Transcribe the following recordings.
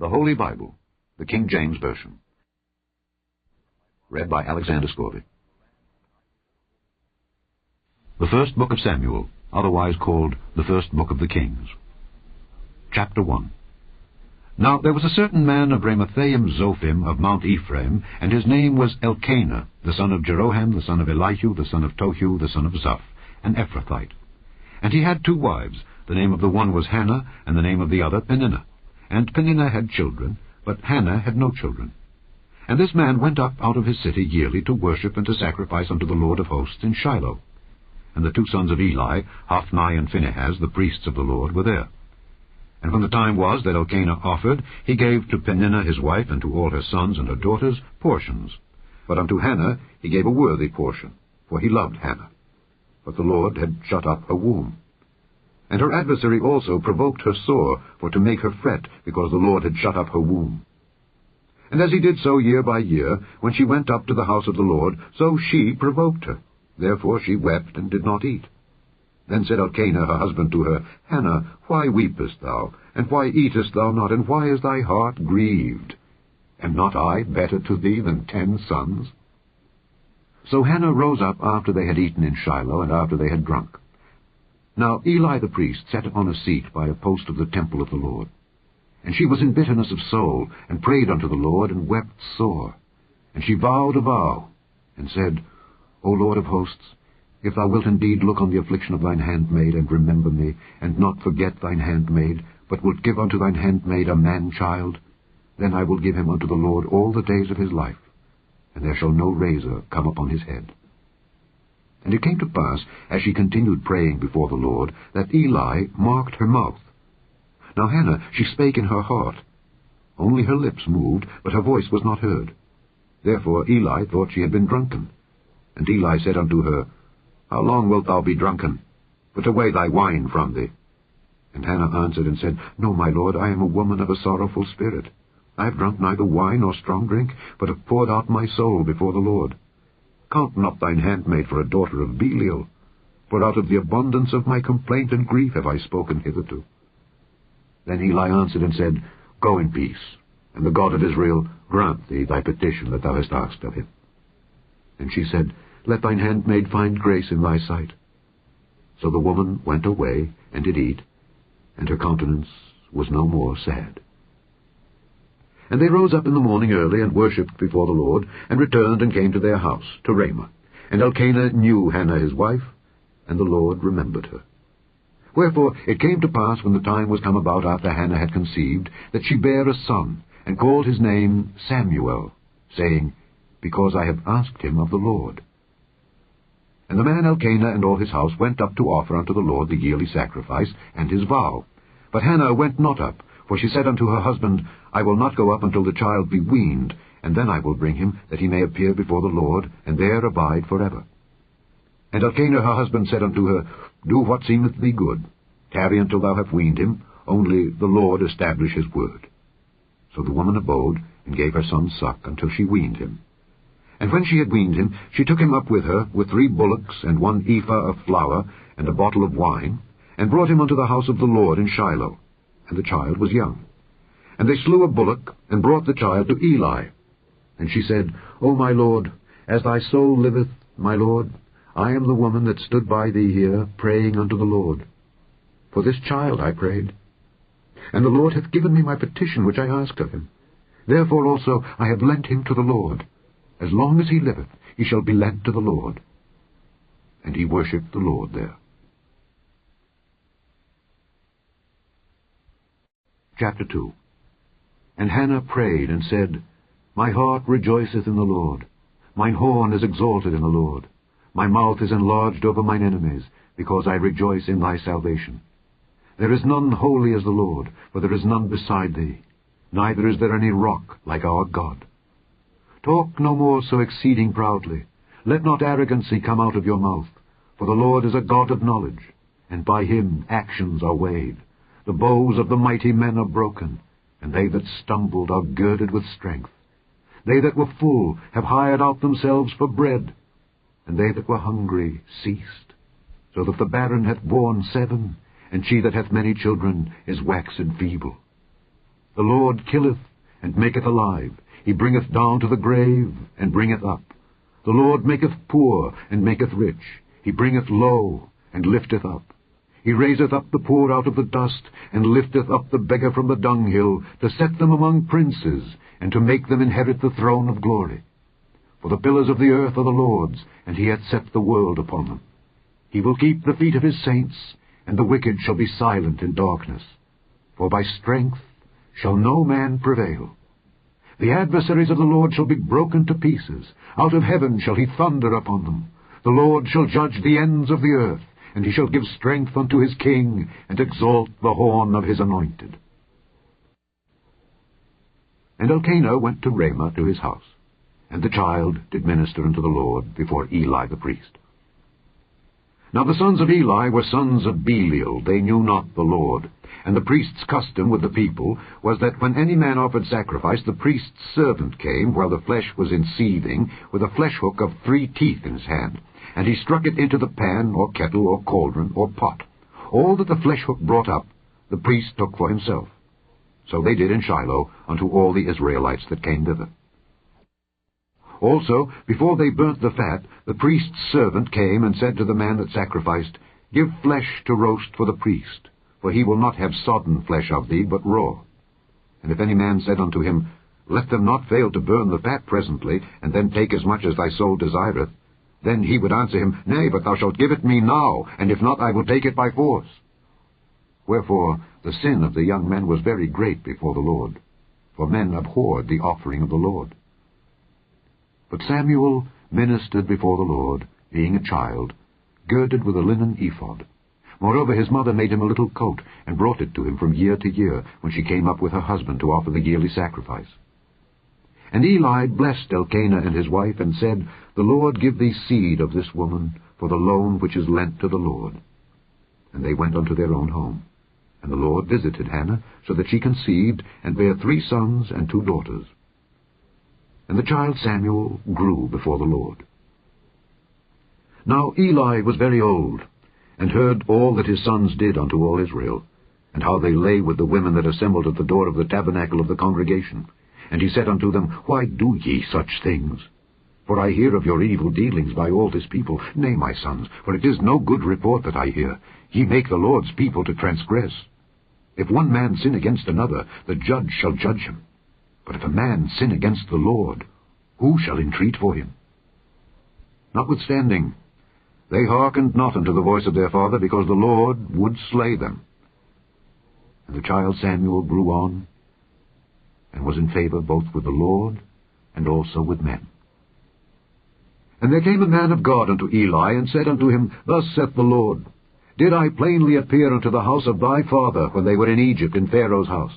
The Holy Bible, the King James Version. Read by Alexander Scorby. The First Book of Samuel, otherwise called the First Book of the Kings. Chapter 1. Now there was a certain man of Ramathaim Zophim of Mount Ephraim, and his name was Elkanah, the son of Jeroham, the son of Elihu, the son of Tohu, the son of Zuph, an Ephrathite. And he had 2 wives. The name of the one was Hannah, and the name of the other Peninnah. And Peninnah had children, but Hannah had no children. And this man went up out of his city yearly to worship and to sacrifice unto the Lord of hosts in Shiloh. And the 2 sons of Eli, Hophni and Phinehas, the priests of the Lord, were there. And when the time was that Elkanah offered, he gave to Peninnah his wife and to all her sons and her daughters portions. But unto Hannah he gave a worthy portion, for he loved Hannah. But the Lord had shut up her womb. And her adversary also provoked her sore, for to make her fret, because the Lord had shut up her womb. And as he did so year by year, when she went up to the house of the Lord, so she provoked her. Therefore she wept and did not eat. Then said Elkanah her husband to her, Hannah, why weepest thou? And why eatest thou not? And why is thy heart grieved? Am not I better to thee than 10 sons? So Hannah rose up after they had eaten in Shiloh, and after they had drunk. Now Eli the priest sat upon a seat by a post of the temple of the Lord. And she was in bitterness of soul, and prayed unto the Lord, and wept sore. And she vowed a vow, and said, O Lord of hosts, if thou wilt indeed look on the affliction of thine handmaid, and remember me, and not forget thine handmaid, but wilt give unto thine handmaid a man-child, then I will give him unto the Lord all the days of his life, and there shall no razor come upon his head. And it came to pass, as she continued praying before the Lord, that Eli marked her mouth. Now Hannah, she spake in her heart. Only her lips moved, but her voice was not heard. Therefore Eli thought she had been drunken. And Eli said unto her, How long wilt thou be drunken? Put away thy wine from thee. And Hannah answered and said, No, my lord, I am a woman of a sorrowful spirit. I have drunk neither wine nor strong drink, but have poured out my soul before the Lord. Count not thine handmaid for a daughter of Belial, for out of the abundance of my complaint and grief have I spoken hitherto. Then Eli answered and said, Go in peace, and the God of Israel grant thee thy petition that thou hast asked of him. And she said, Let thine handmaid find grace in thy sight. So the woman went away, and did eat, and her countenance was no more sad. And they rose up in the morning early, and worshipped before the Lord, and returned and came to their house, to Ramah. And Elkanah knew Hannah his wife, and the Lord remembered her. Wherefore it came to pass, when the time was come about after Hannah had conceived, that she bare a son, and called his name Samuel, saying, Because I have asked him of the Lord. And the man Elkanah and all his house went up to offer unto the Lord the yearly sacrifice, and his vow. But Hannah went not up, for she said unto her husband, I will not go up until the child be weaned, and then I will bring him, that he may appear before the Lord, and there abide forever. And Elkanah her husband said unto her, Do what seemeth thee good. Tarry until thou have weaned him, only the Lord establish his word. So the woman abode, and gave her son suck, until she weaned him. And when she had weaned him, she took him up with her, with 3 bullocks, and 1 ephah of flour, and a bottle of wine, and brought him unto the house of the Lord in Shiloh. And the child was young. And they slew a bullock, and brought the child to Eli. And she said, O my lord, as thy soul liveth, my lord, I am the woman that stood by thee here, praying unto the Lord. For this child I prayed. And the Lord hath given me my petition which I asked of him. Therefore also I have lent him to the Lord. As long as he liveth, he shall be lent to the Lord. And he worshipped the Lord there. Chapter 2. And Hannah prayed and said, My heart rejoiceth in the Lord. Mine horn is exalted in the Lord. My mouth is enlarged over mine enemies, because I rejoice in thy salvation. There is none holy as the Lord, for there is none beside thee. Neither is there any rock like our God. Talk no more so exceeding proudly. Let not arrogancy come out of your mouth. For the Lord is a God of knowledge, and by him actions are weighed. The bows of the mighty men are broken, and they that stumbled are girded with strength. They that were full have hired out themselves for bread, and they that were hungry ceased. So that the barren hath borne 7, and she that hath many children is waxen feeble. The Lord killeth, and maketh alive. He bringeth down to the grave, and bringeth up. The Lord maketh poor, and maketh rich. He bringeth low, and lifteth up. He raiseth up the poor out of the dust, and lifteth up the beggar from the dunghill, to set them among princes, and to make them inherit the throne of glory. For the pillars of the earth are the Lord's, and he hath set the world upon them. He will keep the feet of his saints, and the wicked shall be silent in darkness. For by strength shall no man prevail. The adversaries of the Lord shall be broken to pieces. Out of heaven shall he thunder upon them. The Lord shall judge the ends of the earth, and he shall give strength unto his king, and exalt the horn of his anointed. And Elkanah went to Ramah to his house, and the child did minister unto the Lord before Eli the priest. Now the sons of Eli were sons of Belial, they knew not the Lord. And the priest's custom with the people was that when any man offered sacrifice, the priest's servant came, while the flesh was in seething, with a flesh hook of 3 teeth in his hand, and he struck it into the pan, or kettle, or cauldron, or pot. All that the flesh hook brought up, the priest took for himself. So they did in Shiloh unto all the Israelites that came thither. Also, before they burnt the fat, the priest's servant came and said to the man that sacrificed, Give flesh to roast for the priest, for he will not have sodden flesh of thee, but raw. And if any man said unto him, Let them not fail to burn the fat presently, and then take as much as thy soul desireth, then he would answer him, Nay, but thou shalt give it me now, and if not, I will take it by force. Wherefore the sin of the young men was very great before the Lord, for men abhorred the offering of the Lord. But Samuel ministered before the Lord, being a child, girded with a linen ephod. Moreover, his mother made him a little coat, and brought it to him from year to year, when she came up with her husband to offer the yearly sacrifice. And Eli blessed Elkanah and his wife, and said, The Lord give thee seed of this woman, for the loan which is lent to the Lord. And they went unto their own home. And the Lord visited Hannah, so that she conceived, and bare 3 sons and 2 daughters. And the child Samuel grew before the Lord. Now Eli was very old, and heard all that his sons did unto all Israel, and how they lay with the women that assembled at the door of the tabernacle of the congregation. And he said unto them, Why do ye such things? For I hear of your evil dealings by all this people. Nay, my sons, for it is no good report that I hear. Ye make the Lord's people to transgress. If one man sin against another, the judge shall judge him. But if a man sin against the Lord, who shall entreat for him? Notwithstanding, they hearkened not unto the voice of their father, because the Lord would slay them. And the child Samuel grew on, and was in favor both with the Lord and also with men. And there came a man of God unto Eli, and said unto him, Thus saith the Lord, Did I plainly appear unto the house of thy father when they were in Egypt in Pharaoh's house?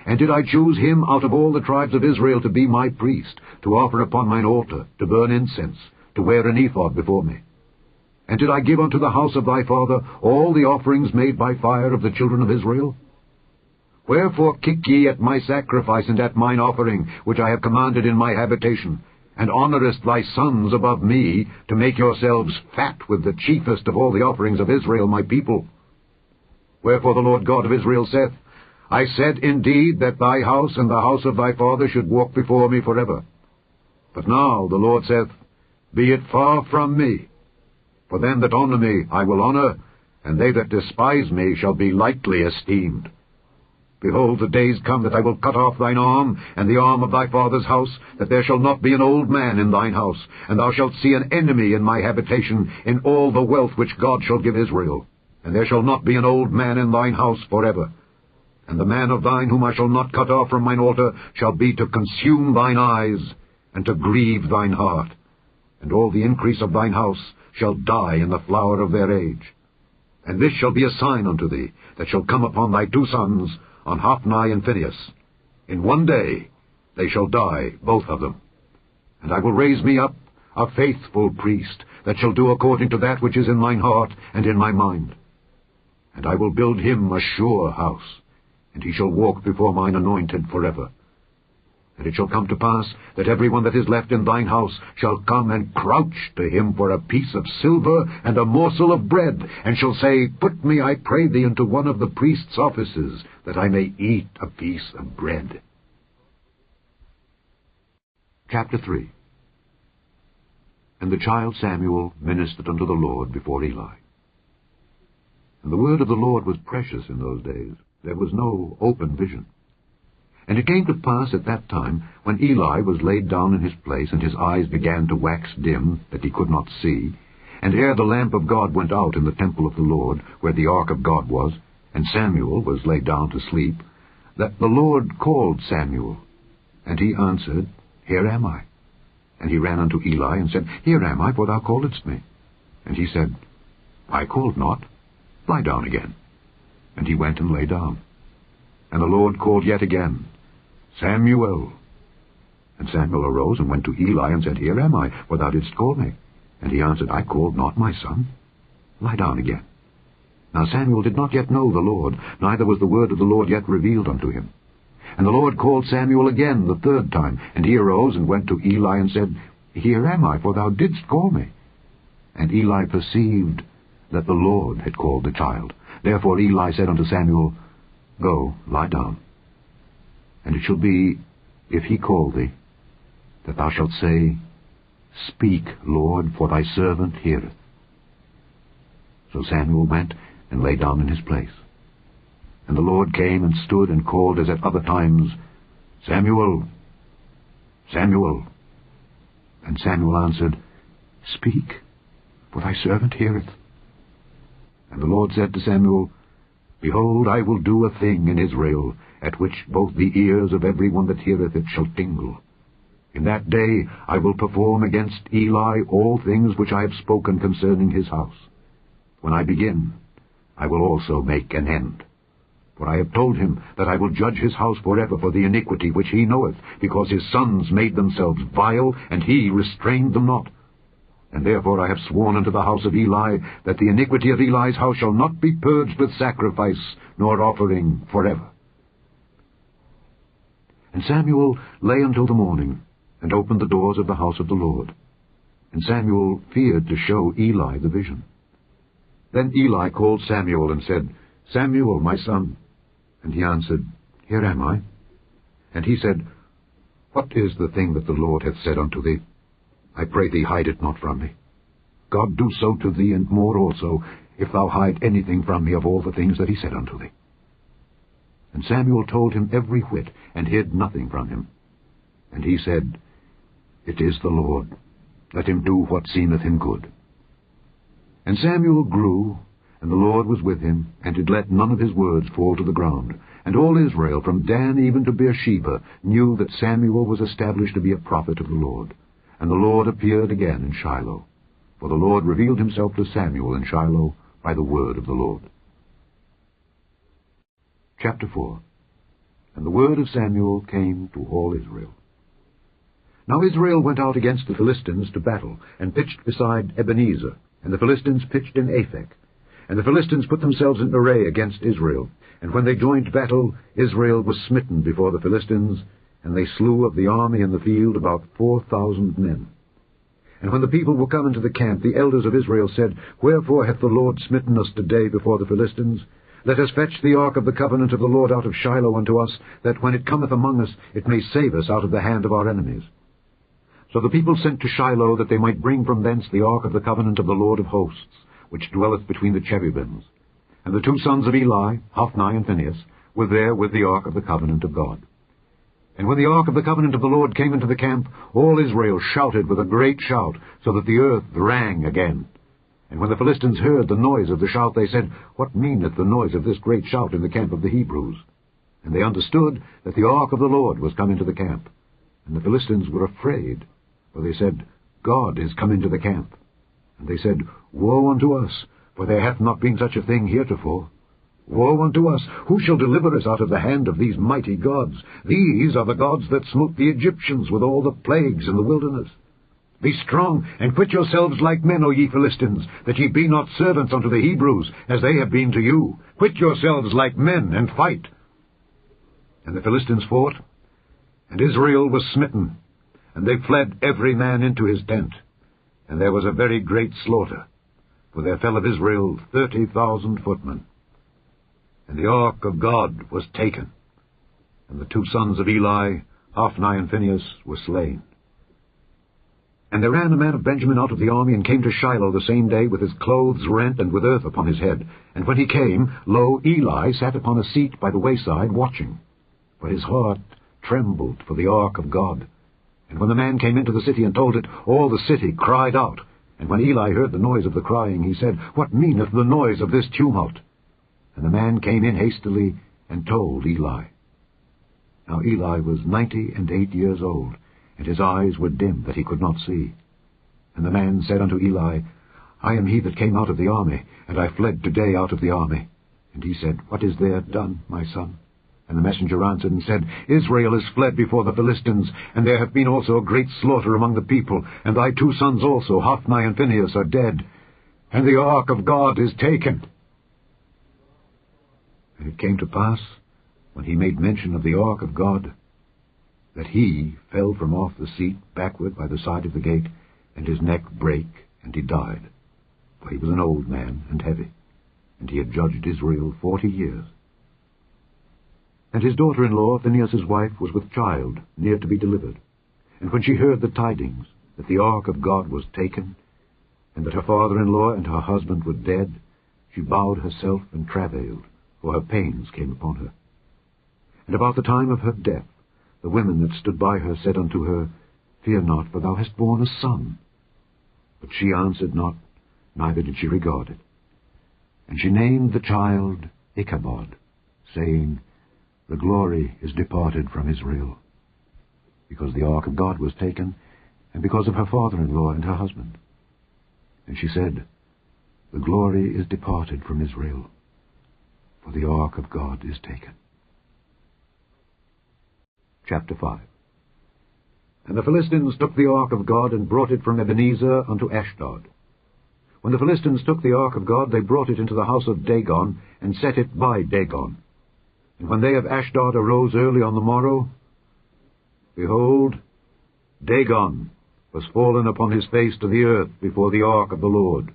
And did I choose him out of all the tribes of Israel to be my priest, to offer upon mine altar, to burn incense, to wear an ephod before me? And did I give unto the house of thy father all the offerings made by fire of the children of Israel? Wherefore kick ye at my sacrifice and at mine offering, which I have commanded in my habitation, and honourest thy sons above me, to make yourselves fat with the chiefest of all the offerings of Israel my people? Wherefore the Lord God of Israel saith, I said indeed that thy house and the house of thy father should walk before me forever. But now the Lord saith, Be it far from me. For them that honour me I will honour, and they that despise me shall be lightly esteemed. Behold, the days come that I will cut off thine arm, and the arm of thy father's house, that there shall not be an old man in thine house, and thou shalt see an enemy in my habitation, in all the wealth which God shall give Israel. And there shall not be an old man in thine house forever. And the man of thine whom I shall not cut off from mine altar shall be to consume thine eyes, and to grieve thine heart. And all the increase of thine house shall die in the flower of their age. And this shall be a sign unto thee, that shall come upon thy 2 sons, on Hophni and Phinehas. In one day they shall die, both of them. And I will raise me up a faithful priest, that shall do according to that which is in mine heart and in my mind. And I will build him a sure house, and he shall walk before mine anointed forever. And it shall come to pass that every one that is left in thine house shall come and crouch to him for a piece of silver and a morsel of bread, and shall say, Put me, I pray thee, into one of the priest's offices, that I may eat a piece of bread. Chapter 3. And the child Samuel ministered unto the Lord before Eli. And the word of the Lord was precious in those days. There was no open vision. And it came to pass at that time, when Eli was laid down in his place, and his eyes began to wax dim, that he could not see, and ere the lamp of God went out in the temple of the Lord, where the ark of God was, and Samuel was laid down to sleep, that the Lord called Samuel. And he answered, Here am I. And he ran unto Eli, and said, Here am I, for thou calledst me. And he said, I called not. Lie down again. And he went and lay down. And the Lord called yet again, Samuel. And Samuel arose and went to Eli, and said, Here am I, for thou didst call me. And he answered, I called not, my son. Lie down again. Now Samuel did not yet know the Lord, neither was the word of the Lord yet revealed unto him. And the Lord called Samuel again the third time, and he arose and went to Eli, and said, Here am I, for thou didst call me. And Eli perceived that the Lord had called the child. Therefore Eli said unto Samuel, Go, lie down. And it shall be, if he call thee, that thou shalt say, Speak, Lord, for thy servant heareth. So Samuel went and lay down in his place. And the Lord came and stood and called as at other times, Samuel, Samuel. And Samuel answered, Speak, for thy servant heareth. And the Lord said to Samuel, Behold, I will do a thing in Israel, at which both the ears of every one that heareth it shall tingle. In that day I will perform against Eli all things which I have spoken concerning his house. When I begin, I will also make an end. For I have told him that I will judge his house forever for the iniquity which he knoweth, because his sons made themselves vile, and he restrained them not. And therefore I have sworn unto the house of Eli, that the iniquity of Eli's house shall not be purged with sacrifice, nor offering forever. And Samuel lay until the morning, and opened the doors of the house of the Lord. And Samuel feared to show Eli the vision. Then Eli called Samuel, and said, Samuel, my son. And he answered, Here am I. And he said, What is the thing that the Lord hath said unto thee? I pray thee, hide it not from me. God do so to thee, and more also, if thou hide anything from me of all the things that he said unto thee. And Samuel told him every whit, and hid nothing from him. And he said, It is the Lord. Let him do what seemeth him good. And Samuel grew, and the Lord was with him, and did let none of his words fall to the ground. And all Israel, from Dan even to Beersheba, knew that Samuel was established to be a prophet of the Lord. And the Lord appeared again in Shiloh. For the Lord revealed himself to Samuel in Shiloh by the word of the Lord. Chapter 4. And the word of Samuel came to all Israel. Now Israel went out against the Philistines to battle, and pitched beside Ebenezer, and the Philistines pitched in Aphek. And the Philistines put themselves in array against Israel. And when they joined battle, Israel was smitten before the Philistines, and they slew of the army in the field about 4,000 men. And when the people were come into the camp, the elders of Israel said, Wherefore hath the Lord smitten us today before the Philistines? Let us fetch the ark of the covenant of the Lord out of Shiloh unto us, that when it cometh among us, it may save us out of the hand of our enemies. So the people sent to Shiloh, that they might bring from thence the ark of the covenant of the Lord of hosts, which dwelleth between the cherubims. And the two sons of Eli, Hophni and Phinehas, were there with the ark of the covenant of God. And when the ark of the covenant of the Lord came into the camp, all Israel shouted with a great shout, so that the earth rang again. And when the Philistines heard the noise of the shout, they said, What meaneth the noise of this great shout in the camp of the Hebrews? And they understood that the ark of the Lord was come into the camp. And the Philistines were afraid, for they said, God is come into the camp. And they said, Woe unto us, for there hath not been such a thing heretofore. Woe unto us! Who shall deliver us out of the hand of these mighty gods? These are the gods that smote the Egyptians with all the plagues in the wilderness. Be strong, and quit yourselves like men, O ye Philistines, that ye be not servants unto the Hebrews, as they have been to you. Quit yourselves like men, and fight. And the Philistines fought, And Israel was smitten, and they fled every man into his tent. And there was a very great slaughter, for there fell of Israel 30,000 footmen. And the ark of God was taken, and the 2 sons of Eli, Hophni and Phinehas, were slain. And there ran a man of Benjamin out of the army, and came to Shiloh the same day, with his clothes rent, and with earth upon his head. And when he came, lo, Eli sat upon a seat by the wayside, watching. For his heart trembled for the ark of God. And when the man came into the city and told it, all the city cried out. And when Eli heard the noise of the crying, he said, What meaneth the noise of this tumult? And the man came in hastily, and told Eli. Now Eli was 98 years old, and his eyes were dim, that he could not see. And the man said unto Eli, I am he that came out of the army, and I fled today out of the army. And he said, What is there done, my son? And the messenger answered and said, Israel is fled before the Philistines, and there hath been also a great slaughter among the people, and thy 2 sons also, Hophni and Phinehas, are dead, and the ark of God is taken. And it came to pass, when he made mention of the ark of God, that he fell from off the seat backward by the side of the gate, and his neck brake, and he died. For he was an old man and heavy, and he had judged Israel 40 years. And his daughter-in-law, Phinehas' wife, was with child, near to be delivered. And when she heard the tidings, that the ark of God was taken, and that her father-in-law and her husband were dead, she bowed herself and travailed, for her pains came upon her. And about the time of her death, the women that stood by her said unto her, Fear not, for thou hast borne a son. But she answered not, neither did she regard it. And she named the child Ichabod, saying, The glory is departed from Israel, because the ark of God was taken, and because of her father-in-law and her husband. And she said, The glory is departed from Israel, for the ark of God is taken. Chapter 5. And the Philistines took the ark of God, and brought it from Ebenezer unto Ashdod. When the Philistines took the ark of God, they brought it into the house of Dagon, and set it by Dagon. And when they of Ashdod arose early on the morrow, behold, Dagon was fallen upon his face to the earth before the ark of the Lord.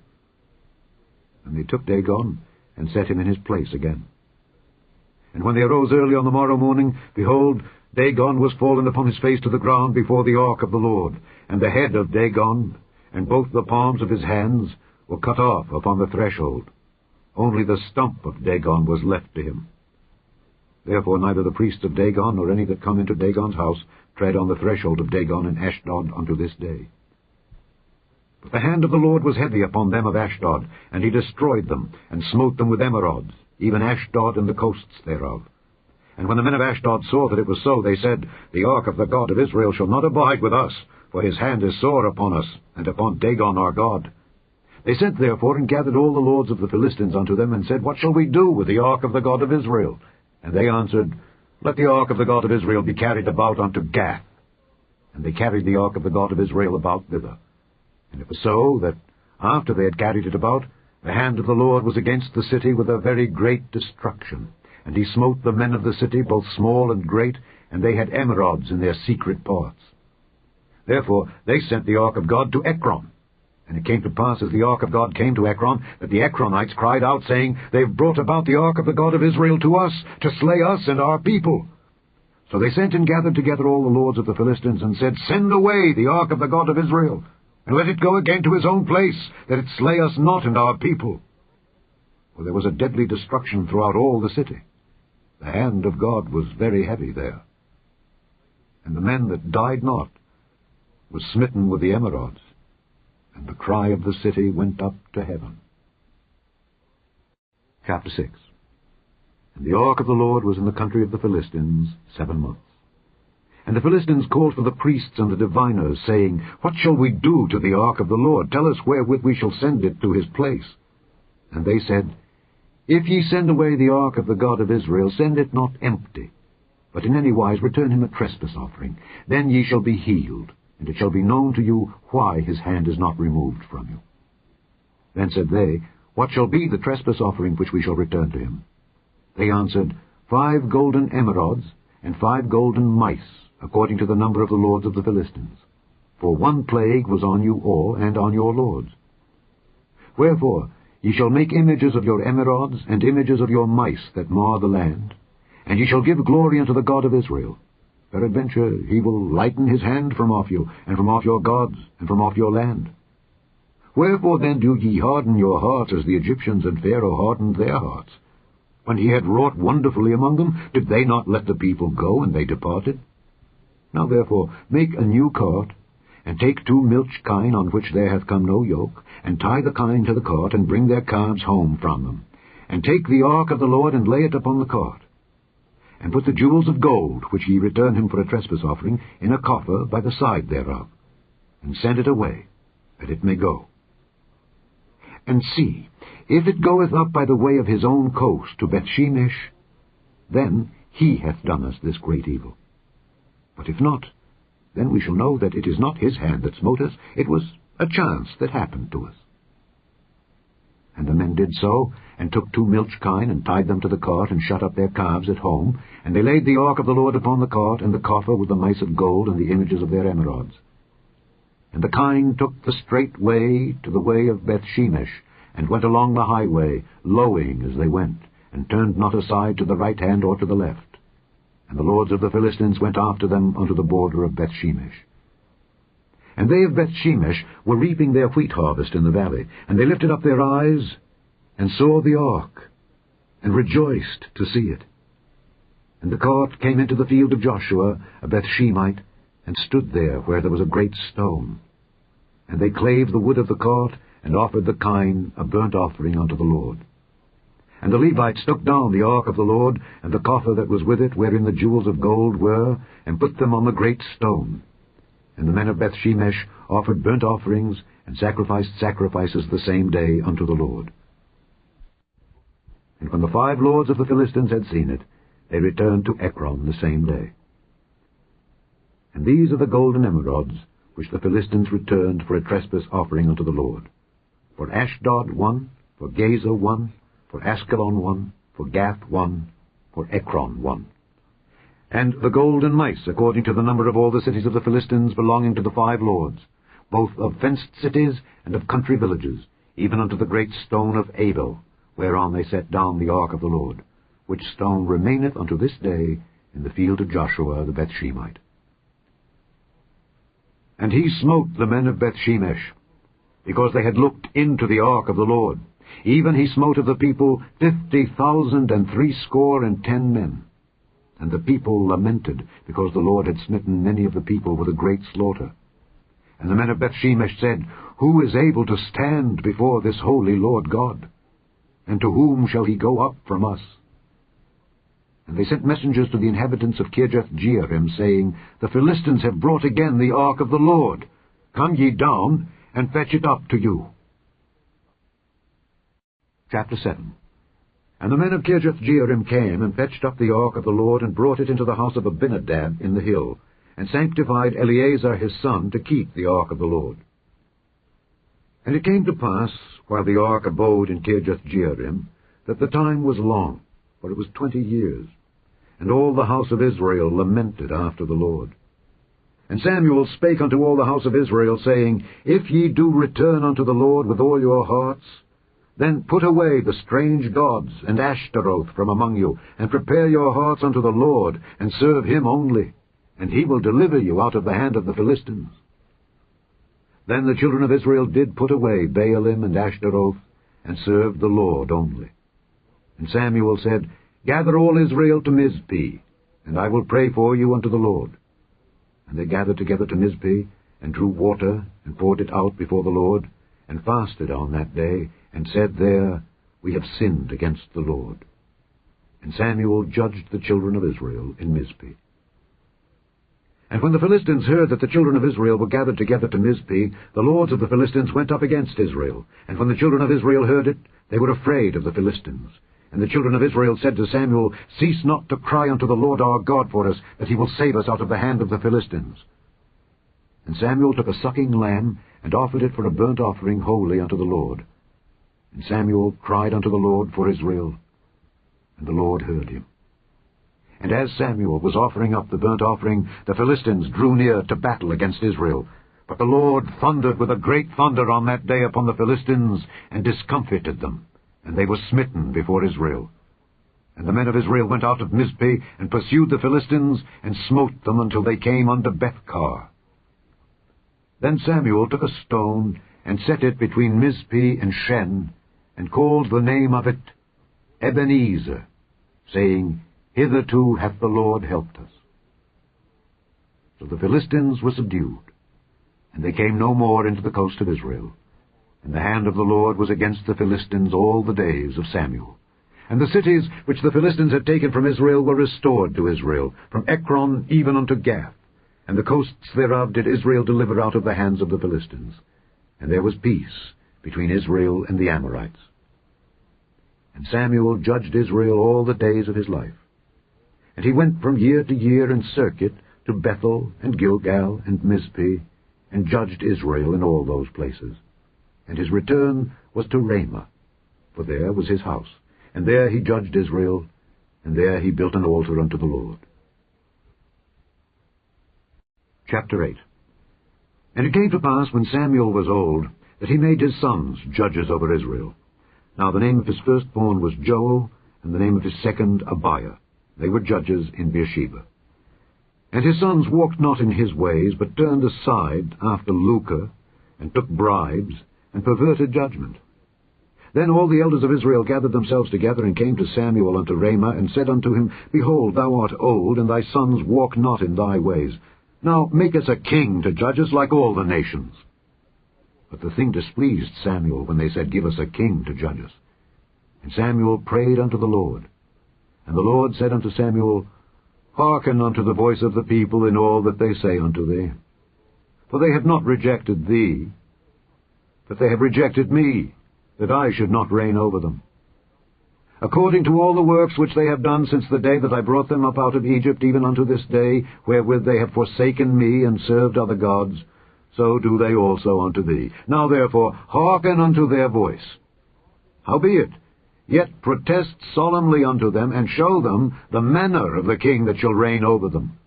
And they took Dagon, and set him in his place again. And when they arose early on the morrow morning, behold, Dagon was fallen upon his face to the ground before the ark of the Lord, and the head of Dagon, and both the palms of his hands, were cut off upon the threshold. Only the stump of Dagon was left to him. Therefore neither the priests of Dagon, nor any that come into Dagon's house, tread on the threshold of Dagon in Ashdod unto this day. But the hand of the Lord was heavy upon them of Ashdod, and he destroyed them, and smote them with emerods, even Ashdod and the coasts thereof. And when the men of Ashdod saw that it was so, they said, The ark of the God of Israel shall not abide with us, for his hand is sore upon us, and upon Dagon our God. They sent therefore and gathered all the lords of the Philistines unto them, and said, What shall we do with the ark of the God of Israel? And they answered, Let the ark of the God of Israel be carried about unto Gath. And they carried the ark of the God of Israel about thither. And it was so that, after they had carried it about, the hand of the Lord was against the city with a very great destruction. And he smote the men of the city, both small and great, and they had emerods in their secret parts. Therefore they sent the ark of God to Ekron. And it came to pass, as the ark of God came to Ekron, that the Ekronites cried out, saying, They have brought about the ark of the God of Israel to us, to slay us and our people. So they sent and gathered together all the lords of the Philistines, and said, Send away the ark of the God of Israel, and let it go again to his own place, that it slay us not and our people. For there was a deadly destruction throughout all the city. The hand of God was very heavy there. And the men that died not was smitten with the emerods, and the cry of the city went up to heaven. Chapter 6. And the ark of the Lord was in the country of the Philistines 7 months. And the Philistines called for the priests and the diviners, saying, What shall we do to the ark of the Lord? Tell us wherewith we shall send it to his place. And they said, If ye send away the ark of the God of Israel, send it not empty, but in any wise return him a trespass offering. Then ye shall be healed, and it shall be known to you why his hand is not removed from you. Then said they, What shall be the trespass offering which we shall return to him? They answered, 5 golden emerods, and 5 golden mice, according to the number of the lords of the Philistines. For one plague was on you all, and on your lords. Wherefore ye shall make images of your emerods, and images of your mice that mar the land, and ye shall give glory unto the God of Israel. Peradventure he will lighten his hand from off you, and from off your gods, and from off your land. Wherefore then do ye harden your hearts as the Egyptians and Pharaoh hardened their hearts? When he had wrought wonderfully among them, did they not let the people go, and they departed? Now therefore make a new cart, and take 2 milch kine on which there hath come no yoke, and tie the kine to the cart, and bring their calves home from them. And take the ark of the Lord, and lay it upon the cart. And put the jewels of gold, which ye return him for a trespass offering, in a coffer by the side thereof, and send it away, that it may go. And see, if it goeth up by the way of his own coast to Bethshemesh, then he hath done us this great evil. But if not, then we shall know that it is not his hand that smote us, it was a chance that happened to us. And the men did so, and took 2 milch kine, and tied them to the cart, and shut up their calves at home. And they laid the ark of the Lord upon the cart, and the coffer with the mice of gold, and the images of their emerods. And the kine took the straight way to the way of Bethshemesh, and went along the highway, lowing as they went, and turned not aside to the right hand or to the left. And the lords of the Philistines went after them unto the border of Bethshemesh. And they of Bethshemesh were reaping their wheat harvest in the valley, and they lifted up their eyes, and saw the ark, and rejoiced to see it. And the cart came into the field of Joshua, a Bethshemite, and stood there where there was a great stone. And they clave the wood of the cart, and offered the kine a burnt offering unto the Lord. And the Levites took down the ark of the Lord, and the coffer that was with it, wherein the jewels of gold were, and put them on the great stone. And the men of Bethshemesh offered burnt offerings, and sacrificed sacrifices the same day unto the Lord. And when the 5 lords of the Philistines had seen it, they returned to Ekron the same day. And these are the golden emerods, which the Philistines returned for a trespass offering unto the Lord. For Ashdod 1, for Gaza 1, for Askelon 1, for Gath 1, for Ekron 1. And the golden mice, according to the number of all the cities of the Philistines belonging to the 5 lords, both of fenced cities and of country villages, even unto the great stone of Abel, whereon they set down the ark of the Lord, which stone remaineth unto this day in the field of Joshua the Bethshemite. And he smote the men of Bethshemesh, because they had looked into the ark of the Lord. Even he smote of the people 50,010 men. And the people lamented, because the Lord had smitten many of the people with a great slaughter. And the men of Bethshemesh said, Who is able to stand before this holy Lord God? And to whom shall he go up from us? And they sent messengers to the inhabitants of Kirjath-jearim, saying, The Philistines have brought again the ark of the Lord. Come ye down, and fetch it up to you. Chapter 7. And the men of Kirjath-jearim came, and fetched up the ark of the Lord, and brought it into the house of Abinadab in the hill, and sanctified Eleazar his son to keep the ark of the Lord. And it came to pass, while the ark abode in Kirjath-jearim, that the time was long, for it was 20 years. And all the house of Israel lamented after the Lord. And Samuel spake unto all the house of Israel, saying, If ye do return unto the Lord with all your hearts, then put away the strange gods and Ashtaroth from among you, and prepare your hearts unto the Lord, and serve him only, and he will deliver you out of the hand of the Philistines. Then the children of Israel did put away Baalim and Ashtaroth, and served the Lord only. And Samuel said, Gather all Israel to Mizpeh, and I will pray for you unto the Lord. And they gathered together to Mizpeh, and drew water, and poured it out before the Lord, and fasted on that day, and said there, We have sinned against the Lord. And Samuel judged the children of Israel in Mizpeh. And when the Philistines heard that the children of Israel were gathered together to Mizpeh, the lords of the Philistines went up against Israel. And when the children of Israel heard it, they were afraid of the Philistines. And the children of Israel said to Samuel, Cease not to cry unto the Lord our God for us, that he will save us out of the hand of the Philistines. And Samuel took a sucking lamb, and offered it for a burnt offering wholly unto the Lord. And Samuel cried unto the Lord for Israel, and the Lord heard him. And as Samuel was offering up the burnt offering, the Philistines drew near to battle against Israel. But the Lord thundered with a great thunder on that day upon the Philistines, and discomfited them, and they were smitten before Israel. And the men of Israel went out of Mizpeh, and pursued the Philistines, and smote them until they came unto Bethkar. Then Samuel took a stone, and set it between Mizpeh and Shen, and called the name of it Ebenezer, saying, Hitherto hath the Lord helped us. So the Philistines were subdued, and they came no more into the coast of Israel. And the hand of the Lord was against the Philistines all the days of Samuel. And the cities which the Philistines had taken from Israel were restored to Israel, from Ekron even unto Gath. And the coasts thereof did Israel deliver out of the hands of the Philistines. And there was peace between Israel and the Amorites. And Samuel judged Israel all the days of his life. And he went from year to year in circuit to Bethel and Gilgal and Mizpeh, and judged Israel in all those places. And his return was to Ramah, for there was his house. And there he judged Israel, and there he built an altar unto the Lord. Chapter 8. And it came to pass, when Samuel was old, that he made his sons judges over Israel. Now the name of his firstborn was Joel, and the name of his second Abiah. They were judges in Beersheba. And his sons walked not in his ways, but turned aside after lucre, and took bribes, and perverted judgment. Then all the elders of Israel gathered themselves together, and came to Samuel unto Ramah, and said unto him, Behold, thou art old, and thy sons walk not in thy ways. Now make us a king to judge us like all the nations. But the thing displeased Samuel when they said, Give us a king to judge us. And Samuel prayed unto the Lord. And the Lord said unto Samuel, Hearken unto the voice of the people in all that they say unto thee. For they have not rejected thee, but they have rejected me, that I should not reign over them. According to all the works which they have done since the day that I brought them up out of Egypt, even unto this day, wherewith they have forsaken me and served other gods, so do they also unto thee. Now therefore hearken unto their voice. Howbeit, yet protest solemnly unto them, and show them the manner of the king that shall reign over them.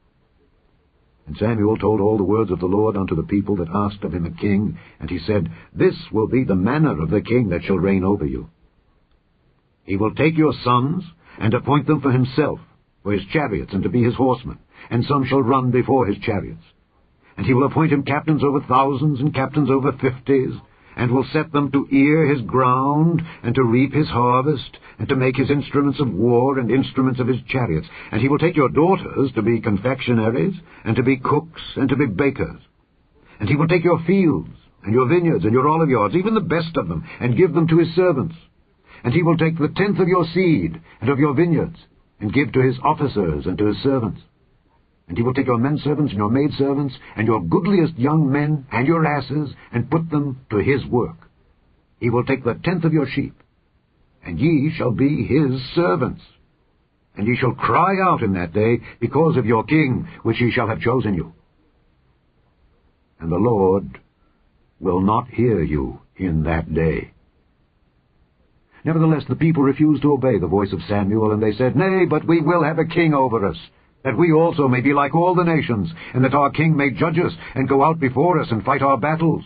And Samuel told all the words of the Lord unto the people that asked of him a king, and he said, This will be the manner of the king that shall reign over you. He will take your sons, and appoint them for himself, for his chariots, and to be his horsemen, and some shall run before his chariots. And he will appoint him captains over thousands, and captains over 50s, and will set them to ear his ground, and to reap his harvest, and to make his instruments of war, and instruments of his chariots. And he will take your daughters to be confectionaries, and to be cooks, and to be bakers. And he will take your fields, and your vineyards, and your oliveyards, even the best of them, and give them to his servants. And he will take the tenth of your seed, and of your vineyards, and give to his officers, and to his servants. And he will take your menservants, and your maidservants, and your goodliest young men, and your asses, and put them to his work. He will take the tenth of your sheep, and ye shall be his servants. And ye shall cry out in that day, because of your king, which he shall have chosen you. And the Lord will not hear you in that day. Nevertheless the people refused to obey the voice of Samuel, and they said, Nay, but we will have a king over us, that we also may be like all the nations, and that our king may judge us, and go out before us, and fight our battles.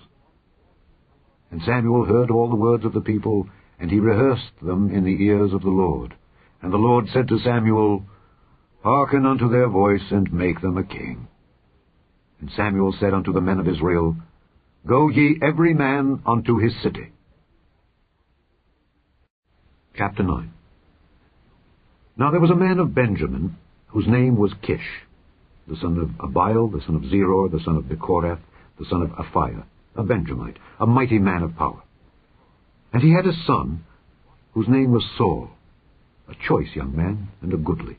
And Samuel heard all the words of the people, and he rehearsed them in the ears of the Lord. And the Lord said to Samuel, Hearken unto their voice, and make them a king. And Samuel said unto the men of Israel, Go ye every man unto his city. Chapter 9. Now there was a man of Benjamin, whose name was Kish, the son of Abiel, the son of Zeror, the son of Bechorath, the son of Aphiah, a Benjamite, a mighty man of power. And he had a son, whose name was Saul, a choice young man, and a goodly.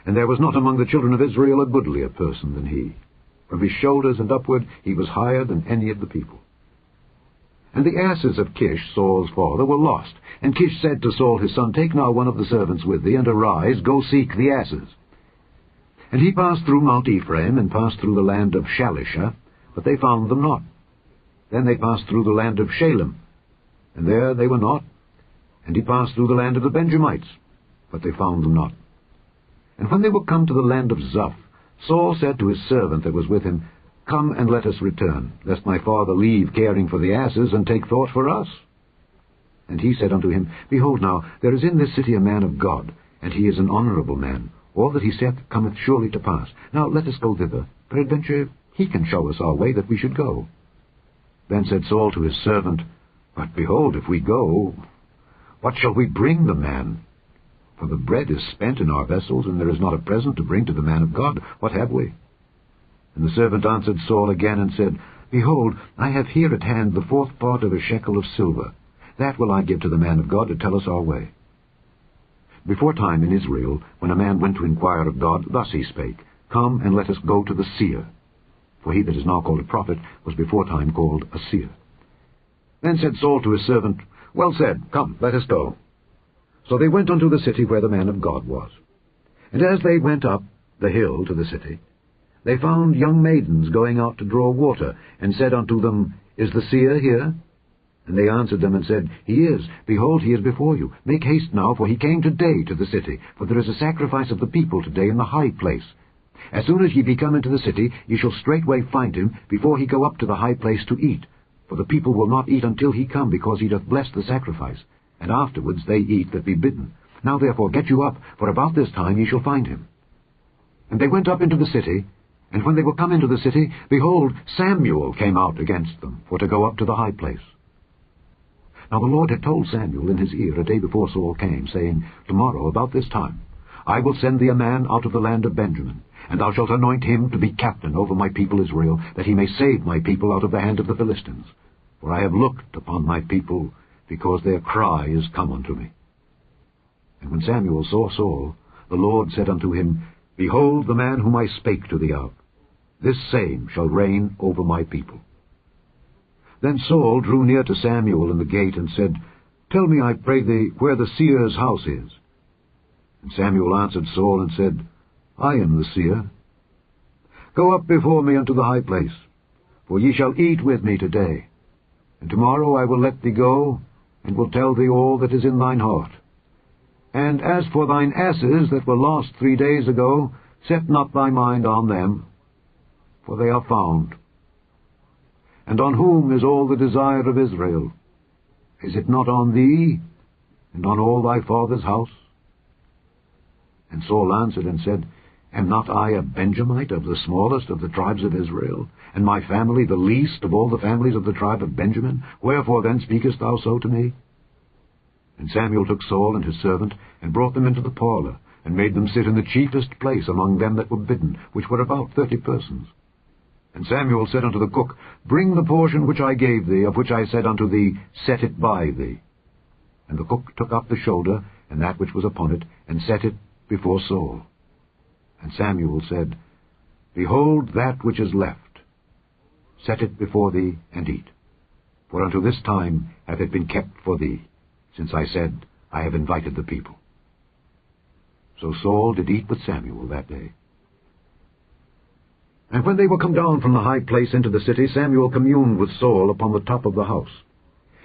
And there was not among the children of Israel a goodlier person than he. From his shoulders and upward he was higher than any of the people. And the asses of Kish, Saul's father, were lost. And Kish said to Saul his son, Take now one of the servants with thee, and arise, go seek the asses. And he passed through Mount Ephraim, and passed through the land of Shalisha, but they found them not. Then they passed through the land of Shalem, and there they were not. And he passed through the land of the Benjamites, but they found them not. And when they were come to the land of Zuph, Saul said to his servant that was with him, Come and let us return, lest my father leave caring for the asses, and take thought for us. And he said unto him, Behold now, there is in this city a man of God, and he is an honourable man. All that he saith cometh surely to pass. Now let us go thither. Peradventure he can show us our way that we should go. Then said Saul to his servant, But behold, if we go, what shall we bring the man? For the bread is spent in our vessels, and there is not a present to bring to the man of God. What have we? And the servant answered Saul again, and said, Behold, I have here at hand the 4th part of a shekel of silver. That will I give to the man of God to tell us our way. Before time in Israel, when a man went to inquire of God, thus he spake, Come and let us go to the seer. For he that is now called a prophet was before time called a seer. Then said Saul to his servant, Well said, come, let us go. So they went unto the city where the man of God was. And as they went up the hill to the city, they found young maidens going out to draw water, and said unto them, Is the seer here? And they answered them and said, He is. Behold, he is before you. Make haste now, for he came today to the city, for there is a sacrifice of the people today in the high place. As soon as ye be come into the city, ye shall straightway find him, before he go up to the high place to eat. For the people will not eat until he come, because he doth bless the sacrifice. And afterwards they eat that be bidden. Now therefore get you up, for about this time ye shall find him. And they went up into the city, and when they were come into the city, behold, Samuel came out against them, for to go up to the high place. Now the Lord had told Samuel in his ear a day before Saul came, saying, Tomorrow, about this time, I will send thee a man out of the land of Benjamin, and thou shalt anoint him to be captain over my people Israel, that he may save my people out of the hand of the Philistines. For I have looked upon my people, because their cry is come unto me. And when Samuel saw Saul, the Lord said unto him, Behold the man whom I spake to thee of. This same shall reign over my people. Then Saul drew near to Samuel in the gate, and said, Tell me, I pray thee, where the seer's house is. And Samuel answered Saul, and said, I am the seer. Go up before me unto the high place, for ye shall eat with me today. And tomorrow I will let thee go, and will tell thee all that is in thine heart. And as for thine asses that were lost 3 days ago, set not thy mind on them, for they are found. And on whom is all the desire of Israel? Is it not on thee, and on all thy father's house? And Saul answered and said, Am not I a Benjamite of the smallest of the tribes of Israel, and my family the least of all the families of the tribe of Benjamin? Wherefore then speakest thou so to me? And Samuel took Saul and his servant, and brought them into the parlour, and made them sit in the chiefest place among them that were bidden, which were about 30 persons. And Samuel said unto the cook, Bring the portion which I gave thee, of which I said unto thee, Set it by thee. And the cook took up the shoulder, and that which was upon it, and set it before Saul. And Samuel said, Behold that which is left. Set it before thee, and eat. For unto this time hath it been kept for thee, since I said, I have invited the people. So Saul did eat with Samuel that day. And when they were come down from the high place into the city, Samuel communed with Saul upon the top of the house.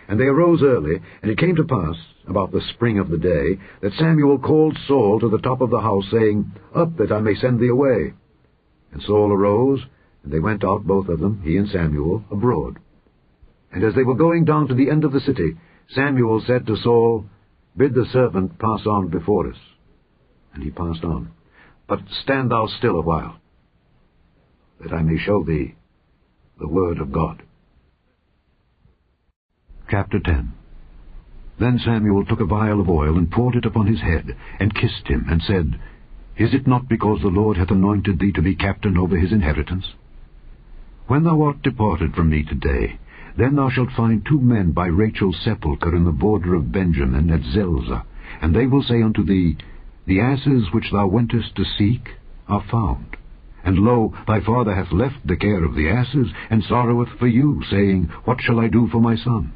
And they arose early, and it came to pass, about the spring of the day, that Samuel called Saul to the top of the house, saying, Up, that I may send thee away. And Saul arose, and they went out both of them, he and Samuel, abroad. And as they were going down to the end of the city, Samuel said to Saul, Bid the servant pass on before us. And he passed on. But stand thou still a while, that I may show thee the word of God. Chapter 10. Then Samuel took a vial of oil, and poured it upon his head, and kissed him, and said, Is it not because the Lord hath anointed thee to be captain over his inheritance? When thou art departed from me today, then thou shalt find 2 men by Rachel's sepulchre in the border of Benjamin at Zelzah, and they will say unto thee, The asses which thou wentest to seek are found. And lo, thy father hath left the care of the asses, and sorroweth for you, saying, What shall I do for my son?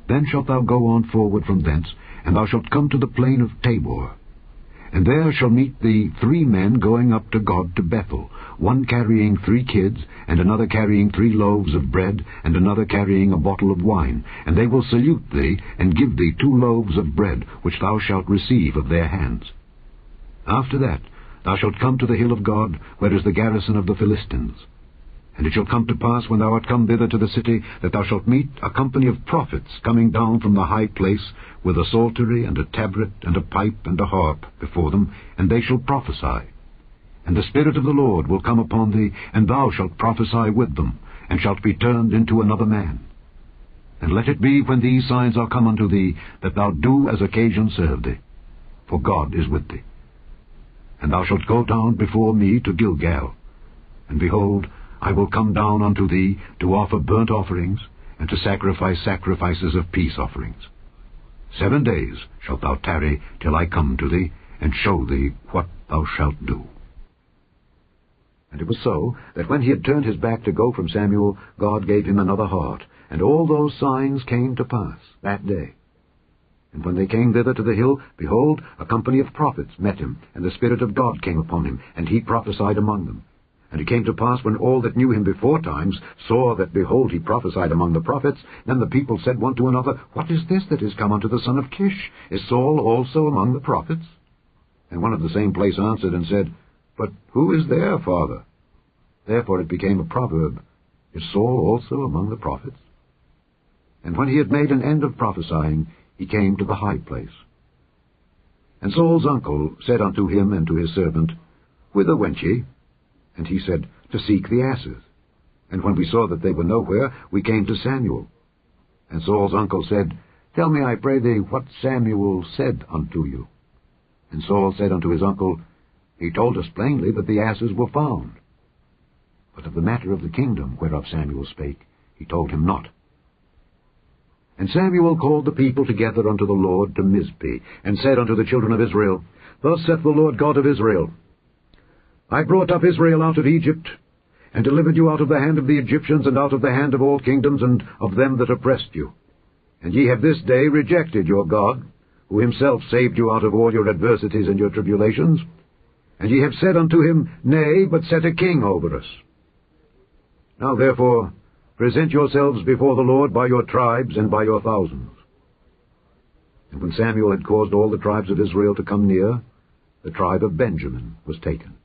Then shalt thou go on forward from thence, and thou shalt come to the plain of Tabor. And there shall meet thee 3 men going up to God to Bethel, one carrying 3 kids, and another carrying 3 loaves of bread, and another carrying a bottle of wine. And they will salute thee, and give thee 2 loaves of bread, which thou shalt receive of their hands. After that thou shalt come to the hill of God, where is the garrison of the Philistines. And it shall come to pass, when thou art come thither to the city, that thou shalt meet a company of prophets coming down from the high place, with a psaltery, and a tabret, and a pipe, and a harp before them, and they shall prophesy. And the Spirit of the Lord will come upon thee, and thou shalt prophesy with them, and shalt be turned into another man. And let it be, when these signs are come unto thee, that thou do as occasion serve thee, for God is with thee. And thou shalt go down before me to Gilgal, and behold, I will come down unto thee to offer burnt offerings, and to sacrifice sacrifices of peace offerings. 7 days shalt thou tarry till I come to thee, and show thee what thou shalt do. And it was so, that when he had turned his back to go from Samuel, God gave him another heart, and all those signs came to pass that day. And when they came thither to the hill, behold, a company of prophets met him, and the Spirit of God came upon him, and he prophesied among them. And it came to pass, when all that knew him before times saw that, behold, he prophesied among the prophets, then the people said one to another, What is this that is come unto the son of Kish? Is Saul also among the prophets? And one of the same place answered and said, But who is their father? Therefore it became a proverb, Is Saul also among the prophets? And when he had made an end of prophesying, he came to the high place. And Saul's uncle said unto him and to his servant, Whither went ye? And he said, To seek the asses. And when we saw that they were nowhere, we came to Samuel. And Saul's uncle said, Tell me, I pray thee, what Samuel said unto you. And Saul said unto his uncle, He told us plainly that the asses were found. But of the matter of the kingdom whereof Samuel spake, he told him not. And Samuel called the people together unto the Lord to Mizpeh, and said unto the children of Israel, Thus saith the Lord God of Israel, I brought up Israel out of Egypt, and delivered you out of the hand of the Egyptians, and out of the hand of all kingdoms, and of them that oppressed you. And ye have this day rejected your God, who himself saved you out of all your adversities and your tribulations. And ye have said unto him, Nay, but set a king over us. Now therefore present yourselves before the Lord by your tribes and by your thousands. And when Samuel had caused all the tribes of Israel to come near, the tribe of Benjamin was taken.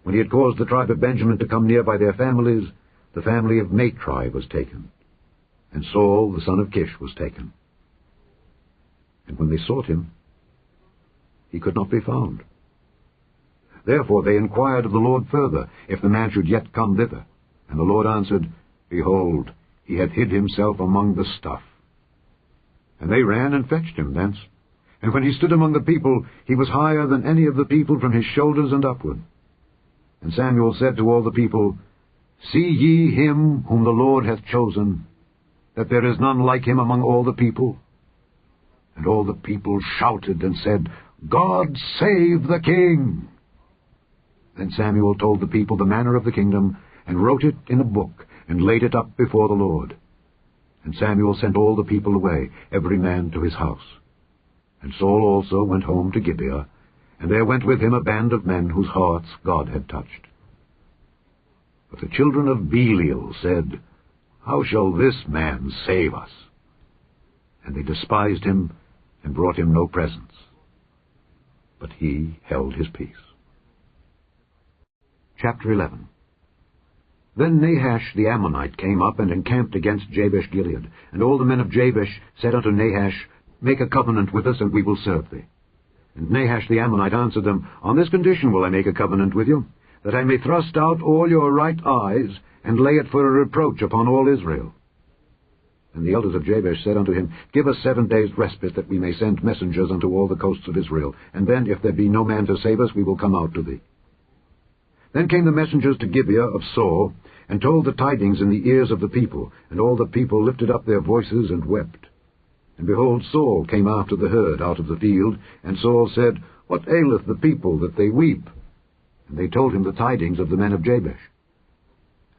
When he had caused the tribe of Benjamin to come near by their families, the family of Matri was taken, and Saul the son of Kish was taken. And when they sought him, he could not be found. Therefore they inquired of the Lord further, if the man should yet come thither. And the Lord answered, Behold, he hath hid himself among the stuff. And they ran and fetched him thence. And when he stood among the people, he was higher than any of the people from his shoulders and upward. And Samuel said to all the people, See ye him whom the Lord hath chosen, that there is none like him among all the people? And all the people shouted and said, God save the king! Then Samuel told the people the manner of the kingdom, and wrote it in a book, and laid it up before the Lord. And Samuel sent all the people away, every man to his house. And Saul also went home to Gibeah, and there went with him a band of men whose hearts God had touched. But the children of Belial said, How shall this man save us? And they despised him, and brought him no presents. But he held his peace. Chapter 11. Then Nahash the Ammonite came up and encamped against Jabesh-Gilead. And all the men of Jabesh said unto Nahash, Make a covenant with us, and we will serve thee. And Nahash the Ammonite answered them, On this condition will I make a covenant with you, that I may thrust out all your right eyes, and lay it for a reproach upon all Israel. And the elders of Jabesh said unto him, Give us 7 days' respite, that we may send messengers unto all the coasts of Israel. And then, if there be no man to save us, we will come out to thee. Then came the messengers to Gibeah of Saul, and told the tidings in the ears of the people. And all the people lifted up their voices and wept. And behold, Saul came after the herd out of the field. And Saul said, What aileth the people that they weep? And they told him the tidings of the men of Jabesh.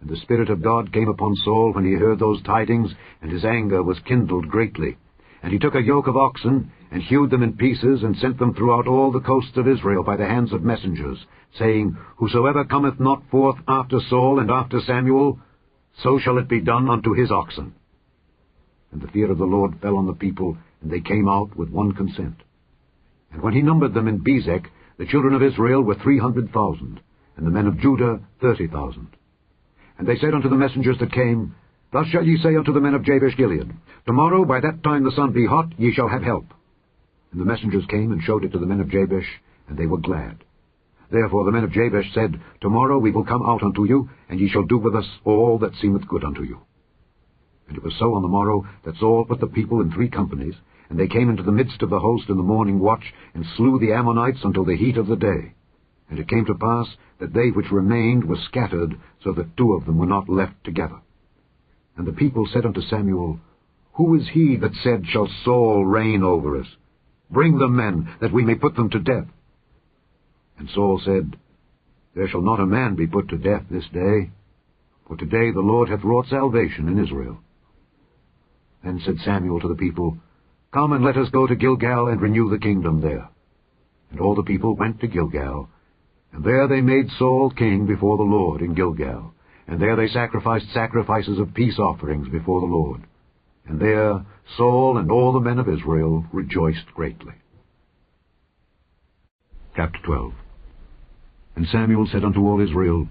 And the Spirit of God came upon Saul when he heard those tidings, and his anger was kindled greatly. And he took a yoke of oxen, and hewed them in pieces, and sent them throughout all the coasts of Israel by the hands of messengers, saying, Whosoever cometh not forth after Saul and after Samuel, so shall it be done unto his oxen. And the fear of the Lord fell on the people, and they came out with one consent. And when he numbered them in Bezek, The children of Israel were 300,000, and the men of Judah 30,000. And they said unto the messengers that came, Thus shall ye say unto the men of Jabesh-Gilead, Tomorrow by that time the sun be hot, ye shall have help. And the messengers came and showed it to the men of Jabesh, and they were glad. Therefore the men of Jabesh said, Tomorrow we will come out unto you, and ye shall do with us all that seemeth good unto you. And it was so on the morrow that Saul put the people in 3 companies, and they came into the midst of the host in the morning watch, and slew the Ammonites until the heat of the day. And it came to pass that they which remained were scattered, so that 2 of them were not left together. And the people said unto Samuel, Who is he that said, Shall Saul reign over us? Bring the men, that we may put them to death. And Saul said, There shall not a man be put to death this day, for today the Lord hath wrought salvation in Israel. Then said Samuel to the people, Come and let us go to Gilgal and renew the kingdom there. And all the people went to Gilgal, and there they made Saul king before the Lord in Gilgal, and there they sacrificed sacrifices of peace offerings before the Lord. And there Saul and all the men of Israel rejoiced greatly. Chapter 12. And Samuel said unto all Israel,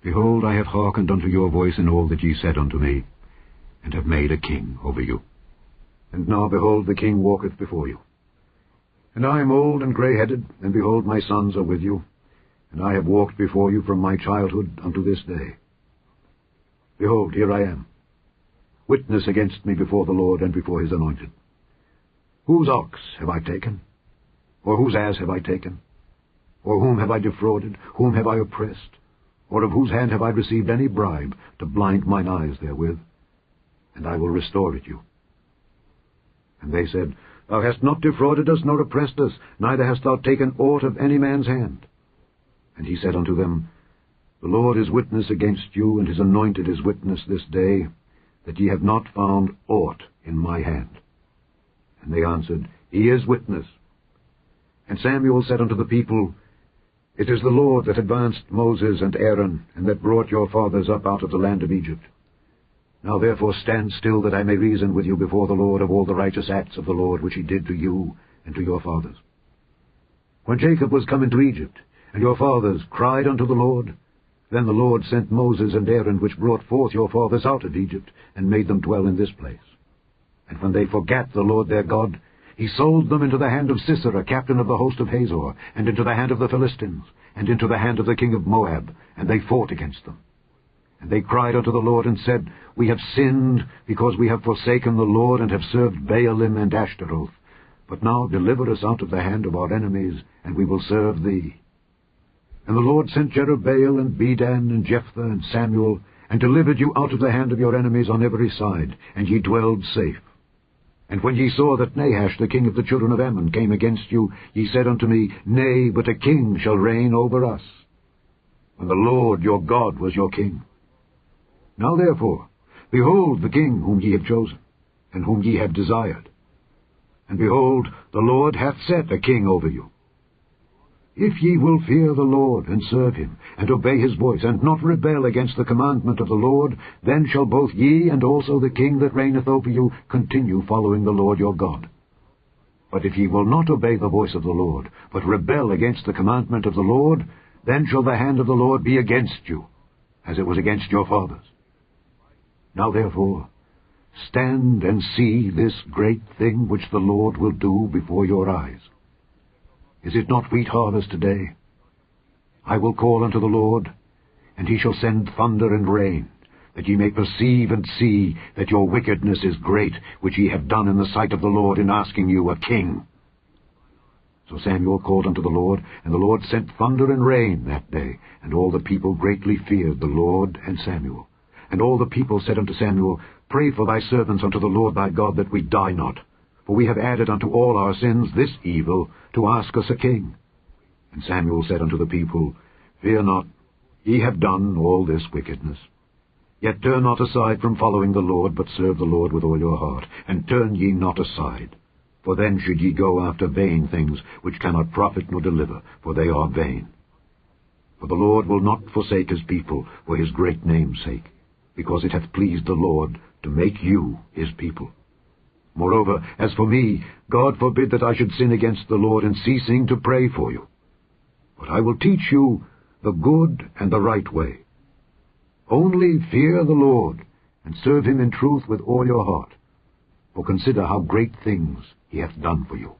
Behold, I have hearkened unto your voice in all that ye said unto me, and have made a king over you. And now, behold, the king walketh before you. And I am old and grey-headed, and behold, my sons are with you, and I have walked before you from my childhood unto this day. Behold, here I am. Witness against me before the Lord and before his anointed. Whose ox have I taken? Or whose ass have I taken? Or whom have I defrauded? Whom have I oppressed? Or of whose hand have I received any bribe to blind mine eyes therewith? And I will restore it you. And they said, Thou hast not defrauded us, nor oppressed us, neither hast thou taken aught of any man's hand. And he said unto them, The Lord is witness against you, and his anointed is witness this day, that ye have not found aught in my hand. And they answered, He is witness. And Samuel said unto the people, It is the Lord that advanced Moses and Aaron, and that brought your fathers up out of the land of Egypt. Now therefore stand still, that I may reason with you before the Lord of all the righteous acts of the Lord which he did to you and to your fathers. When Jacob was come into Egypt, and your fathers cried unto the Lord, then the Lord sent Moses and Aaron, which brought forth your fathers out of Egypt, and made them dwell in this place. And when they forgat the Lord their God, he sold them into the hand of Sisera, captain of the host of Hazor, and into the hand of the Philistines, and into the hand of the king of Moab, and they fought against them. And they cried unto the Lord, and said, We have sinned, because we have forsaken the Lord, and have served Baalim and Ashtaroth. But now deliver us out of the hand of our enemies, and we will serve thee. And the Lord sent Jerubbaal, and Bedan, and Jephthah, and Samuel, and delivered you out of the hand of your enemies on every side, and ye dwelled safe. And when ye saw that Nahash the king of the children of Ammon came against you, ye said unto me, Nay, but a king shall reign over us. And the Lord your God was your king. Now therefore, behold the king whom ye have chosen, and whom ye have desired. And behold, the Lord hath set a king over you. If ye will fear the Lord, and serve him, and obey his voice, and not rebel against the commandment of the Lord, then shall both ye and also the king that reigneth over you continue following the Lord your God. But if ye will not obey the voice of the Lord, but rebel against the commandment of the Lord, then shall the hand of the Lord be against you, as it was against your fathers. Now therefore, stand and see this great thing which the Lord will do before your eyes. Is it not wheat harvest today? I will call unto the Lord, and he shall send thunder and rain, that ye may perceive and see that your wickedness is great, which ye have done in the sight of the Lord in asking you a king. So Samuel called unto the Lord, and the Lord sent thunder and rain that day, and all the people greatly feared the Lord and Samuel. And all the people said unto Samuel, Pray for thy servants unto the Lord thy God, that we die not. For we have added unto all our sins this evil, to ask us a king. And Samuel said unto the people, Fear not, ye have done all this wickedness. Yet turn not aside from following the Lord, but serve the Lord with all your heart, and turn ye not aside. For then should ye go after vain things, which cannot profit nor deliver, for they are vain. For the Lord will not forsake his people for his great name's sake, because it hath pleased the Lord to make you his people. Moreover, as for me, God forbid that I should sin against the Lord in ceasing to pray for you. But I will teach you the good and the right way. Only fear the Lord, and serve him in truth with all your heart. For consider how great things he hath done for you.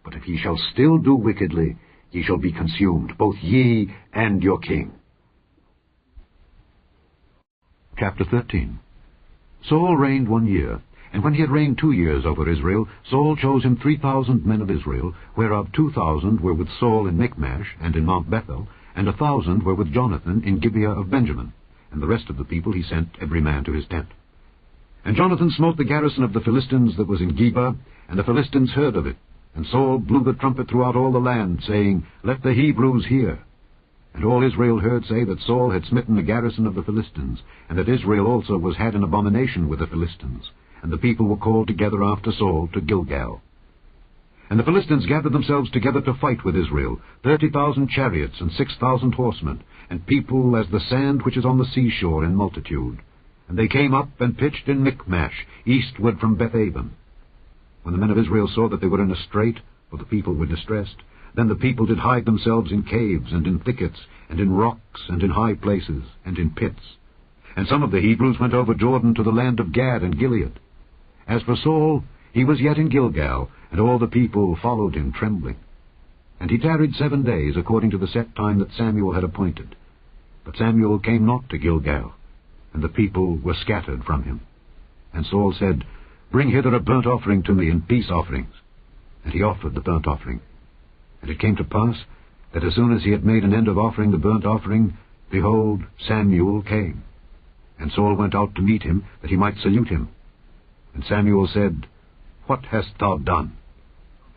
But if ye shall still do wickedly, ye shall be consumed, both ye and your king. Chapter 13. Saul reigned 1 year, and when he had reigned 2 years over Israel, Saul chose him 3,000 men of Israel, whereof 2,000 were with Saul in Michmash and in Mount Bethel, and 1,000 were with Jonathan in Gibeah of Benjamin, and the rest of the people he sent every man to his tent. And Jonathan smote the garrison of the Philistines that was in Geba, and the Philistines heard of it. And Saul blew the trumpet throughout all the land, saying, Let the Hebrews hear. And all Israel heard say that Saul had smitten the garrison of the Philistines, and that Israel also was had an abomination with the Philistines. And the people were called together after Saul to Gilgal. And the Philistines gathered themselves together to fight with Israel, 30,000 chariots and 6,000 horsemen, and people as the sand which is on the seashore in multitude. And they came up and pitched in Michmash, eastward from Bethaven. When the men of Israel saw that they were in a strait, for the people were distressed, then the people did hide themselves in caves, and in thickets, and in rocks, and in high places, and in pits. And some of the Hebrews went over Jordan to the land of Gad and Gilead. As for Saul, he was yet in Gilgal, and all the people followed him trembling. And he tarried 7 days, according to the set time that Samuel had appointed. But Samuel came not to Gilgal, and the people were scattered from him. And Saul said, Bring hither a burnt offering to me and peace offerings. And he offered the burnt offering. And it came to pass, that as soon as he had made an end of offering the burnt offering, behold, Samuel came. And Saul went out to meet him, that he might salute him. And Samuel said, What hast thou done?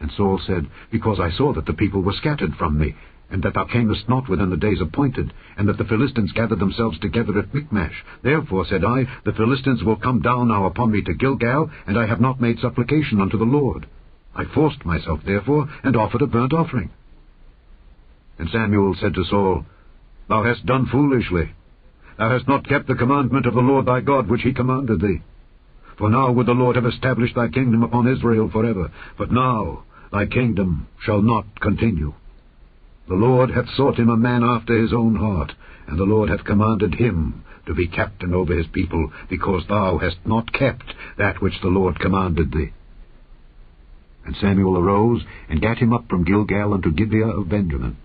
And Saul said, Because I saw that the people were scattered from me, and that thou camest not within the days appointed, and that the Philistines gathered themselves together at Michmash. Therefore, said I, the Philistines will come down now upon me to Gilgal, and I have not made supplication unto the Lord. I forced myself, therefore, and offered a burnt offering. And Samuel said to Saul, Thou hast done foolishly. Thou hast not kept the commandment of the Lord thy God, which he commanded thee. For now would the Lord have established thy kingdom upon Israel forever, but now thy kingdom shall not continue. The Lord hath sought him a man after his own heart, and the Lord hath commanded him to be captain over his people, because thou hast not kept that which the Lord commanded thee. And Samuel arose, and gat him up from Gilgal unto Gibeah of Benjamin.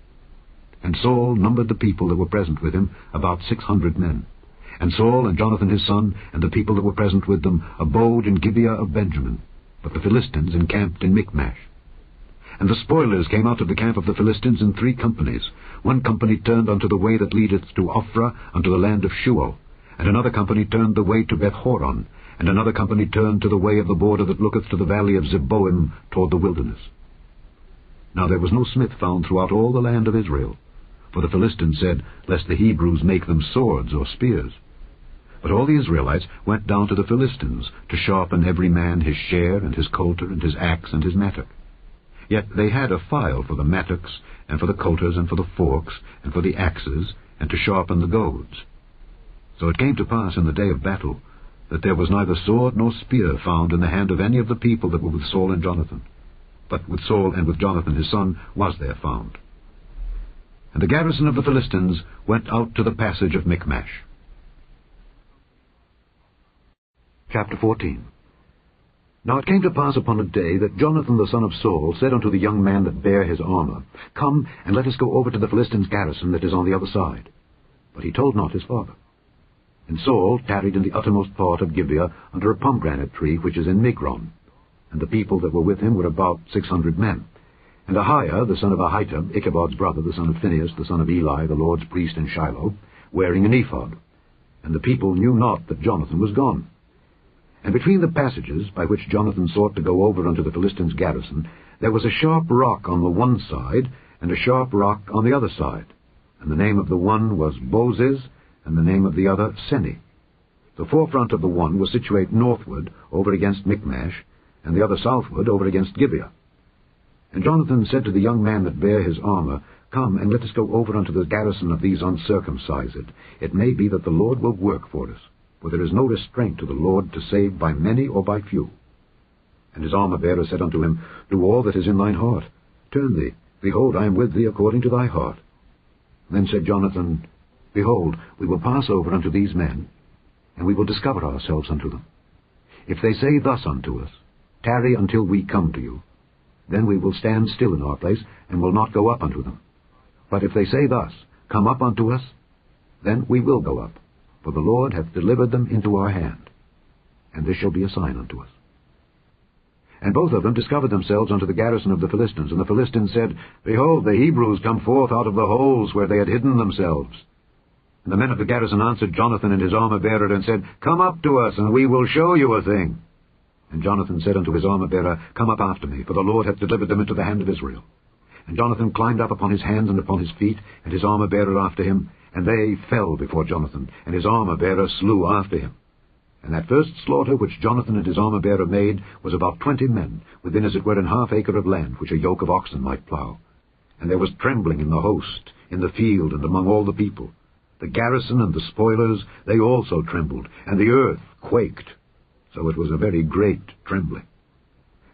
And Saul numbered the people that were present with him, about 600 men. And Saul and Jonathan his son, and the people that were present with them, abode in Gibeah of Benjamin, but the Philistines encamped in Michmash. And the spoilers came out of the camp of the Philistines in 3 companies. 1 company turned unto the way that leadeth to Ophrah, unto the land of Shual, and another company turned the way to Bethhoron, and another company turned to the way of the border that looketh to the valley of Zeboim toward the wilderness. Now there was no smith found throughout all the land of Israel, for the Philistines said, Lest the Hebrews make them swords or spears. But all the Israelites went down to the Philistines, to sharpen every man his share, and his coulter, and his axe, and his mattock. Yet they had a file for the mattocks, and for the coulters, and for the forks, and for the axes, and to sharpen the goads. So it came to pass in the day of battle, that there was neither sword nor spear found in the hand of any of the people that were with Saul and Jonathan. But with Saul and with Jonathan his son was there found. And the garrison of the Philistines went out to the passage of Michmash. Chapter 14. Now it came to pass upon a day that Jonathan the son of Saul said unto the young man that bare his armor, Come, and let us go over to the Philistines' garrison that is on the other side. But he told not his father. And Saul tarried in the uttermost part of Gibeah under a pomegranate tree which is in Migron. And the people that were with him were about 600 men. And Ahiah, the son of Ahitub, Ichabod's brother, the son of Phinehas, the son of Eli, the Lord's priest in Shiloh, wearing an ephod. And the people knew not that Jonathan was gone. And between the passages by which Jonathan sought to go over unto the Philistines' garrison, there was a sharp rock on the one side, and a sharp rock on the other side. And the name of the one was Bozez, and the name of the other Seni. The forefront of the one was situate northward, over against Michmash, and the other southward, over against Gibeah. And Jonathan said to the young man that bare his armor, Come, and let us go over unto the garrison of these uncircumcised. It may be that the Lord will work for us, for there is no restraint to the Lord to save by many or by few. And his armor-bearer said unto him, Do all that is in thine heart. Turn thee, Behold, I am with thee according to thy heart. Then said Jonathan, Behold, we will pass over unto these men, and we will discover ourselves unto them. If they say thus unto us, Tarry until we come to you, then we will stand still in our place, and will not go up unto them. But if they say thus, Come up unto us, then we will go up, for the Lord hath delivered them into our hand, and this shall be a sign unto us. And both of them discovered themselves unto the garrison of the Philistines. And the Philistines said, Behold, the Hebrews come forth out of the holes where they had hidden themselves. And the men of the garrison answered Jonathan and his armor-bearer, and said, Come up to us, and we will show you a thing. And Jonathan said unto his armor-bearer, Come up after me, for the Lord hath delivered them into the hand of Israel. And Jonathan climbed up upon his hands and upon his feet, and his armor-bearer after him, and they fell before Jonathan, and his armor-bearer slew after him. And that first slaughter which Jonathan and his armor-bearer made was about 20 men, within as it were an half acre of land, which a yoke of oxen might plough. And there was trembling in the host, in the field, and among all the people. The garrison and the spoilers, they also trembled, and the earth quaked. So it was a very great trembling.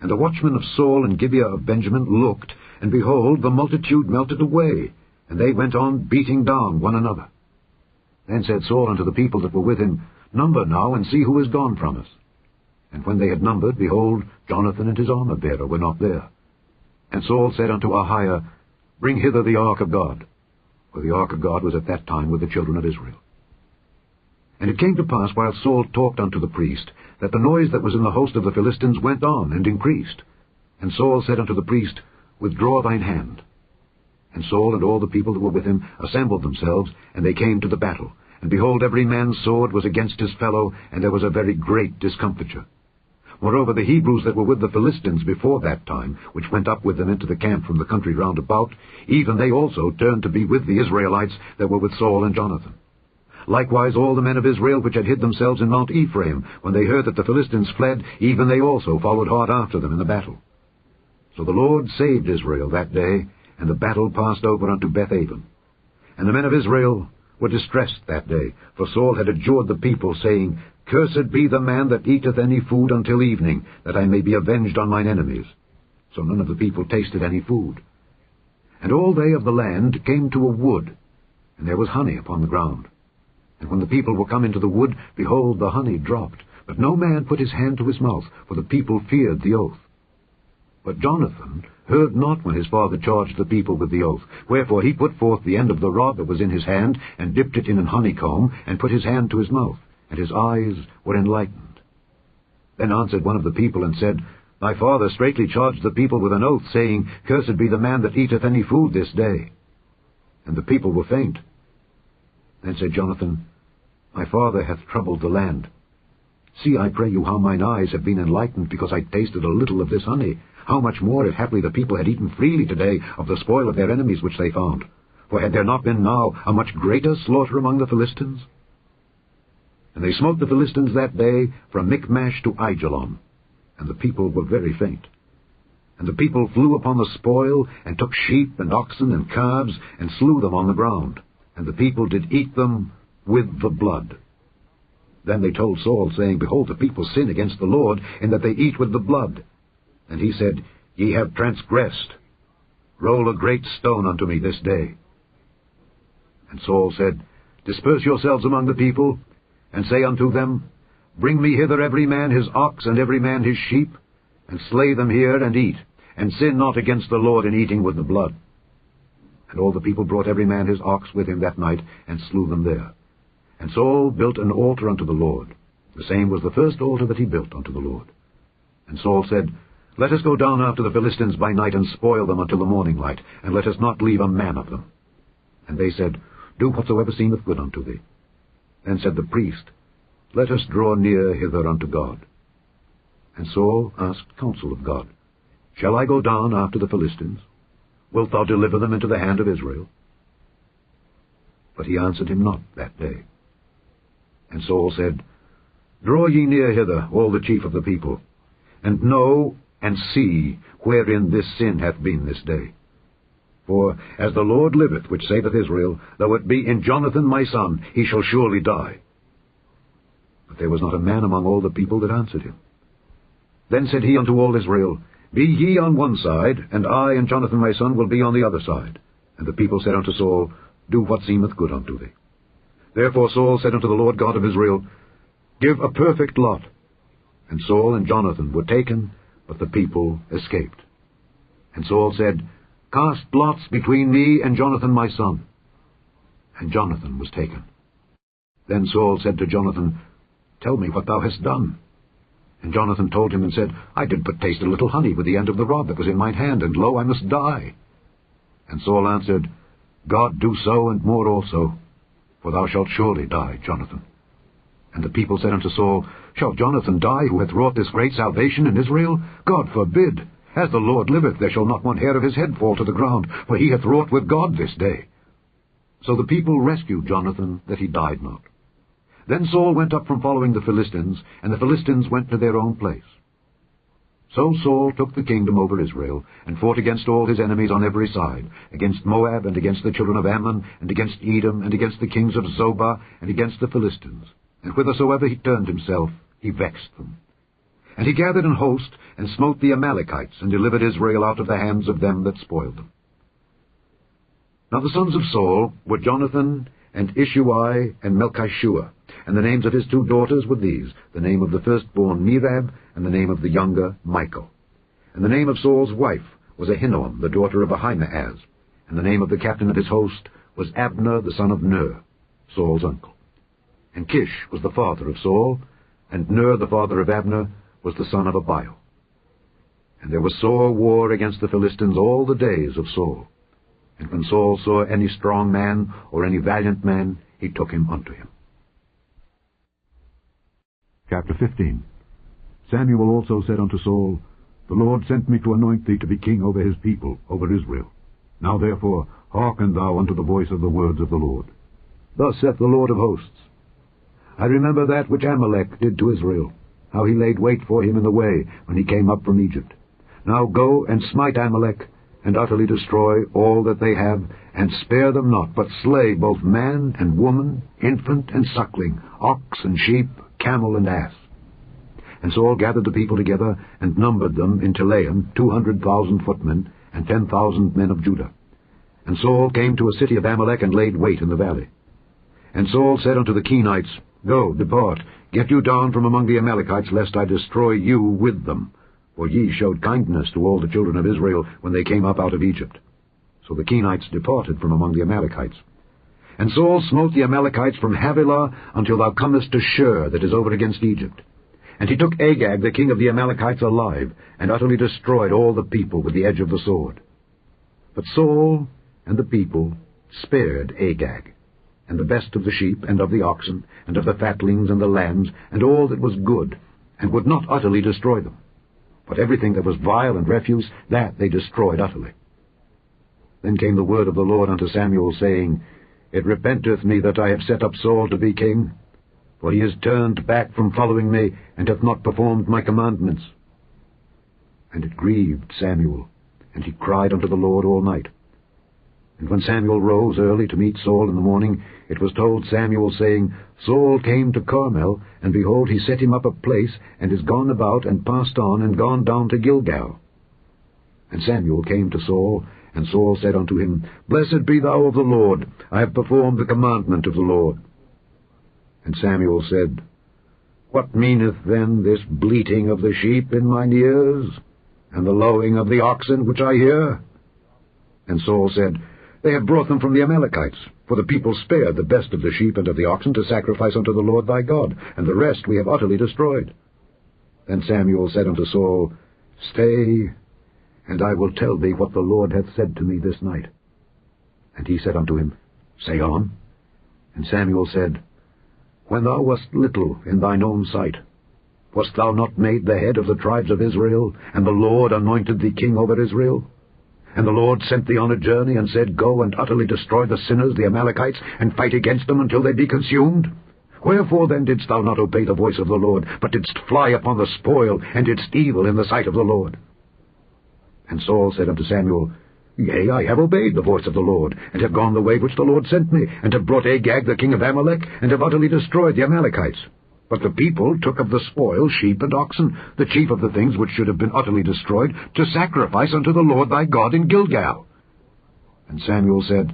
And the watchmen of Saul and Gibeah of Benjamin looked, and behold, the multitude melted away, and they went on beating down one another. Then said Saul unto the people that were with him, Number now, and see who is gone from us. And when they had numbered, behold, Jonathan and his armor-bearer were not there. And Saul said unto Ahiah, Bring hither the ark of God. For the ark of God was at that time with the children of Israel. And it came to pass, while Saul talked unto the priest, that the noise that was in the host of the Philistines went on and increased. And Saul said unto the priest, Withdraw thine hand. And Saul and all the people that were with him assembled themselves, and they came to the battle. And behold, every man's sword was against his fellow, and there was a very great discomfiture. Moreover, the Hebrews that were with the Philistines before that time, which went up with them into the camp from the country round about, even they also turned to be with the Israelites that were with Saul and Jonathan. Likewise all the men of Israel which had hid themselves in Mount Ephraim, when they heard that the Philistines fled, even they also followed hard after them in the battle. So the Lord saved Israel that day, and the battle passed over unto Beth-aven. And the men of Israel were distressed that day, for Saul had adjured the people, saying, Cursed be the man that eateth any food until evening, that I may be avenged on mine enemies. So none of the people tasted any food. And all they of the land came to a wood, and there was honey upon the ground. And when the people were come into the wood, behold, the honey dropped, but no man put his hand to his mouth, for the people feared the oath. But Jonathan heard not when his father charged the people with the oath. Wherefore he put forth the end of the rod that was in his hand, and dipped it in an honeycomb, and put his hand to his mouth, and his eyes were enlightened. Then answered one of the people, and said, Thy father straitly charged the people with an oath, saying, Cursed be the man that eateth any food this day. And the people were faint. Then said Jonathan, My father hath troubled the land. See, I pray you, how mine eyes have been enlightened, because I tasted a little of this honey. How much more, if haply the people had eaten freely today of the spoil of their enemies which they found? For had there not been now a much greater slaughter among the Philistines? And they smote the Philistines that day from Michmash to Aijalon, and the people were very faint. And the people flew upon the spoil, and took sheep and oxen and calves, and slew them on the ground. And the people did eat them with the blood. Then they told Saul, saying, Behold, the people sin against the Lord, in that they eat with the blood. And he said, Ye have transgressed. Roll a great stone unto me this day. And Saul said, Disperse yourselves among the people, and say unto them, Bring me hither every man his ox, and every man his sheep, and slay them here, and eat, and sin not against the Lord in eating with the blood. And all the people brought every man his ox with him that night, and slew them there. And Saul built an altar unto the Lord. The same was the first altar that he built unto the Lord. And Saul said, Let us go down after the Philistines by night, and spoil them until the morning light, and let us not leave a man of them. And they said, Do whatsoever seemeth good unto thee. Then said the priest, Let us draw near hither unto God. And Saul asked counsel of God, Shall I go down after the Philistines? Wilt thou deliver them into the hand of Israel? But he answered him not that day. And Saul said, Draw ye near hither, all the chief of the people, and know and see wherein this sin hath been this day. For as the Lord liveth, which saveth Israel, though it be in Jonathan my son, he shall surely die. But there was not a man among all the people that answered him. Then said he unto all Israel, Be ye on one side, and I and Jonathan my son will be on the other side. And the people said unto Saul, Do what seemeth good unto thee. Therefore Saul said unto the Lord God of Israel, Give a perfect lot. And Saul and Jonathan were taken, but the people escaped. And Saul said, Cast lots between me and Jonathan my son. And Jonathan was taken. Then Saul said to Jonathan, Tell me what thou hast done. And Jonathan told him and said, I did but taste a little honey with the end of the rod that was in mine hand, and lo, I must die. And Saul answered, God do so and more also, for thou shalt surely die, Jonathan. And the people said unto Saul, Shall Jonathan die, who hath wrought this great salvation in Israel? God forbid! As the Lord liveth, there shall not one hair of his head fall to the ground, for he hath wrought with God this day. So the people rescued Jonathan, that he died not. Then Saul went up from following the Philistines, and the Philistines went to their own place. So Saul took the kingdom over Israel, and fought against all his enemies on every side, against Moab, and against the children of Ammon, and against Edom, and against the kings of Zobah, and against the Philistines. And whithersoever he turned himself, he vexed them. And he gathered an host, and smote the Amalekites, and delivered Israel out of the hands of them that spoiled them. Now the sons of Saul were Jonathan, and Ishuai, and Melchishua, and the names of his two daughters were these, the name of the firstborn Merab, and the name of the younger Michal. And the name of Saul's wife was Ahinoam, the daughter of Ahimaaz, and the name of the captain of his host was Abner, the son of Ner, Saul's uncle. And Kish was the father of Saul, and Ner, the father of Abner, was the son of Abiel. And there was sore war against the Philistines all the days of Saul. And when Saul saw any strong man or any valiant man, he took him unto him. Chapter 15. Samuel also said unto Saul, The Lord sent me to anoint thee to be king over his people, over Israel. Now therefore hearken thou unto the voice of the words of the Lord. Thus saith the Lord of hosts, I remember that which Amalek did to Israel, how he laid wait for him in the way when he came up from Egypt. Now go and smite Amalek, and utterly destroy all that they have, and spare them not, but slay both man and woman, infant and suckling, ox and sheep, camel and ass. And Saul gathered the people together, and numbered them in Telaim 200,000 footmen, and 10,000 men of Judah. And Saul came to a city of Amalek, and laid wait in the valley. And Saul said unto the Kenites, Go, depart, get you down from among the Amalekites, lest I destroy you with them. For ye showed kindness to all the children of Israel when they came up out of Egypt. So the Kenites departed from among the Amalekites. And Saul smote the Amalekites from Havilah until thou comest to Shur, that is over against Egypt. And he took Agag, the king of the Amalekites, alive, and utterly destroyed all the people with the edge of the sword. But Saul and the people spared Agag, and the best of the sheep, and of the oxen, and of the fatlings, and the lambs, and all that was good, and would not utterly destroy them. But everything that was vile and refuse, that they destroyed utterly. Then came the word of the Lord unto Samuel, saying, It repenteth me that I have set up Saul to be king, for he has turned back from following me, and hath not performed my commandments. And it grieved Samuel, and he cried unto the Lord all night. And when Samuel rose early to meet Saul in the morning, it was told Samuel, saying, Saul came to Carmel, and behold, he set him up a place, and is gone about, and passed on, and gone down to Gilgal. And Samuel came to Saul, and Saul said unto him, Blessed be thou of the Lord, I have performed the commandment of the Lord. And Samuel said, What meaneth then this bleating of the sheep in mine ears, and the lowing of the oxen which I hear? And Saul said, They have brought them from the Amalekites, for the people spared the best of the sheep and of the oxen to sacrifice unto the Lord thy God, and the rest we have utterly destroyed. Then Samuel said unto Saul, Stay, and I will tell thee what the Lord hath said to me this night. And he said unto him, Say on. And Samuel said, When thou wast little in thine own sight, wast thou not made the head of the tribes of Israel, and the Lord anointed thee king over Israel? And the Lord sent thee on a journey, and said, Go and utterly destroy the sinners, the Amalekites, and fight against them until they be consumed? Wherefore then didst thou not obey the voice of the Lord, but didst fly upon the spoil, and didst evil in the sight of the Lord? And Saul said unto Samuel, Yea, I have obeyed the voice of the Lord, and have gone the way which the Lord sent me, and have brought Agag the king of Amalek, and have utterly destroyed the Amalekites. But the people took of the spoil sheep and oxen, the chief of the things which should have been utterly destroyed, to sacrifice unto the Lord thy God in Gilgal. And Samuel said,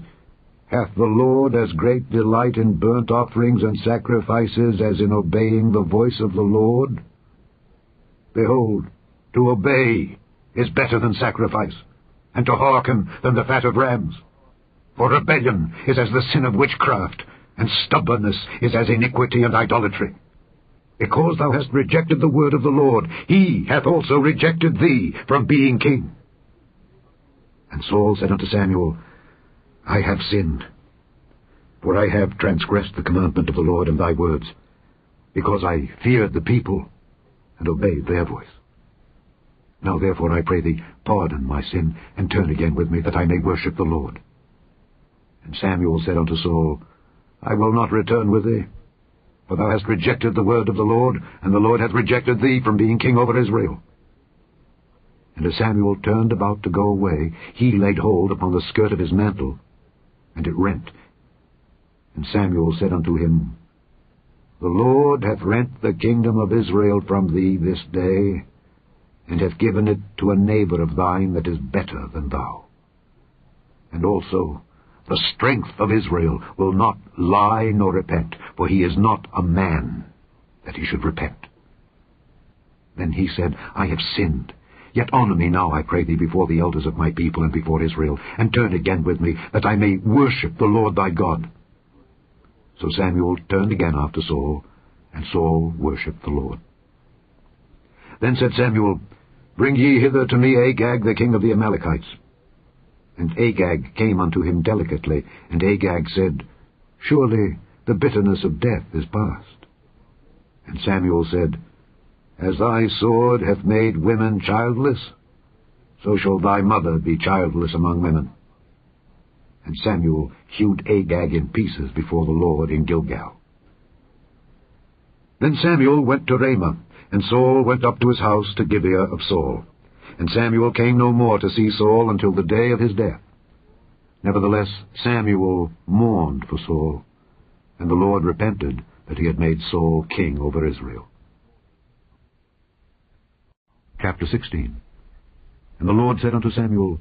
Hath the Lord as great delight in burnt offerings and sacrifices as in obeying the voice of the Lord? Behold, to obey is better than sacrifice, and to hearken than the fat of rams. For rebellion is as the sin of witchcraft, and stubbornness is as iniquity and idolatry. Because thou hast rejected the word of the Lord, he hath also rejected thee from being king. And Saul said unto Samuel, I have sinned, for I have transgressed the commandment of the Lord and thy words, because I feared the people and obeyed their voice. Now therefore I pray thee, pardon my sin, and turn again with me, that I may worship the Lord. And Samuel said unto Saul, I will not return with thee, for thou hast rejected the word of the Lord, and the Lord hath rejected thee from being king over Israel. And as Samuel turned about to go away, he laid hold upon the skirt of his mantle, and it rent. And Samuel said unto him, The Lord hath rent the kingdom of Israel from thee this day, and hath given it to a neighbor of thine that is better than thou. And also the strength of Israel will not lie nor repent, for he is not a man that he should repent. Then he said, I have sinned. Yet honor me now, I pray thee, before the elders of my people and before Israel, and turn again with me, that I may worship the Lord thy God. So Samuel turned again after Saul, and Saul worshipped the Lord. Then said Samuel, Bring ye hither to me Agag, the king of the Amalekites. And Agag came unto him delicately, and Agag said, Surely the bitterness of death is past. And Samuel said, As thy sword hath made women childless, so shall thy mother be childless among women. And Samuel hewed Agag in pieces before the Lord in Gilgal. Then Samuel went to Ramah, and Saul went up to his house to Gibeah of Saul. And Samuel came no more to see Saul until the day of his death. Nevertheless Samuel mourned for Saul, and the Lord repented that he had made Saul king over Israel. Chapter 16. And the Lord said unto Samuel,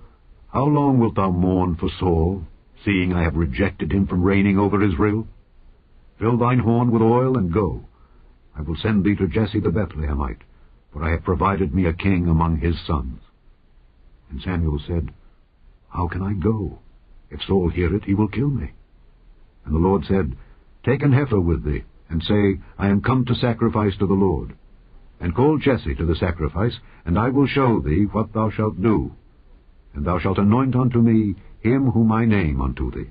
How long wilt thou mourn for Saul, seeing I have rejected him from reigning over Israel? Fill thine horn with oil, and go. I will send thee to Jesse the Bethlehemite, for I have provided me a king among his sons. And Samuel said, How can I go? If Saul hear it, he will kill me. And the Lord said, Take an heifer with thee, and say, I am come to sacrifice to the Lord. And call Jesse to the sacrifice, and I will show thee what thou shalt do. And thou shalt anoint unto me him whom I name unto thee.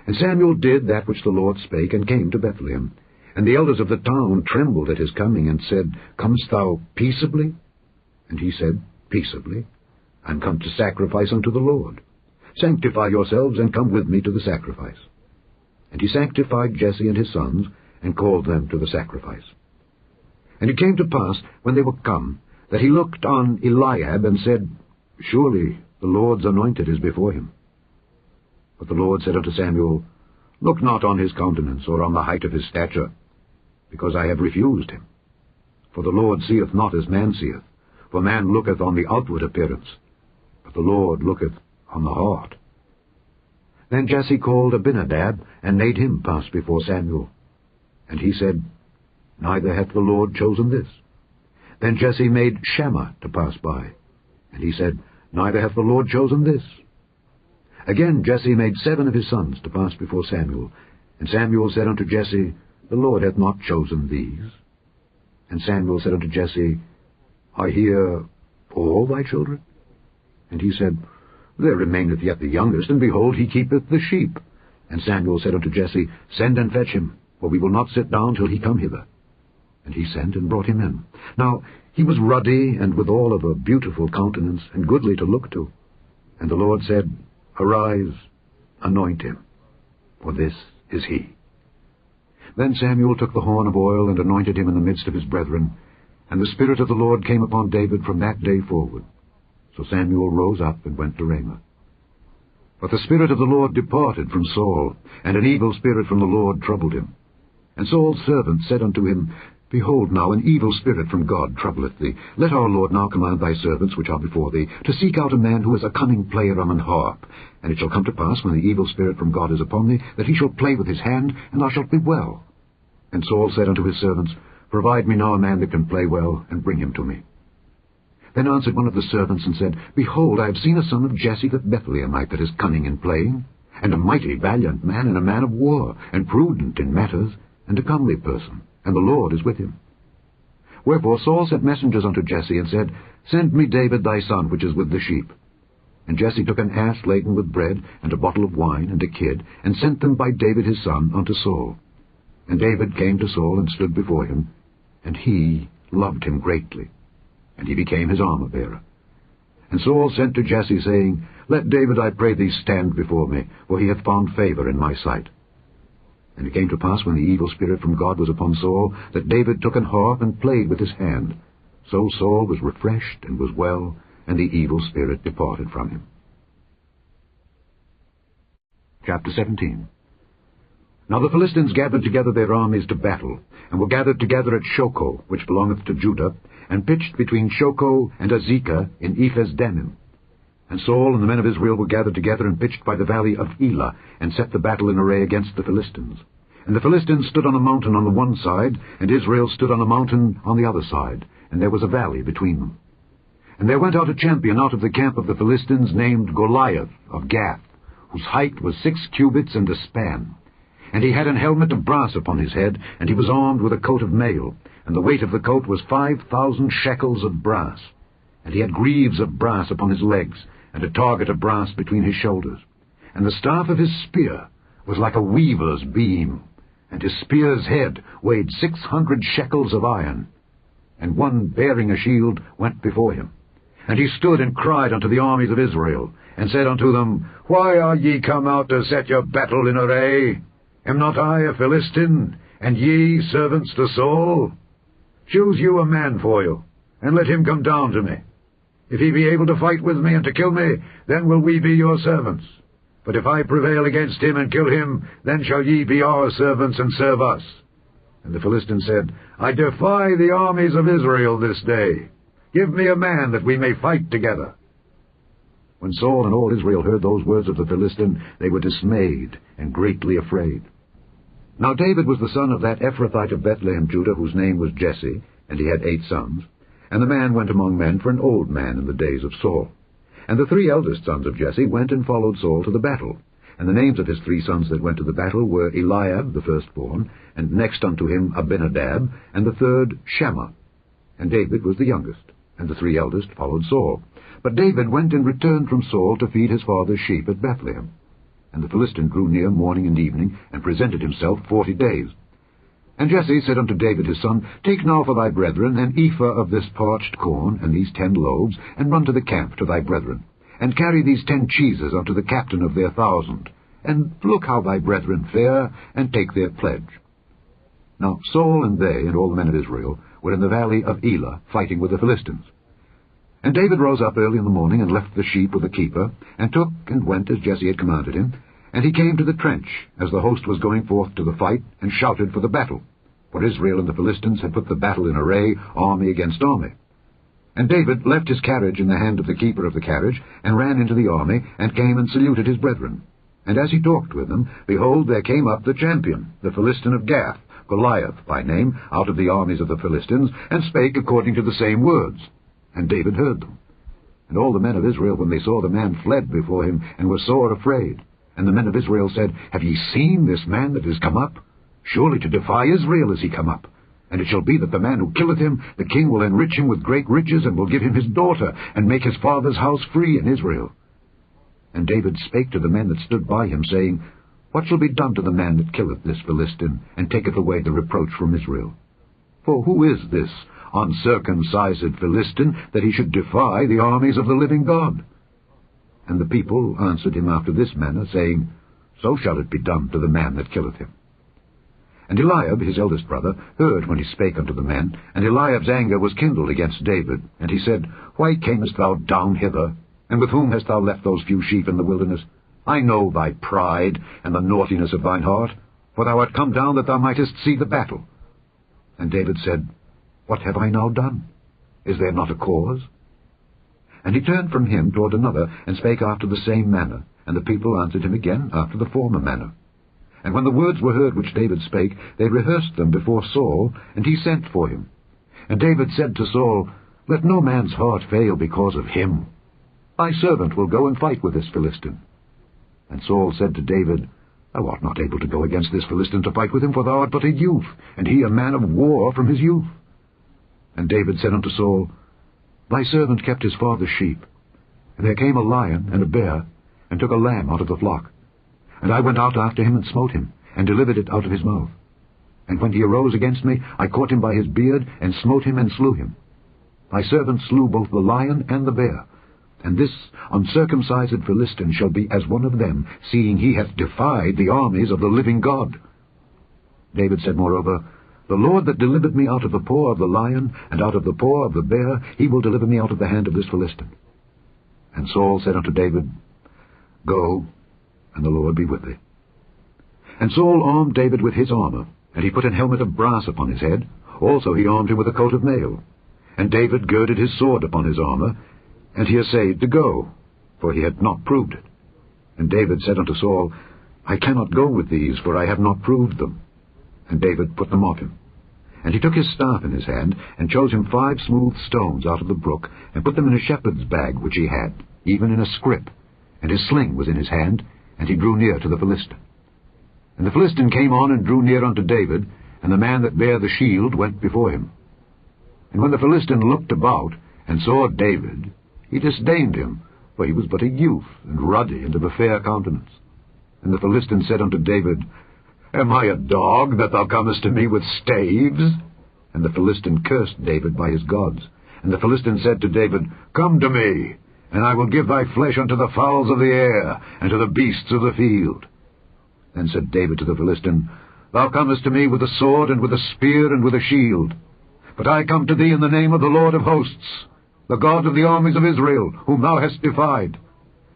And Samuel did that which the Lord spake, and came to Bethlehem. And the elders of the town trembled at his coming, and said, Comest thou peaceably? And he said, Peaceably. I am come to sacrifice unto the Lord. Sanctify yourselves, and come with me to the sacrifice. And he sanctified Jesse and his sons, and called them to the sacrifice. And it came to pass, when they were come, that he looked on Eliab, and said, Surely the Lord's anointed is before him. But the Lord said unto Samuel, Look not on his countenance, or on the height of his stature, because I have refused him. For the Lord seeth not as man seeth, for man looketh on the outward appearance, but the Lord looketh on the heart. Then Jesse called Abinadab, and made him pass before Samuel. And he said, Neither hath the Lord chosen this. Then Jesse made Shammah to pass by. And he said, Neither hath the Lord chosen this. Again Jesse made 7 of his sons to pass before Samuel. And Samuel said unto Jesse, The Lord hath not chosen these. And Samuel said unto Jesse, Are here all thy children? And he said, There remaineth yet the youngest, and behold, he keepeth the sheep. And Samuel said unto Jesse, Send and fetch him, for we will not sit down till he come hither. And he sent and brought him in. Now he was ruddy, and withal of a beautiful countenance, and goodly to look to. And the Lord said, Arise, anoint him, for this is he. Then Samuel took the horn of oil, and anointed him in the midst of his brethren. And the Spirit of the Lord came upon David from that day forward. So Samuel rose up and went to Ramah. But the Spirit of the Lord departed from Saul, and an evil spirit from the Lord troubled him. And Saul's servants said unto him, Behold now, an evil spirit from God troubleth thee. Let our Lord now command thy servants which are before thee, to seek out a man who is a cunning player on an harp. And it shall come to pass, when the evil spirit from God is upon thee, that he shall play with his hand, and thou shalt be well. And Saul said unto his servants, Provide me now a man that can play well, and bring him to me. Then answered one of the servants, and said, Behold, I have seen a son of Jesse the Bethlehemite that is cunning in playing, and a mighty valiant man, and a man of war, and prudent in matters, and a comely person, and the Lord is with him. Wherefore Saul sent messengers unto Jesse, and said, Send me David thy son, which is with the sheep. And Jesse took an ass laden with bread, and a bottle of wine, and a kid, and sent them by David his son unto Saul. And David came to Saul, and stood before him, and he loved him greatly, and he became his armor-bearer. And Saul sent to Jesse, saying, Let David, I pray thee, stand before me, for he hath found favor in my sight. And it came to pass, when the evil spirit from God was upon Saul, that David took an harp and played with his hand. So Saul was refreshed and was well, and the evil spirit departed from him. Chapter 17. Now the Philistines gathered together their armies to battle, and were gathered together at Shochoh, which belongeth to Judah, and pitched between Shochoh and Azekah in Ephes-dammim. And Saul and the men of Israel were gathered together and pitched by the valley of Elah, and set the battle in array against the Philistines. And the Philistines stood on a mountain on the one side, and Israel stood on a mountain on the other side, and there was a valley between them. And there went out a champion out of the camp of the Philistines, named Goliath of Gath, whose height was 6 cubits and a span. And he had an helmet of brass upon his head, and he was armed with a coat of mail, and the weight of the coat was 5,000 shekels of brass. And he had greaves of brass upon his legs, and a target of brass between his shoulders. And the staff of his spear was like a weaver's beam, and his spear's head weighed 600 shekels of iron. And one bearing a shield went before him. And he stood and cried unto the armies of Israel, and said unto them, Why are ye come out to set your battle in array? Am not I a Philistine, and ye servants to Saul? Choose you a man for you, and let him come down to me. If he be able to fight with me and to kill me, then will we be your servants. But if I prevail against him and kill him, then shall ye be our servants and serve us. And the Philistines said, I defy the armies of Israel this day. Give me a man that we may fight together. When Saul and all Israel heard those words of the Philistine, they were dismayed and greatly afraid. Now David was the son of that Ephrathite of Bethlehem, Judah, whose name was Jesse, and he had 8 sons. And the man went among men for an old man in the days of Saul. And the 3 eldest sons of Jesse went and followed Saul to the battle. And the names of his 3 sons that went to the battle were Eliab, the firstborn, and next unto him Abinadab, and the third Shammah. And David was the youngest, and the 3 eldest followed Saul. But David went and returned from Saul to feed his father's sheep at Bethlehem. And the Philistine drew near morning and evening, and presented himself 40 days. And Jesse said unto David his son, Take now for thy brethren an ephah of this parched corn, and these 10 loaves, and run to the camp to thy brethren, and carry these 10 cheeses unto the captain of their 1,000, and look how thy brethren fare, and take their pledge. Now Saul and they, and all the men of Israel, were in the valley of Elah, fighting with the Philistines. And David rose up early in the morning, and left the sheep with the keeper, and took and went as Jesse had commanded him. And he came to the trench, as the host was going forth to the fight, and shouted for the battle. For Israel and the Philistines had put the battle in array, army against army. And David left his carriage in the hand of the keeper of the carriage, and ran into the army, and came and saluted his brethren. And as he talked with them, behold, there came up the champion, the Philistine of Gath, Goliath by name, out of the armies of the Philistines, and spake according to the same words. And David heard them. And all the men of Israel, when they saw the man, fled before him, and were sore afraid. And the men of Israel said, Have ye seen this man that is come up? Surely to defy Israel is he come up. And it shall be that the man who killeth him, the king will enrich him with great riches, and will give him his daughter, and make his father's house free in Israel. And David spake to the men that stood by him, saying, What shall be done to the man that killeth this Philistine, and taketh away the reproach from Israel? For who is this uncircumcised Philistine, that he should defy the armies of the living God? And the people answered him after this manner, saying, So shall it be done to the man that killeth him. And Eliab, his eldest brother, heard when he spake unto the men, and Eliab's anger was kindled against David. And he said, Why camest thou down hither? And with whom hast thou left those few sheep in the wilderness? I know thy pride, and the naughtiness of thine heart. for thou art come down that thou mightest see the battle. And David said, What have I now done? Is there not a cause? And he turned from him toward another, and spake after the same manner, and the people answered him again after the former manner. And when the words were heard which David spake, they rehearsed them before Saul, and he sent for him. And David said to Saul, Let no man's heart fail because of him. Thy servant will go and fight with this Philistine. And Saul said to David, Thou art not able to go against this Philistine to fight with him, for thou art but a youth, and he a man of war from his youth. And David said unto Saul, Thy servant kept his father's sheep. And there came a lion and a bear, and took a lamb out of the flock. And I went out after him, and smote him, and delivered it out of his mouth. And when he arose against me, I caught him by his beard, and smote him, and slew him. Thy servant slew both the lion and the bear. And this uncircumcised Philistine shall be as one of them, seeing he hath defied the armies of the living God. David said moreover, The Lord that delivered me out of the paw of the lion, and out of the paw of the bear, he will deliver me out of the hand of this Philistine. And Saul said unto David, Go, and the Lord be with thee. And Saul armed David with his armor, and he put an helmet of brass upon his head. Also he armed him with a coat of mail. And David girded his sword upon his armor, and he essayed to go, for he had not proved it. And David said unto Saul, I cannot go with these, for I have not proved them. And David put them off him. And he took his staff in his hand, and chose him 5 smooth stones out of the brook, and put them in a shepherd's bag which he had, even in a scrip. And his sling was in his hand, and he drew near to the Philistine. And the Philistine came on and drew near unto David, and the man that bare the shield went before him. And when the Philistine looked about, and saw David, he disdained him, for he was but a youth, and ruddy, and of a fair countenance. And the Philistine said unto David, Am I a dog, that thou comest to me with staves? And the Philistine cursed David by his gods. And the Philistine said to David, Come to me, and I will give thy flesh unto the fowls of the air, and to the beasts of the field. Then said David to the Philistine, Thou comest to me with a sword, and with a spear, and with a shield. But I come to thee in the name of the Lord of hosts, the God of the armies of Israel, whom thou hast defied.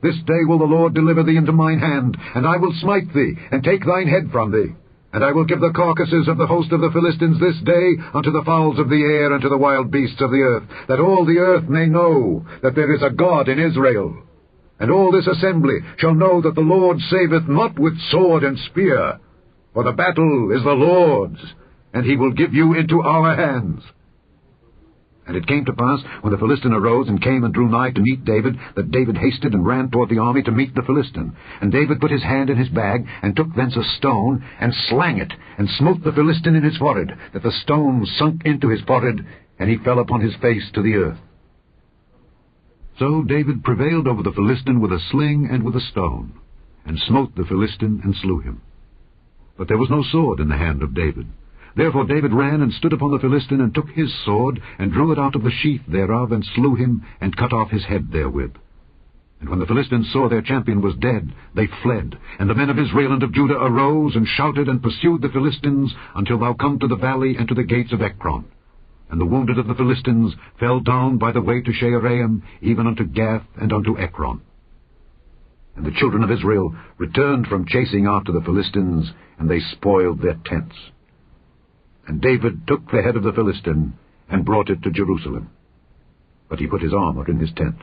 This day will the Lord deliver thee into mine hand, and I will smite thee, and take thine head from thee. And I will give the carcasses of the host of the Philistines this day unto the fowls of the air, and to the wild beasts of the earth, that all the earth may know that there is a God in Israel. And all this assembly shall know that the Lord saveth not with sword and spear, for the battle is the Lord's, and he will give you into our hands. And it came to pass, when the Philistine arose and came and drew nigh to meet David, that David hasted and ran toward the army to meet the Philistine. And David put his hand in his bag, and took thence a stone, and slang it, and smote the Philistine in his forehead, that the stone sunk into his forehead, and he fell upon his face to the earth. So David prevailed over the Philistine with a sling and with a stone, and smote the Philistine and slew him. But there was no sword in the hand of David. Therefore David ran and stood upon the Philistine, and took his sword, and drew it out of the sheath thereof, and slew him, and cut off his head therewith. And when the Philistines saw their champion was dead, they fled. And the men of Israel and of Judah arose, and shouted, and pursued the Philistines, until thou come to the valley and to the gates of Ekron. And the wounded of the Philistines fell down by the way to Shaaraim, even unto Gath and unto Ekron. And the children of Israel returned from chasing after the Philistines, and they spoiled their tents. And David took the head of the Philistine, and brought it to Jerusalem. But he put his armor in his tent.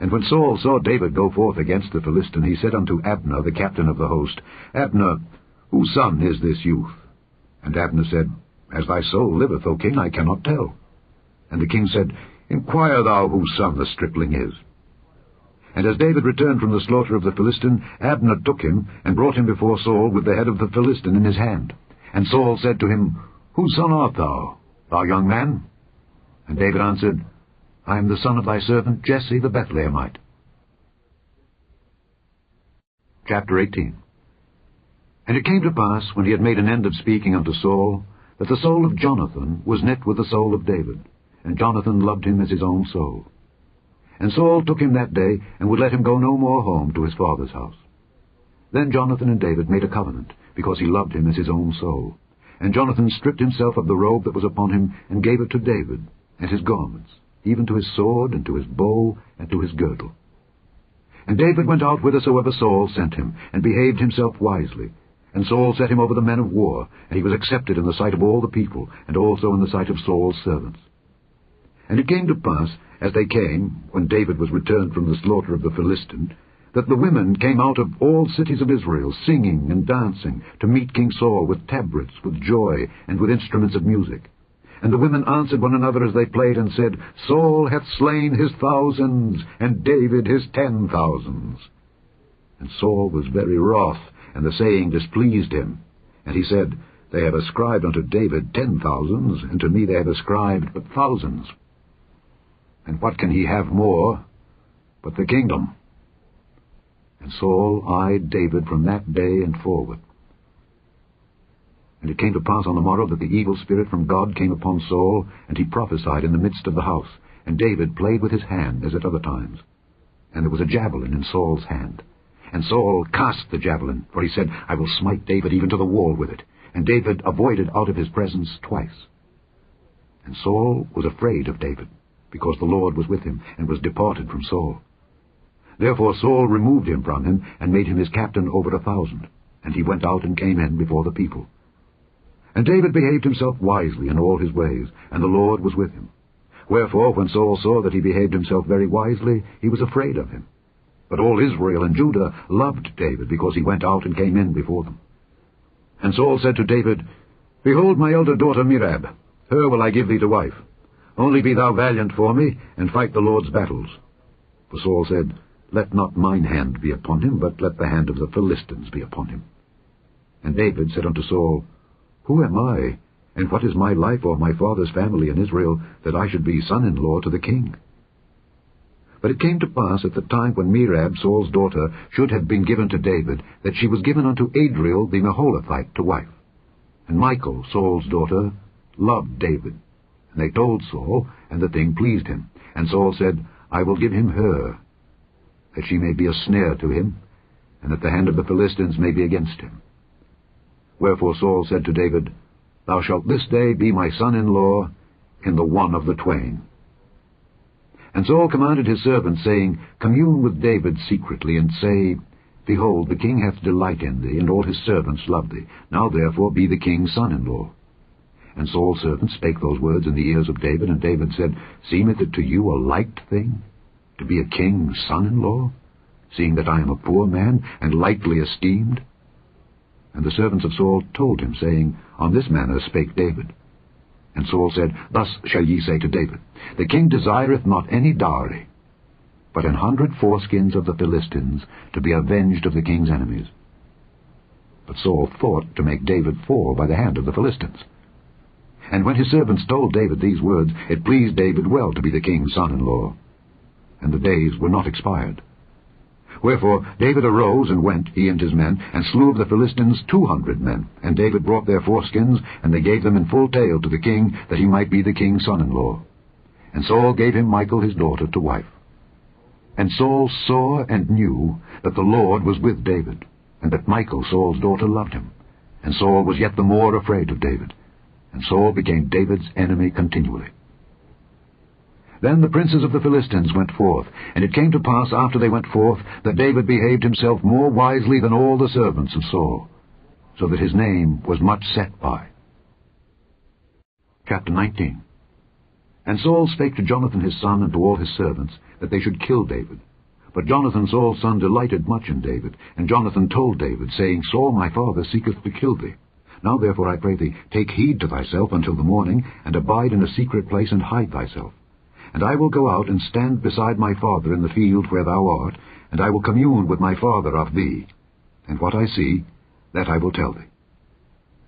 And when Saul saw David go forth against the Philistine, he said unto Abner, the captain of the host, Abner, whose son is this youth? And Abner said, As thy soul liveth, O king, I cannot tell. And the king said, Inquire thou whose son the stripling is. And as David returned from the slaughter of the Philistine, Abner took him, and brought him before Saul with the head of the Philistine in his hand. And Saul said to him, Whose son art thou, thou young man? And David answered, I am the son of thy servant Jesse the Bethlehemite. Chapter 18. And it came to pass, when he had made an end of speaking unto Saul, that the soul of Jonathan was knit with the soul of David, and Jonathan loved him as his own soul. And Saul took him that day, and would let him go no more home to his father's house. Then Jonathan and David made a covenant, because he loved him as his own soul. And Jonathan stripped himself of the robe that was upon him, and gave it to David, and his garments, even to his sword, and to his bow, and to his girdle. And David went out whithersoever Saul sent him, and behaved himself wisely. And Saul set him over the men of war, and he was accepted in the sight of all the people, and also in the sight of Saul's servants. And it came to pass, as they came, when David was returned from the slaughter of the Philistine, that the women came out of all cities of Israel, singing and dancing, to meet King Saul with tabrets, with joy, and with instruments of music. And the women answered one another as they played, and said, Saul hath slain his thousands, and David his 10,000s. And Saul was very wroth, and the saying displeased him. And he said, They have ascribed unto David 10,000s, and to me they have ascribed but thousands. And what can he have more but the kingdom? And Saul eyed David from that day and forward. And it came to pass on the morrow that the evil spirit from God came upon Saul, and he prophesied in the midst of the house. And David played with his hand as at other times. And there was a javelin in Saul's hand. And Saul cast the javelin, for he said, I will smite David even to the wall with it. And David avoided out of his presence twice. And Saul was afraid of David, because the Lord was with him, and was departed from Saul. Therefore Saul removed him from him, and made him his captain over 1,000. And he went out and came in before the people. And David behaved himself wisely in all his ways, and the Lord was with him. Wherefore, when Saul saw that he behaved himself very wisely, he was afraid of him. But all Israel and Judah loved David, because he went out and came in before them. And Saul said to David, Behold my elder daughter Merab, her will I give thee to wife. Only be thou valiant for me, and fight the Lord's battles. For Saul said, Let not mine hand be upon him, but let the hand of the Philistines be upon him. And David said unto Saul, Who am I, and what is my life or my father's family in Israel, that I should be son-in-law to the king? But it came to pass at the time when Merab, Saul's daughter, should have been given to David, that she was given unto Adriel the Meholathite to wife. And Michal, Saul's daughter, loved David. And they told Saul, and the thing pleased him. And Saul said, I will give him her, that she may be a snare to him, and that the hand of the Philistines may be against him. Wherefore Saul said to David, Thou shalt this day be my son-in-law in the one of the twain. And Saul commanded his servants, saying, Commune with David secretly, and say, Behold, the king hath delight in thee, and all his servants love thee. Now therefore be the king's son-in-law. And Saul's servants spake those words in the ears of David, and David said, Seemeth it to you a light thing, to be a king's son-in-law, seeing that I am a poor man, and lightly esteemed? And the servants of Saul told him, saying, On this manner spake David. And Saul said, Thus shall ye say to David, The king desireth not any dowry, but 100 foreskins of the Philistines, to be avenged of the king's enemies. But Saul thought to make David fall by the hand of the Philistines. And when his servants told David these words, it pleased David well to be the king's son-in-law. And the days were not expired. Wherefore David arose and went, he and his men, and slew of the Philistines 200 men. And David brought their foreskins, and they gave them in full tale to the king, that he might be the king's son-in-law. And Saul gave him Michal his daughter to wife. And Saul saw and knew that the Lord was with David, and that Michal Saul's daughter loved him. And Saul was yet the more afraid of David. And Saul became David's enemy continually. Then the princes of the Philistines went forth, and it came to pass after they went forth, that David behaved himself more wisely than all the servants of Saul, so that his name was much set by. Chapter 19. And Saul spake to Jonathan his son and to all his servants, that they should kill David. But Jonathan Saul's son delighted much in David, and Jonathan told David, saying, Saul my father seeketh to kill thee. Now therefore I pray thee, take heed to thyself until the morning, and abide in a secret place, and hide thyself. And I will go out and stand beside my father in the field where thou art, and I will commune with my father of thee. And what I see, that I will tell thee.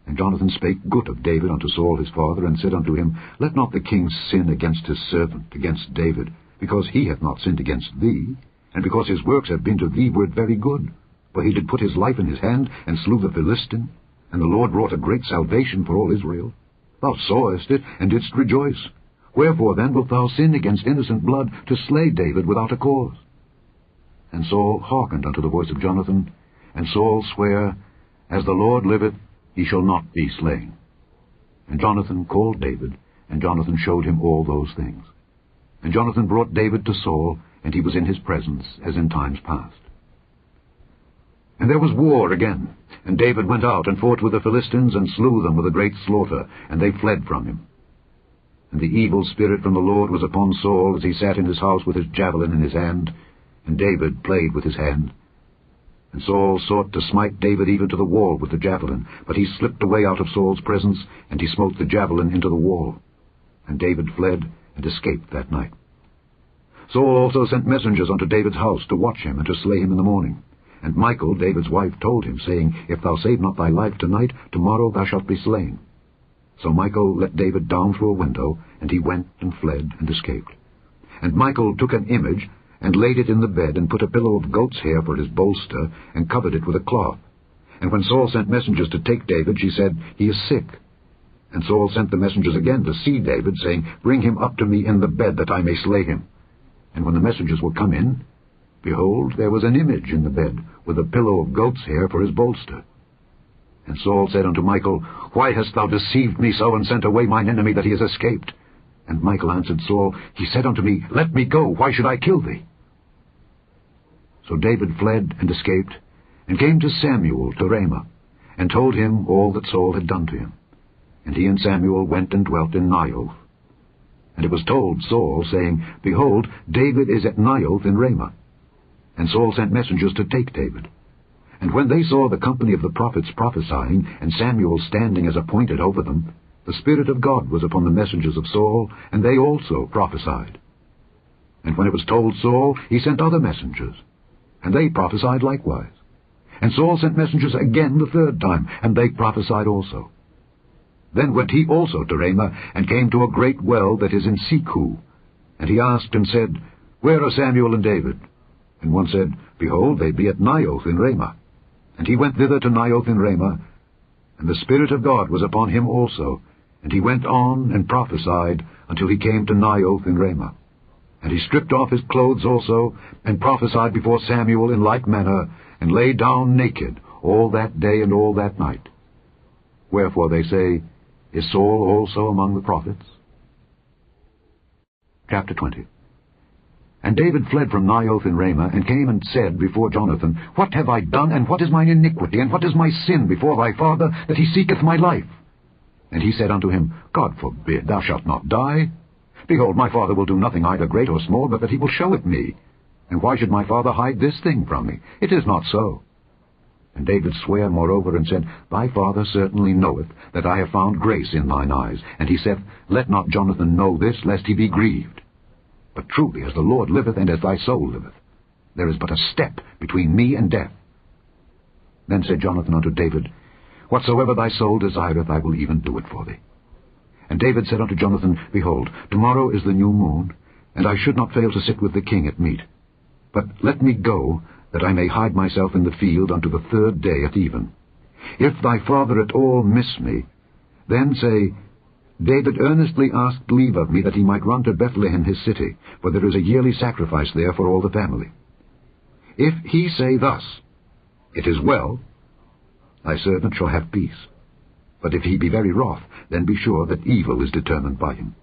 And Jonathan spake good of David unto Saul his father, and said unto him, Let not the king sin against his servant, against David, because he hath not sinned against thee, and because his works have been to thee word very good. For he did put his life in his hand, and slew the Philistine, and the Lord wrought a great salvation for all Israel. Thou sawest it, and didst rejoice. Wherefore then wilt thou sin against innocent blood, to slay David without a cause? And Saul hearkened unto the voice of Jonathan, and Saul sware, As the Lord liveth, he shall not be slain. And Jonathan called David, and Jonathan showed him all those things. And Jonathan brought David to Saul, and he was in his presence, as in times past. And there was war again, And David went out and fought with the Philistines, and slew them with a great slaughter, and they fled from him. And the evil spirit from the Lord was upon Saul, as he sat in his house with his javelin in his hand, and David played with his hand. And Saul sought to smite David even to the wall with the javelin, but he slipped away out of Saul's presence, and he smote the javelin into the wall. And David fled and escaped that night. Saul also sent messengers unto David's house to watch him and to slay him in the morning. And Michal, David's wife, told him, saying, If thou save not thy life tonight, tomorrow thou shalt be slain. So Michal let David down through a window, and he went and fled and escaped. And Michal took an image, and laid it in the bed, and put a pillow of goat's hair for his bolster, and covered it with a cloth. And when Saul sent messengers to take David, she said, He is sick. And Saul sent the messengers again to see David, saying, Bring him up to me in the bed, that I may slay him. And when the messengers were come in, behold, there was an image in the bed, with a pillow of goat's hair for his bolster. And Saul said unto Michal, Why hast thou deceived me so, and sent away mine enemy, that he has escaped? And Michal answered Saul, He said unto me, Let me go, why should I kill thee? So David fled and escaped, and came to Samuel to Ramah, and told him all that Saul had done to him. And he and Samuel went and dwelt in Naioth. And it was told Saul, saying, Behold, David is at Naioth in Ramah. And Saul sent messengers to take David. And when they saw the company of the prophets prophesying, and Samuel standing as appointed over them, the Spirit of God was upon the messengers of Saul, and they also prophesied. And when it was told Saul, he sent other messengers, and they prophesied likewise. And Saul sent messengers again the third time, and they prophesied also. Then went he also to Ramah, and came to a great well that is in Seku. And he asked and said, Where are Samuel and David? And one said, Behold, they be at Naioth in Ramah. And he went thither to Naioth in Ramah, and the Spirit of God was upon him also. And he went on and prophesied until he came to Naioth in Ramah. And he stripped off his clothes also, and prophesied before Samuel in like manner, and lay down naked all that day and all that night. Wherefore they say, Is Saul also among the prophets? Chapter 20. And David fled from Naioth in Ramah, and came and said before Jonathan, What have I done, and what is mine iniquity, and what is my sin before thy father, that he seeketh my life? And he said unto him, God forbid, thou shalt not die. Behold, my father will do nothing either great or small, but that he will show it me. And why should my father hide this thing from me? It is not so. And David sware moreover, and said, Thy father certainly knoweth that I have found grace in thine eyes. And he saith, Let not Jonathan know this, lest he be grieved. But truly, as the Lord liveth, and as thy soul liveth, there is but a step between me and death. Then said Jonathan unto David, Whatsoever thy soul desireth, I will even do it for thee. And David said unto Jonathan, Behold, tomorrow is the new moon, and I should not fail to sit with the king at meat. But let me go, that I may hide myself in the field unto the third day at even. If thy father at all miss me, then say, David earnestly asked leave of me that he might run to Bethlehem his city, for there is a yearly sacrifice there for all the family. If he say thus, It is well, thy servant shall have peace. But if he be very wroth, then be sure that evil is determined by him.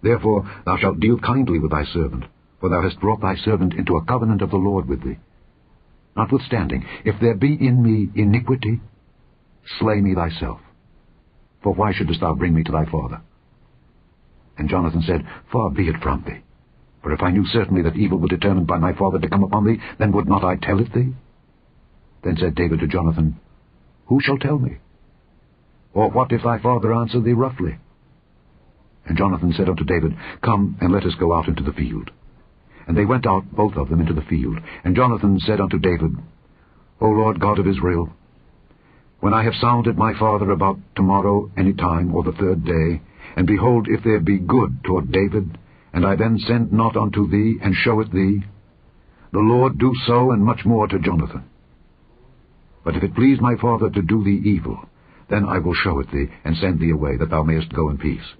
Therefore thou shalt deal kindly with thy servant, for thou hast brought thy servant into a covenant of the Lord with thee. Notwithstanding, if there be in me iniquity, slay me thyself. For why shouldest thou bring me to thy father? And Jonathan said, Far be it from thee. For if I knew certainly that evil were determined by my father to come upon thee, then would not I tell it thee? Then said David to Jonathan, Who shall tell me? Or what if thy father answer thee roughly? And Jonathan said unto David, Come, and let us go out into the field. And they went out, both of them, into the field. And Jonathan said unto David, O Lord God of Israel, when I have sounded my father about tomorrow any time, or the third day, and behold, if there be good toward David, and I then send not unto thee, and show it thee, the Lord do so, and much more to Jonathan. But if it please my father to do thee evil, then I will show it thee, and send thee away, that thou mayest go in peace.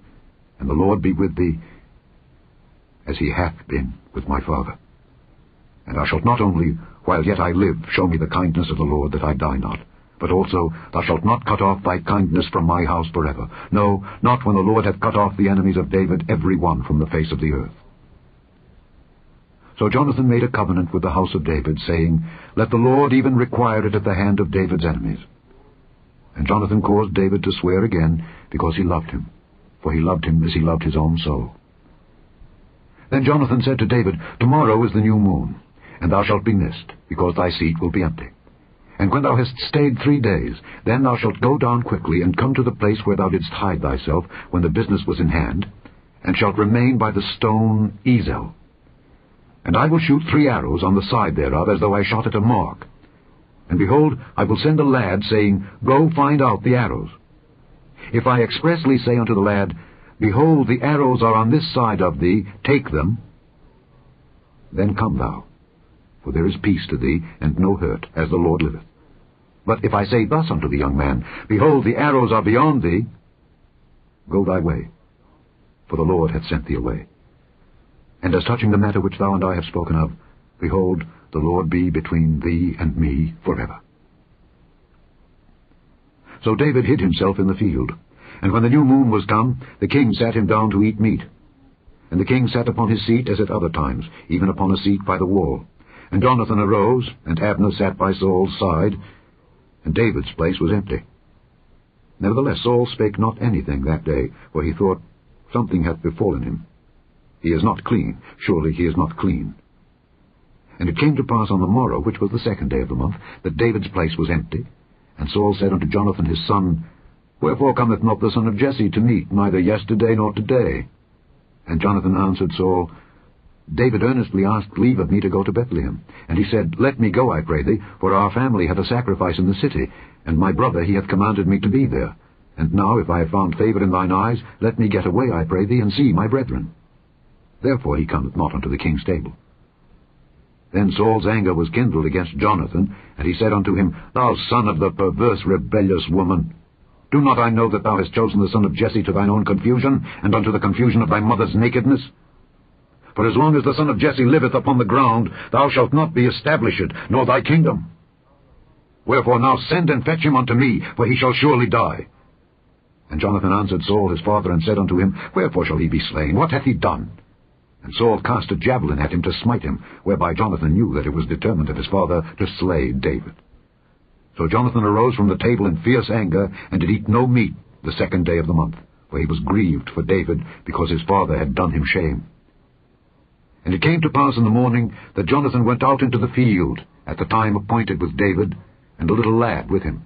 And the Lord be with thee, as he hath been with my father. And thou shalt not only, while yet I live, show me the kindness of the Lord, that I die not, but also thou shalt not cut off thy kindness from my house forever. No, not when the Lord hath cut off the enemies of David, every one from the face of the earth. So Jonathan made a covenant with the house of David, saying, Let the Lord even require it at the hand of David's enemies. And Jonathan caused David to swear again, because he loved him, for he loved him as he loved his own soul. Then Jonathan said to David, Tomorrow is the new moon, and thou shalt be missed, because thy seat will be empty. And when thou hast stayed 3 days, then thou shalt go down quickly, and come to the place where thou didst hide thyself, when the business was in hand, and shalt remain by the stone Ezel. And I will shoot 3 arrows on the side thereof, as though I shot at a mark. And behold, I will send a lad, saying, Go find out the arrows. If I expressly say unto the lad, Behold, the arrows are on this side of thee, take them, then come thou, for there is peace to thee, and no hurt, as the Lord liveth. But if I say thus unto the young man, Behold, the arrows are beyond thee, go thy way, for the Lord hath sent thee away. And as touching the matter which thou and I have spoken of, behold, the Lord be between thee and me forever. So David hid himself in the field, and when the new moon was come, the king sat him down to eat meat. And the king sat upon his seat as at other times, even upon a seat by the wall. And Jonathan arose, and Abner sat by Saul's side, and David's place was empty. Nevertheless Saul spake not anything that day, for he thought, Something hath befallen him. He is not clean, surely he is not clean. And it came to pass on the morrow, which was the 2nd day of the month, that David's place was empty. And Saul said unto Jonathan his son, Wherefore cometh not the son of Jesse to meat, neither yesterday nor today? And Jonathan answered Saul, David earnestly asked leave of me to go to Bethlehem. And he said, Let me go, I pray thee, for our family hath a sacrifice in the city, and my brother he hath commanded me to be there. And now, if I have found favour in thine eyes, let me get away, I pray thee, and see my brethren. Therefore he cometh not unto the king's table. Then Saul's anger was kindled against Jonathan, and he said unto him, Thou son of the perverse rebellious woman, do not I know that thou hast chosen the son of Jesse to thine own confusion, and unto the confusion of thy mother's nakedness? For as long as the son of Jesse liveth upon the ground, thou shalt not be established, nor thy kingdom. Wherefore now send and fetch him unto me, for he shall surely die. And Jonathan answered Saul his father, and said unto him, Wherefore shall he be slain? What hath he done? And Saul cast a javelin at him to smite him, whereby Jonathan knew that it was determined of his father to slay David. So Jonathan arose from the table in fierce anger, and did eat no meat the 2nd day of the month, for he was grieved for David, because his father had done him shame. And it came to pass in the morning that Jonathan went out into the field at the time appointed with David, and a little lad with him.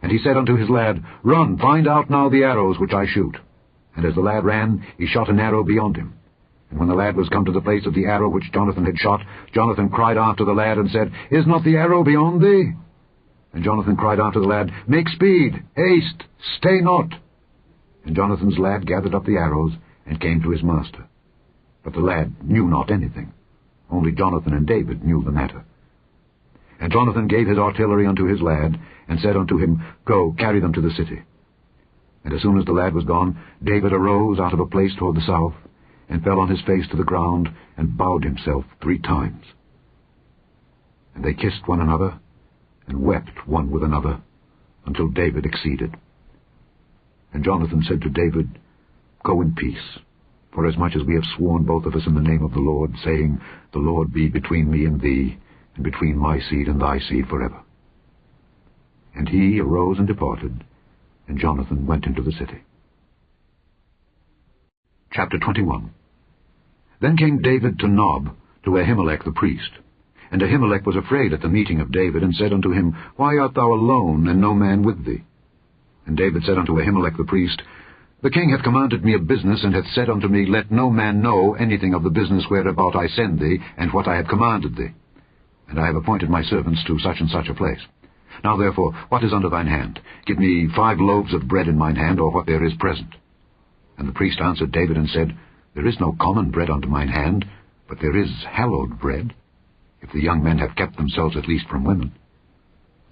And he said unto his lad, Run, find out now the arrows which I shoot. And as the lad ran, he shot an arrow beyond him. And when the lad was come to the place of the arrow which Jonathan had shot, Jonathan cried after the lad, and said, Is not the arrow beyond thee? And Jonathan cried after the lad, Make speed, haste, stay not. And Jonathan's lad gathered up the arrows, and came to his master. But the lad knew not anything. Only Jonathan and David knew the matter. And Jonathan gave his artillery unto his lad, and said unto him, Go, carry them to the city. And as soon as the lad was gone, David arose out of a place toward the south, and fell on his face to the ground, and bowed himself 3 times. And they kissed one another, and wept one with another, until David exceeded. And Jonathan said to David, Go in peace, forasmuch as we have sworn both of us in the name of the Lord, saying, The Lord be between me and thee, and between my seed and thy seed forever. And he arose and departed, and Jonathan went into the city. Chapter 21. Then came David to Nob, to Ahimelech the priest. And Ahimelech was afraid at the meeting of David, and said unto him, Why art thou alone, and no man with thee? And David said unto Ahimelech the priest, The king hath commanded me a business, and hath said unto me, Let no man know anything of the business whereabout I send thee, and what I have commanded thee. And I have appointed my servants to such and such a place. Now therefore, what is under thine hand? Give me 5 loaves of bread in mine hand, or what there is present. And the priest answered David, and said, There is no common bread unto mine hand, but there is hallowed bread, if the young men have kept themselves at least from women.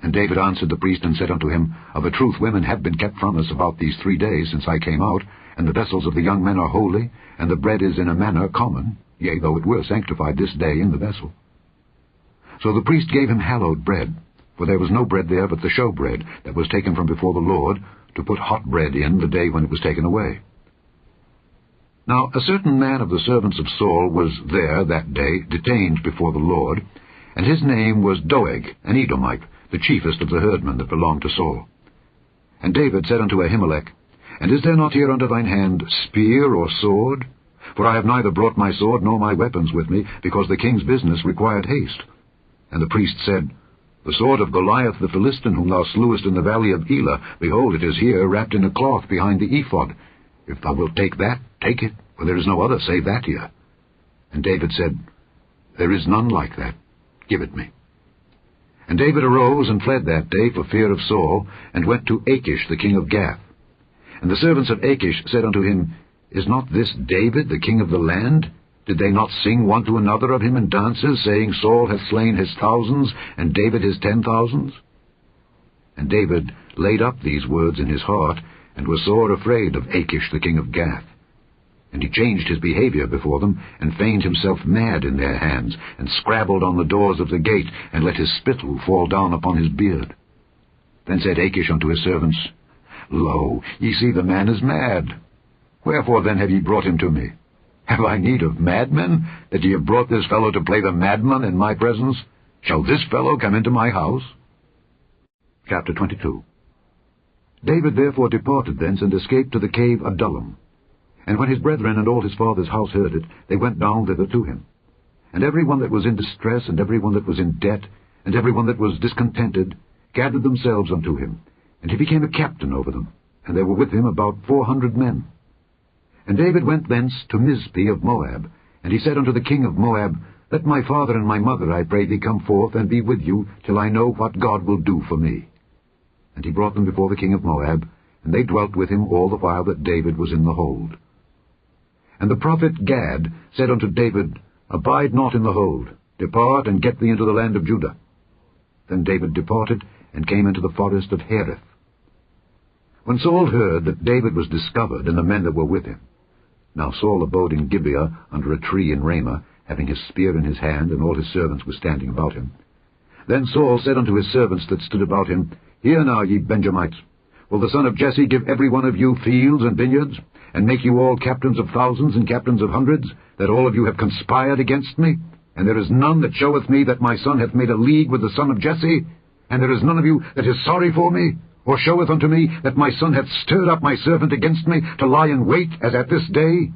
And David answered the priest, and said unto him, Of a truth women have been kept from us about these 3 days since I came out, and the vessels of the young men are holy, and the bread is in a manner common, yea, though it were sanctified this day in the vessel. So the priest gave him hallowed bread, for there was no bread there but the showbread that was taken from before the Lord, to put hot bread in the day when it was taken away. Now a certain man of the servants of Saul was there that day, detained before the Lord, and his name was Doeg, an Edomite, the chiefest of the herdmen that belonged to Saul. And David said unto Ahimelech, And is there not here under thine hand spear or sword? For I have neither brought my sword nor my weapons with me, because the king's business required haste. And the priest said, The sword of Goliath the Philistine, whom thou slewest in the valley of Elah, behold, it is here, wrapped in a cloth behind the ephod. If thou wilt take that, take it, for there is no other save that here. And David said, There is none like that. Give it me. And David arose and fled that day for fear of Saul, and went to Achish the king of Gath. And the servants of Achish said unto him, Is not this David the king of the land? Did they not sing one to another of him in dances, saying, Saul hath slain his thousands, and David his 10,000s? And David laid up these words in his heart, and was sore afraid of Achish the king of Gath. And he changed his behavior before them, and feigned himself mad in their hands, and scrabbled on the doors of the gate, and let his spittle fall down upon his beard. Then said Achish unto his servants, Lo, ye see the man is mad. Wherefore then have ye brought him to me? Have I need of madmen, that ye have brought this fellow to play the madman in my presence? Shall this fellow come into my house? Chapter 22. David therefore departed thence, and escaped to the cave Adullam. And when his brethren and all his father's house heard it, they went down thither to him. And every one that was in distress, and every one that was in debt, and every one that was discontented, gathered themselves unto him. And he became a captain over them, and there were with him about 400 men. And David went thence to Mizpeh of Moab, and he said unto the king of Moab, Let my father and my mother, I pray thee, come forth and be with you, till I know what God will do for me. And he brought them before the king of Moab, and they dwelt with him all the while that David was in the hold. And the prophet Gad said unto David, Abide not in the hold, depart and get thee into the land of Judah. Then David departed, and came into the forest of Hereth. When Saul heard that David was discovered, and the men that were with him, now Saul abode in Gibeah under a tree in Ramah, having his spear in his hand, and all his servants were standing about him. Then Saul said unto his servants that stood about him, Hear now, ye Benjamites, will the son of Jesse give every one of you fields and vineyards, and make you all captains of thousands and captains of hundreds, that all of you have conspired against me? And there is none that showeth me that my son hath made a league with the son of Jesse? And there is none of you that is sorry for me, or showeth unto me that my son hath stirred up my servant against me, to lie in wait, as at this day?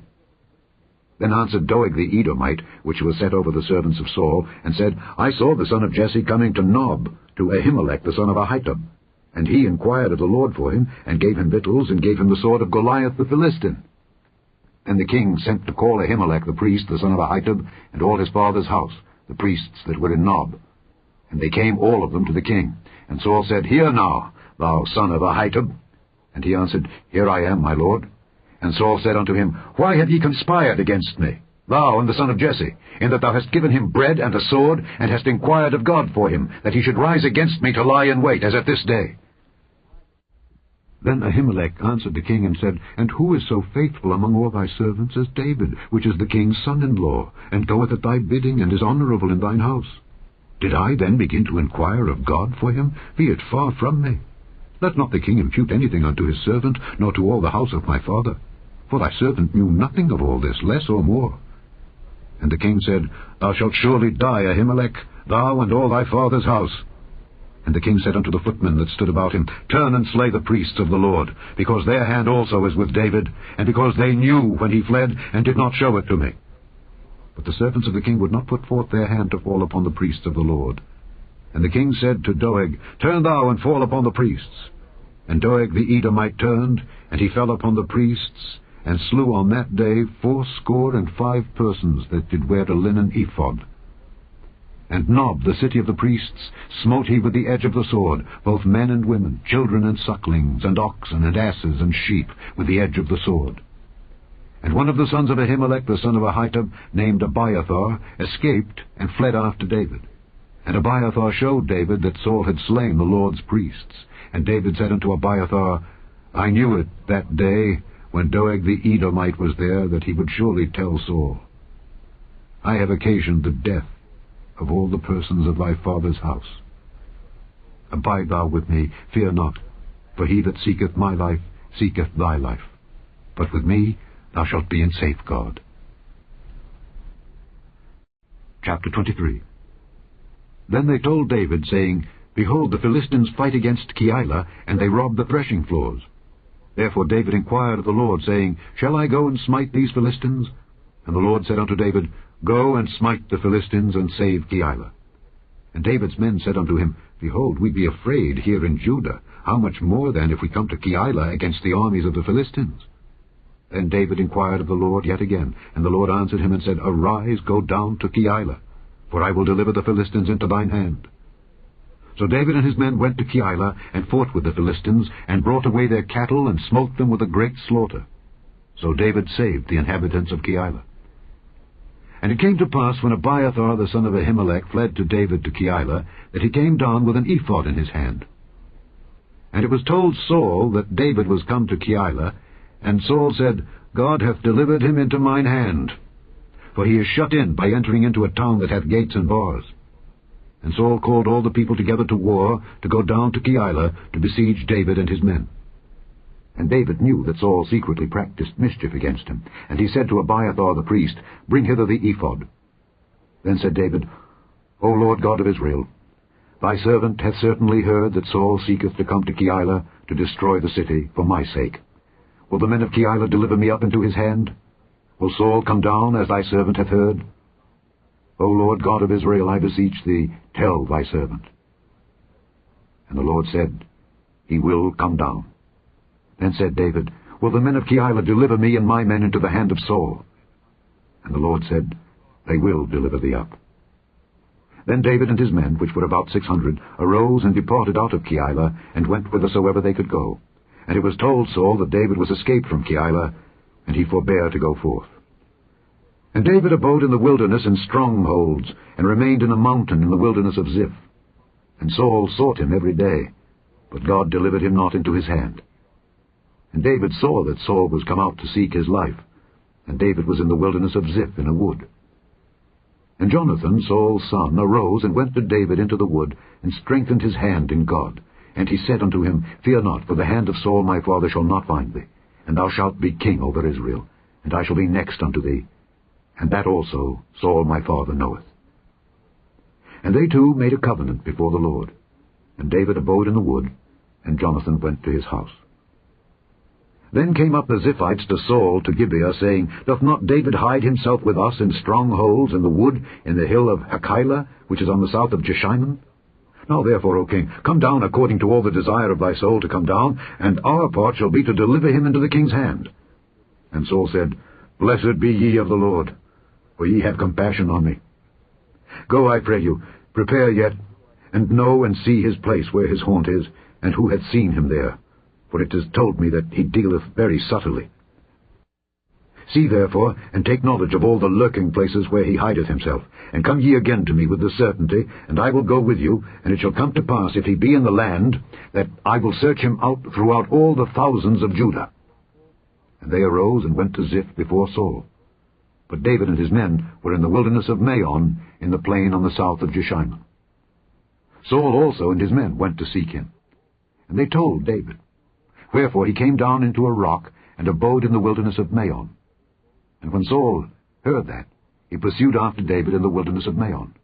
Then answered Doeg the Edomite, which was set over the servants of Saul, and said, I saw the son of Jesse coming to Nob, to Ahimelech the son of Ahitub. And he inquired of the Lord for him, and gave him victuals, and gave him the sword of Goliath the Philistine. And the king sent to call Ahimelech the priest, the son of Ahitub, and all his father's house, the priests that were in Nob. And they came all of them to the king. And Saul said, Hear now, thou son of Ahitub. And he answered, Here I am, my lord. And Saul said unto him, Why have ye conspired against me, thou and the son of Jesse, in that thou hast given him bread and a sword, and hast inquired of God for him, that he should rise against me to lie in wait, as at this day? Then Ahimelech answered the king, and said, And who is so faithful among all thy servants as David, which is the king's son-in-law, and goeth at thy bidding, and is honourable in thine house? Did I then begin to inquire of God for him? Be it far from me. Let not the king impute anything unto his servant, nor to all the house of my father. For thy servant knew nothing of all this, less or more. And the king said, Thou shalt surely die, Ahimelech, thou and all thy father's house. And the king said unto the footmen that stood about him, Turn and slay the priests of the Lord, because their hand also is with David, and because they knew when he fled, and did not show it to me. But the servants of the king would not put forth their hand to fall upon the priests of the Lord. And the king said to Doeg, Turn thou and fall upon the priests. And Doeg the Edomite turned, and he fell upon the priests, and slew on that day 75 persons that did wear a linen ephod. And Nob, the city of the priests, smote he with the edge of the sword, both men and women, children and sucklings, and oxen, and asses, and sheep, with the edge of the sword. And one of the sons of Ahimelech, the son of Ahitub, named Abiathar, escaped, and fled after David. And Abiathar showed David that Saul had slain the Lord's priests. And David said unto Abiathar, I knew it that day, when Doeg the Edomite was there, that he would surely tell Saul, I have occasioned the death of all the persons of thy father's house. Abide thou with me, fear not, for he that seeketh my life seeketh thy life. But with me thou shalt be in safeguard. Chapter 23. Then they told David, saying, Behold, the Philistines fight against Keilah, and they rob the threshing floors. Therefore David inquired of the Lord, saying, Shall I go and smite these Philistines? And the Lord said unto David, Go and smite the Philistines, and save Keilah. And David's men said unto him, Behold, we be afraid here in Judah. How much more then if we come to Keilah against the armies of the Philistines? Then David inquired of the Lord yet again, and the Lord answered him and said, Arise, go down to Keilah, for I will deliver the Philistines into thine hand. So David and his men went to Keilah, and fought with the Philistines, and brought away their cattle, and smote them with a great slaughter. So David saved the inhabitants of Keilah. And it came to pass, when Abiathar the son of Ahimelech fled to David to Keilah, that he came down with an ephod in his hand. And it was told Saul that David was come to Keilah, and Saul said, God hath delivered him into mine hand, for he is shut in by entering into a town that hath gates and bars. And Saul called all the people together to war, to go down to Keilah, to besiege David and his men. And David knew that Saul secretly practiced mischief against him. And he said to Abiathar the priest, Bring hither the ephod. Then said David, O Lord God of Israel, thy servant hath certainly heard that Saul seeketh to come to Keilah, to destroy the city, for my sake. Will the men of Keilah deliver me up into his hand? Will Saul come down, as thy servant hath heard? O Lord God of Israel, I beseech thee, tell thy servant. And the Lord said, He will come down. Then said David, Will the men of Keilah deliver me and my men into the hand of Saul? And the Lord said, They will deliver thee up. Then David and his men, which were about 600, arose and departed out of Keilah, and went whithersoever they could go. And it was told Saul that David was escaped from Keilah, and he forbare to go forth. And David abode in the wilderness in strongholds, and remained in a mountain in the wilderness of Ziph. And Saul sought him every day, but God delivered him not into his hand. And David saw that Saul was come out to seek his life, and David was in the wilderness of Ziph in a wood. And Jonathan, Saul's son, arose and went to David into the wood, and strengthened his hand in God. And he said unto him, Fear not, for the hand of Saul my father shall not find thee, and thou shalt be king over Israel, and I shall be next unto thee. And that also Saul my father knoweth. And they two made a covenant before the Lord. And David abode in the wood, and Jonathan went to his house. Then came up the Ziphites to Saul to Gibeah, saying, Doth not David hide himself with us in strongholds in the wood, in the hill of Hachilah, which is on the south of Jeshimon? Now therefore, O king, come down according to all the desire of thy soul to come down, and our part shall be to deliver him into the king's hand. And Saul said, Blessed be ye of the Lord, for ye have compassion on me. Go, I pray you, prepare yet, and know and see his place where his haunt is, and who hath seen him there. For it is told me that he dealeth very subtly. See therefore, and take knowledge of all the lurking places where he hideth himself, and come ye again to me with the certainty, and I will go with you, and it shall come to pass, if he be in the land, that I will search him out throughout all the thousands of Judah. And they arose and went to Ziph before Saul. But David and his men were in the wilderness of Maon, in the plain on the south of Jeshimon. Saul also and his men went to seek him. And they told David. Wherefore he came down into a rock, and abode in the wilderness of Maon. And when Saul heard that, he pursued after David in the wilderness of Maon.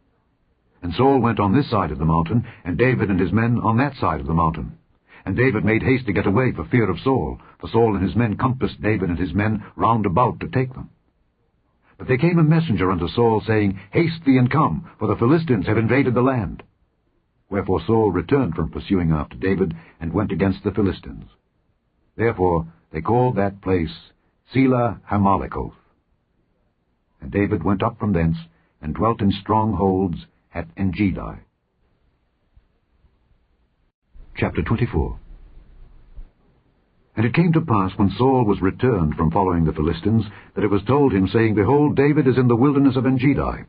And Saul went on this side of the mountain, and David and his men on that side of the mountain. And David made haste to get away for fear of Saul, for Saul and his men compassed David and his men round about to take them. But there came a messenger unto Saul, saying, Haste thee and come, for the Philistines have invaded the land. Wherefore Saul returned from pursuing after David, and went against the Philistines. Therefore they called that place Selah Hamalekoth. And David went up from thence, and dwelt in strongholds at Engedi. Chapter 24. And it came to pass, when Saul was returned from following the Philistines, that it was told him, saying, Behold, David is in the wilderness of Engedi.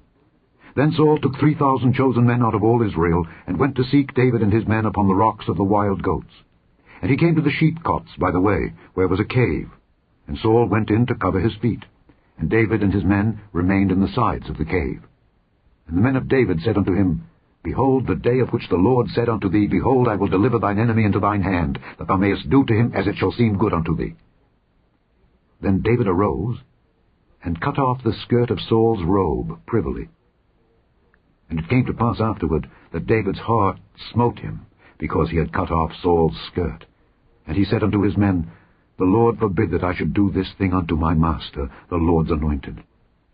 Then Saul took 3,000 chosen men out of all Israel, and went to seek David and his men upon the rocks of the wild goats. And he came to the sheepcotes by the way, where was a cave. And Saul went in to cover his feet. And David and his men remained in the sides of the cave. And the men of David said unto him, Behold, the day of which the Lord said unto thee, Behold, I will deliver thine enemy into thine hand, that thou mayest do to him as it shall seem good unto thee. Then David arose, and cut off the skirt of Saul's robe privily. And it came to pass afterward that David's heart smote him, because he had cut off Saul's skirt. And he said unto his men, The Lord forbid that I should do this thing unto my master, the Lord's anointed,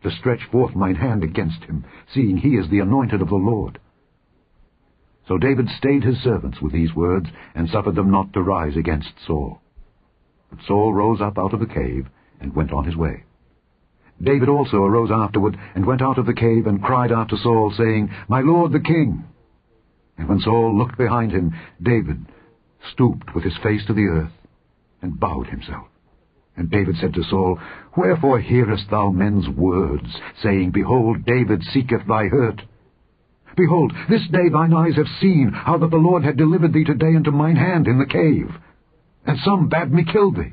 to stretch forth mine hand against him, seeing he is the anointed of the Lord. So David stayed his servants with these words, and suffered them not to rise against Saul. But Saul rose up out of the cave, and went on his way. David also arose afterward, and went out of the cave, and cried after Saul, saying, My lord the king. And when Saul looked behind him, David stooped with his face to the earth, and bowed himself. And David said to Saul, Wherefore hearest thou men's words, saying, Behold, David seeketh thy hurt? Behold, this day thine eyes have seen how that the Lord had delivered thee today into mine hand in the cave. And some bade me kill thee.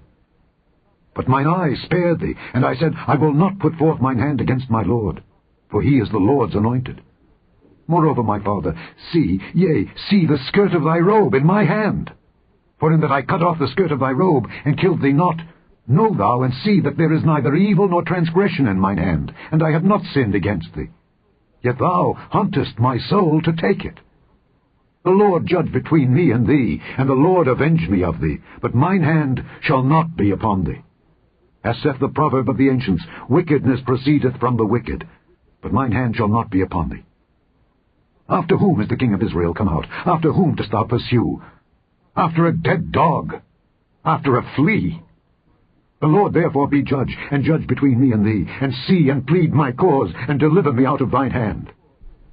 But mine eyes spared thee, and I said, I will not put forth mine hand against my Lord, for he is the Lord's anointed. Moreover, my father, see the skirt of thy robe in my hand. For in that I cut off the skirt of thy robe, and killed thee not, know thou and see that there is neither evil nor transgression in mine hand, and I have not sinned against thee. Yet thou huntest my soul to take it. The Lord judge between me and thee, and the Lord avenge me of thee, but mine hand shall not be upon thee. As saith the proverb of the ancients, Wickedness proceedeth from the wicked, but mine hand shall not be upon thee. After whom is the king of Israel come out? After whom dost thou pursue? After a dead dog? After a flea? The Lord therefore be judge, and judge between me and thee, and see and plead my cause, and deliver me out of thine hand.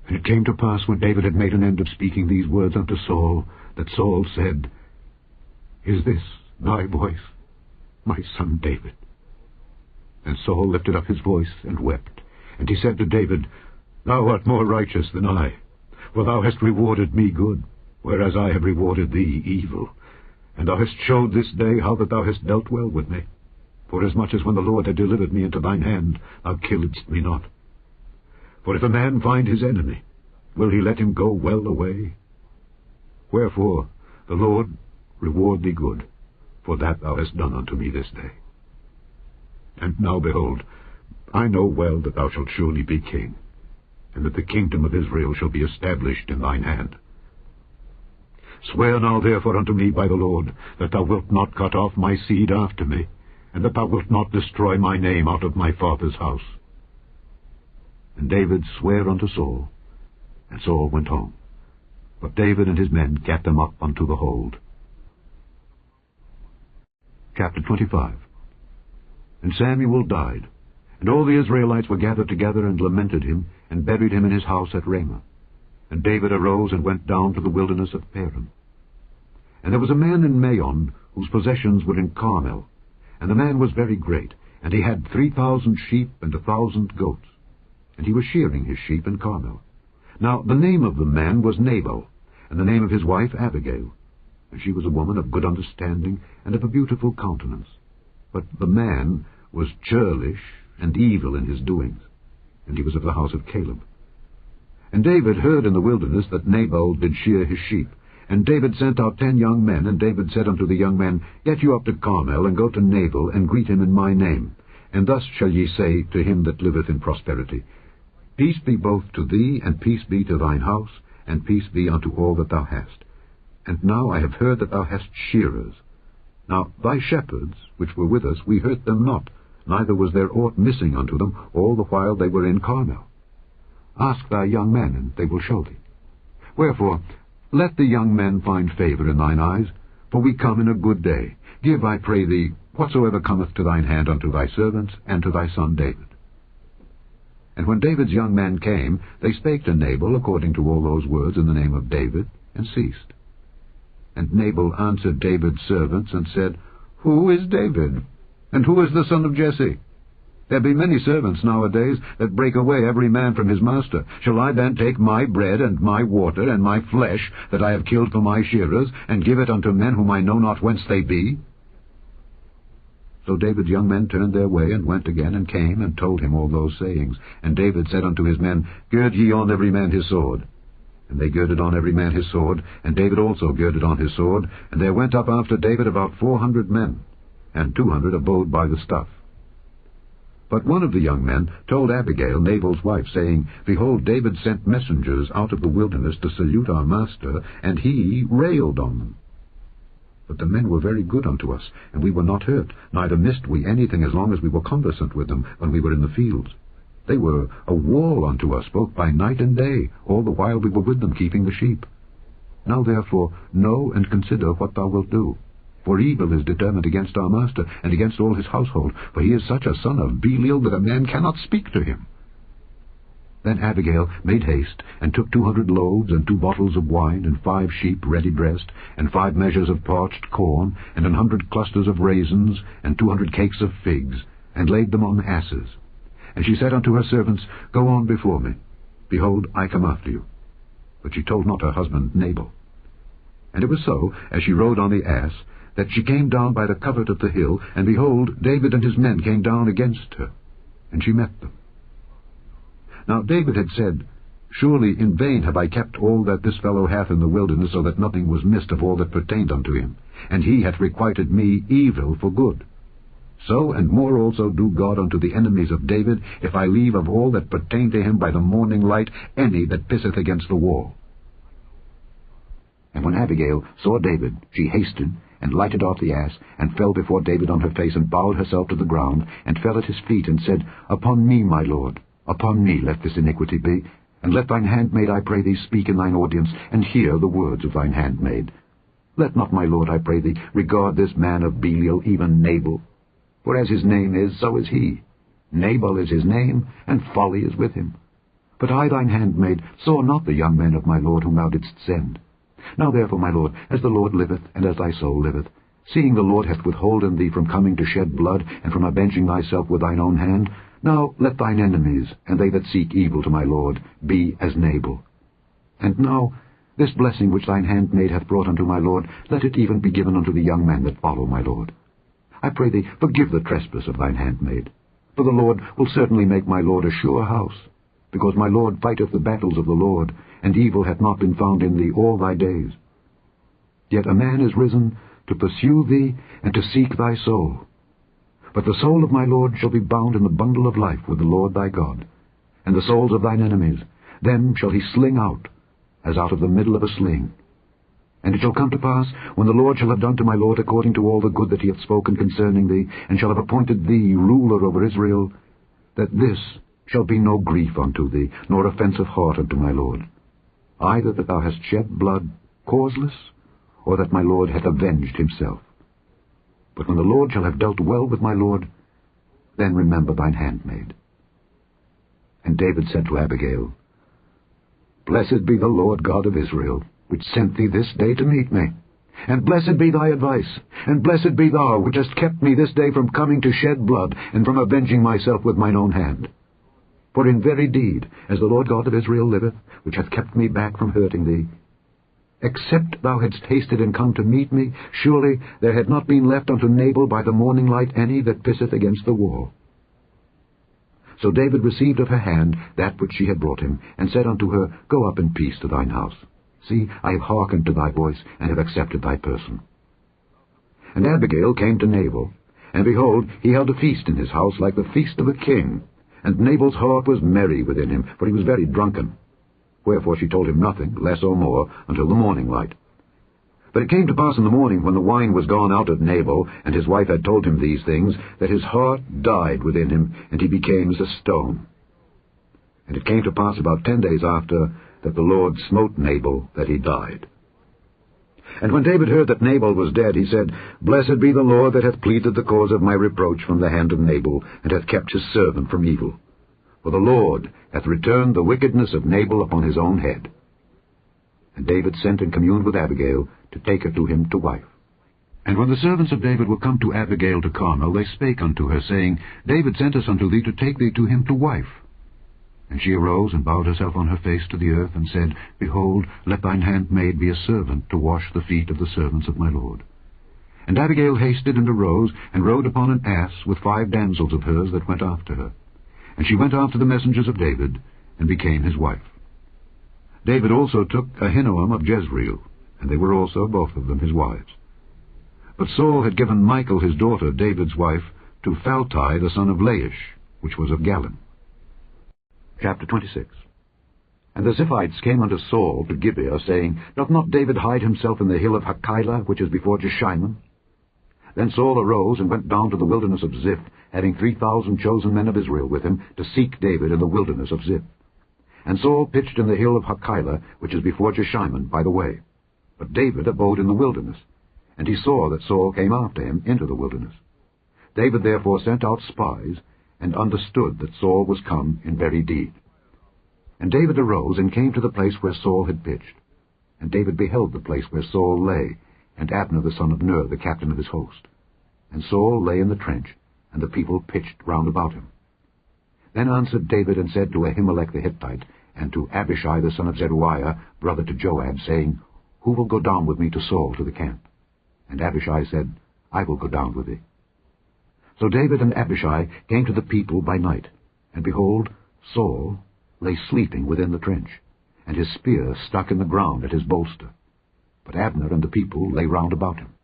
And it came to pass, when David had made an end of speaking these words unto Saul, that Saul said, Is this thy voice, my son David? And Saul lifted up his voice and wept. And he said to David, Thou art more righteous than I, for thou hast rewarded me good, whereas I have rewarded thee evil. And thou hast showed this day how that thou hast dealt well with me. Forasmuch as when the Lord had delivered me into thine hand, thou killedst me not. For if a man find his enemy, will he let him go well away? Wherefore the Lord reward thee good, for that thou hast done unto me this day. And now, behold, I know well that thou shalt surely be king, and that the kingdom of Israel shall be established in thine hand. Swear now therefore unto me by the Lord, that thou wilt not cut off my seed after me, and that thou wilt not destroy my name out of my father's house. And David sware unto Saul, and Saul went home. But David and his men gat them up unto the hold. Chapter 25. And Samuel died, and all the Israelites were gathered together, and lamented him, and buried him in his house at Ramah. And David arose and went down to the wilderness of Paran. And there was a man in Maon, whose possessions were in Carmel. And the man was very great, and he had 3,000 sheep and 1,000 goats. And he was shearing his sheep in Carmel. Now the name of the man was Nabal, and the name of his wife Abigail. And she was a woman of good understanding, and of a beautiful countenance. But the man was churlish and evil in his doings, and he was of the house of Caleb. And David heard in the wilderness that Nabal did shear his sheep. And David sent out 10 young men, and David said unto the young men, Get you up to Carmel, and go to Nabal, and greet him in my name. And thus shall ye say to him that liveth in prosperity, Peace be both to thee, and peace be to thine house, and peace be unto all that thou hast. And now I have heard that thou hast shearers. Now thy shepherds, which were with us, we hurt them not, neither was there aught missing unto them, all the while they were in Carmel. Ask thy young men, and they will show thee. Wherefore, let the young men find favor in thine eyes, for we come in a good day. Give, I pray thee, whatsoever cometh to thine hand unto thy servants, and to thy son David. And when David's young men came, they spake to Nabal according to all those words in the name of David, and ceased. And Nabal answered David's servants, and said, Who is David? And who is the son of Jesse? There be many servants nowadays that break away every man from his master. Shall I then take my bread and my water and my flesh that I have killed for my shearers, and give it unto men whom I know not whence they be? So David's young men turned their way, and went again, and came, and told him all those sayings. And David said unto his men, Gird ye on every man his sword. And they girded on every man his sword, and David also girded on his sword. And there went up after David about 400 men, and 200 abode by the stuff. But one of the young men told Abigail, Nabal's wife, saying, Behold, David sent messengers out of the wilderness to salute our master, and he railed on them. But the men were very good unto us, and we were not hurt, neither missed we anything as long as we were conversant with them when we were in the fields. They were a wall unto us, both by night and day, all the while we were with them keeping the sheep. Now therefore know and consider what thou wilt do. For evil is determined against our master, and against all his household, for he is such a son of Belial that a man cannot speak to him. Then Abigail made haste, and took 200 loaves, and 2 bottles of wine, and 5 sheep ready dressed, and 5 measures of parched corn, and 100 clusters of raisins, and 200 cakes of figs, and laid them on asses. And she said unto her servants, Go on before me. Behold, I come after you. But she told not her husband Nabal. And it was so, as she rode on the ass, that she came down by the covert of the hill, and behold, David and his men came down against her, and she met them. Now David had said, Surely in vain have I kept all that this fellow hath in the wilderness, so that nothing was missed of all that pertained unto him, and he hath requited me evil for good. So and more also do God unto the enemies of David, if I leave of all that pertain to him by the morning light any that pisseth against the wall. And when Abigail saw David, she hasted, and lighted off the ass, and fell before David on her face, and bowed herself to the ground, and fell at his feet, and said, Upon me, my lord, upon me let this iniquity be, and let thine handmaid, I pray thee, speak in thine audience, and hear the words of thine handmaid. Let not my lord, I pray thee, regard this man of Belial, even Nabal. For as his name is, so is he. Nabal is his name, and folly is with him. But I, thine handmaid, saw not the young men of my lord whom thou didst send. Now therefore, my lord, as the Lord liveth, and as thy soul liveth, seeing the Lord hath withholden thee from coming to shed blood, and from avenging thyself with thine own hand, now let thine enemies, and they that seek evil to my lord, be as Nabal. And now this blessing which thine handmaid hath brought unto my lord, let it even be given unto the young men that follow my lord. I pray thee, forgive the trespass of thine handmaid. For the Lord will certainly make my lord a sure house, because my lord fighteth the battles of the Lord, and evil hath not been found in thee all thy days. Yet a man is risen to pursue thee, and to seek thy soul. But the soul of my lord shall be bound in the bundle of life with the Lord thy God, and the souls of thine enemies, them shall he sling out, as out of the middle of a sling. And it shall come to pass, when the Lord shall have done to my lord according to all the good that he hath spoken concerning thee, and shall have appointed thee ruler over Israel, that this shall be no grief unto thee, nor offence of heart unto my lord, either that thou hast shed blood causeless, or that my lord hath avenged himself. But when the Lord shall have dealt well with my lord, then remember thine handmaid. And David said to Abigail, Blessed be the Lord God of Israel, which sent thee this day to meet me. And blessed be thy advice, and blessed be thou, which hast kept me this day from coming to shed blood, and from avenging myself with mine own hand. For in very deed, as the Lord God of Israel liveth, which hath kept me back from hurting thee, except thou hadst hasted and come to meet me, surely there had not been left unto Nabal by the morning light any that pisseth against the wall. So David received of her hand that which she had brought him, and said unto her, Go up in peace to thine house. See, I have hearkened to thy voice, and have accepted thy person. And Abigail came to Nabal, and behold, he held a feast in his house like the feast of a king. And Nabal's heart was merry within him, for he was very drunken. Wherefore she told him nothing, less or more, until the morning light. But it came to pass in the morning, when the wine was gone out of Nabal, and his wife had told him these things, that his heart died within him, and he became as a stone. And it came to pass about 10 days after, that the Lord smote Nabal, that he died. And when David heard that Nabal was dead, he said, Blessed be the Lord that hath pleaded the cause of my reproach from the hand of Nabal, and hath kept his servant from evil. For the Lord hath returned the wickedness of Nabal upon his own head. And David sent and communed with Abigail, to take her to him to wife. And when the servants of David were come to Abigail to Carmel, they spake unto her, saying, David sent us unto thee to take thee to him to wife. And she arose and bowed herself on her face to the earth, and said, Behold, let thine handmaid be a servant to wash the feet of the servants of my lord. And Abigail hasted and arose, and rode upon an ass with 5 damsels of hers that went after her. And she went after the messengers of David, and became his wife. David also took Ahinoam of Jezreel, and they were also both of them his wives. But Saul had given Michal his daughter, David's wife, to Phalti the son of Laish, which was of Galim. Chapter 26. And the Ziphites came unto Saul to Gibeah, saying, Doth not David hide himself in the hill of Hachilah, which is before Jeshimon? Then Saul arose and went down to the wilderness of Ziph, having 3,000 chosen men of Israel with him, to seek David in the wilderness of Ziph. And Saul pitched in the hill of Hachilah, which is before Jeshimon, by the way. But David abode in the wilderness, and he saw that Saul came after him into the wilderness. David therefore sent out spies, and understood that Saul was come in very deed. And David arose and came to the place where Saul had pitched. And David beheld the place where Saul lay, and Abner the son of Ner, the captain of his host. And Saul lay in the trench, and the people pitched round about him. Then answered David and said to Ahimelech the Hittite, and to Abishai the son of Zeruiah, brother to Joab, saying, Who will go down with me to Saul to the camp? And Abishai said, I will go down with thee. So David and Abishai came to the people by night, and behold, Saul lay sleeping within the trench, and his spear stuck in the ground at his bolster. But Abner and the people lay round about him.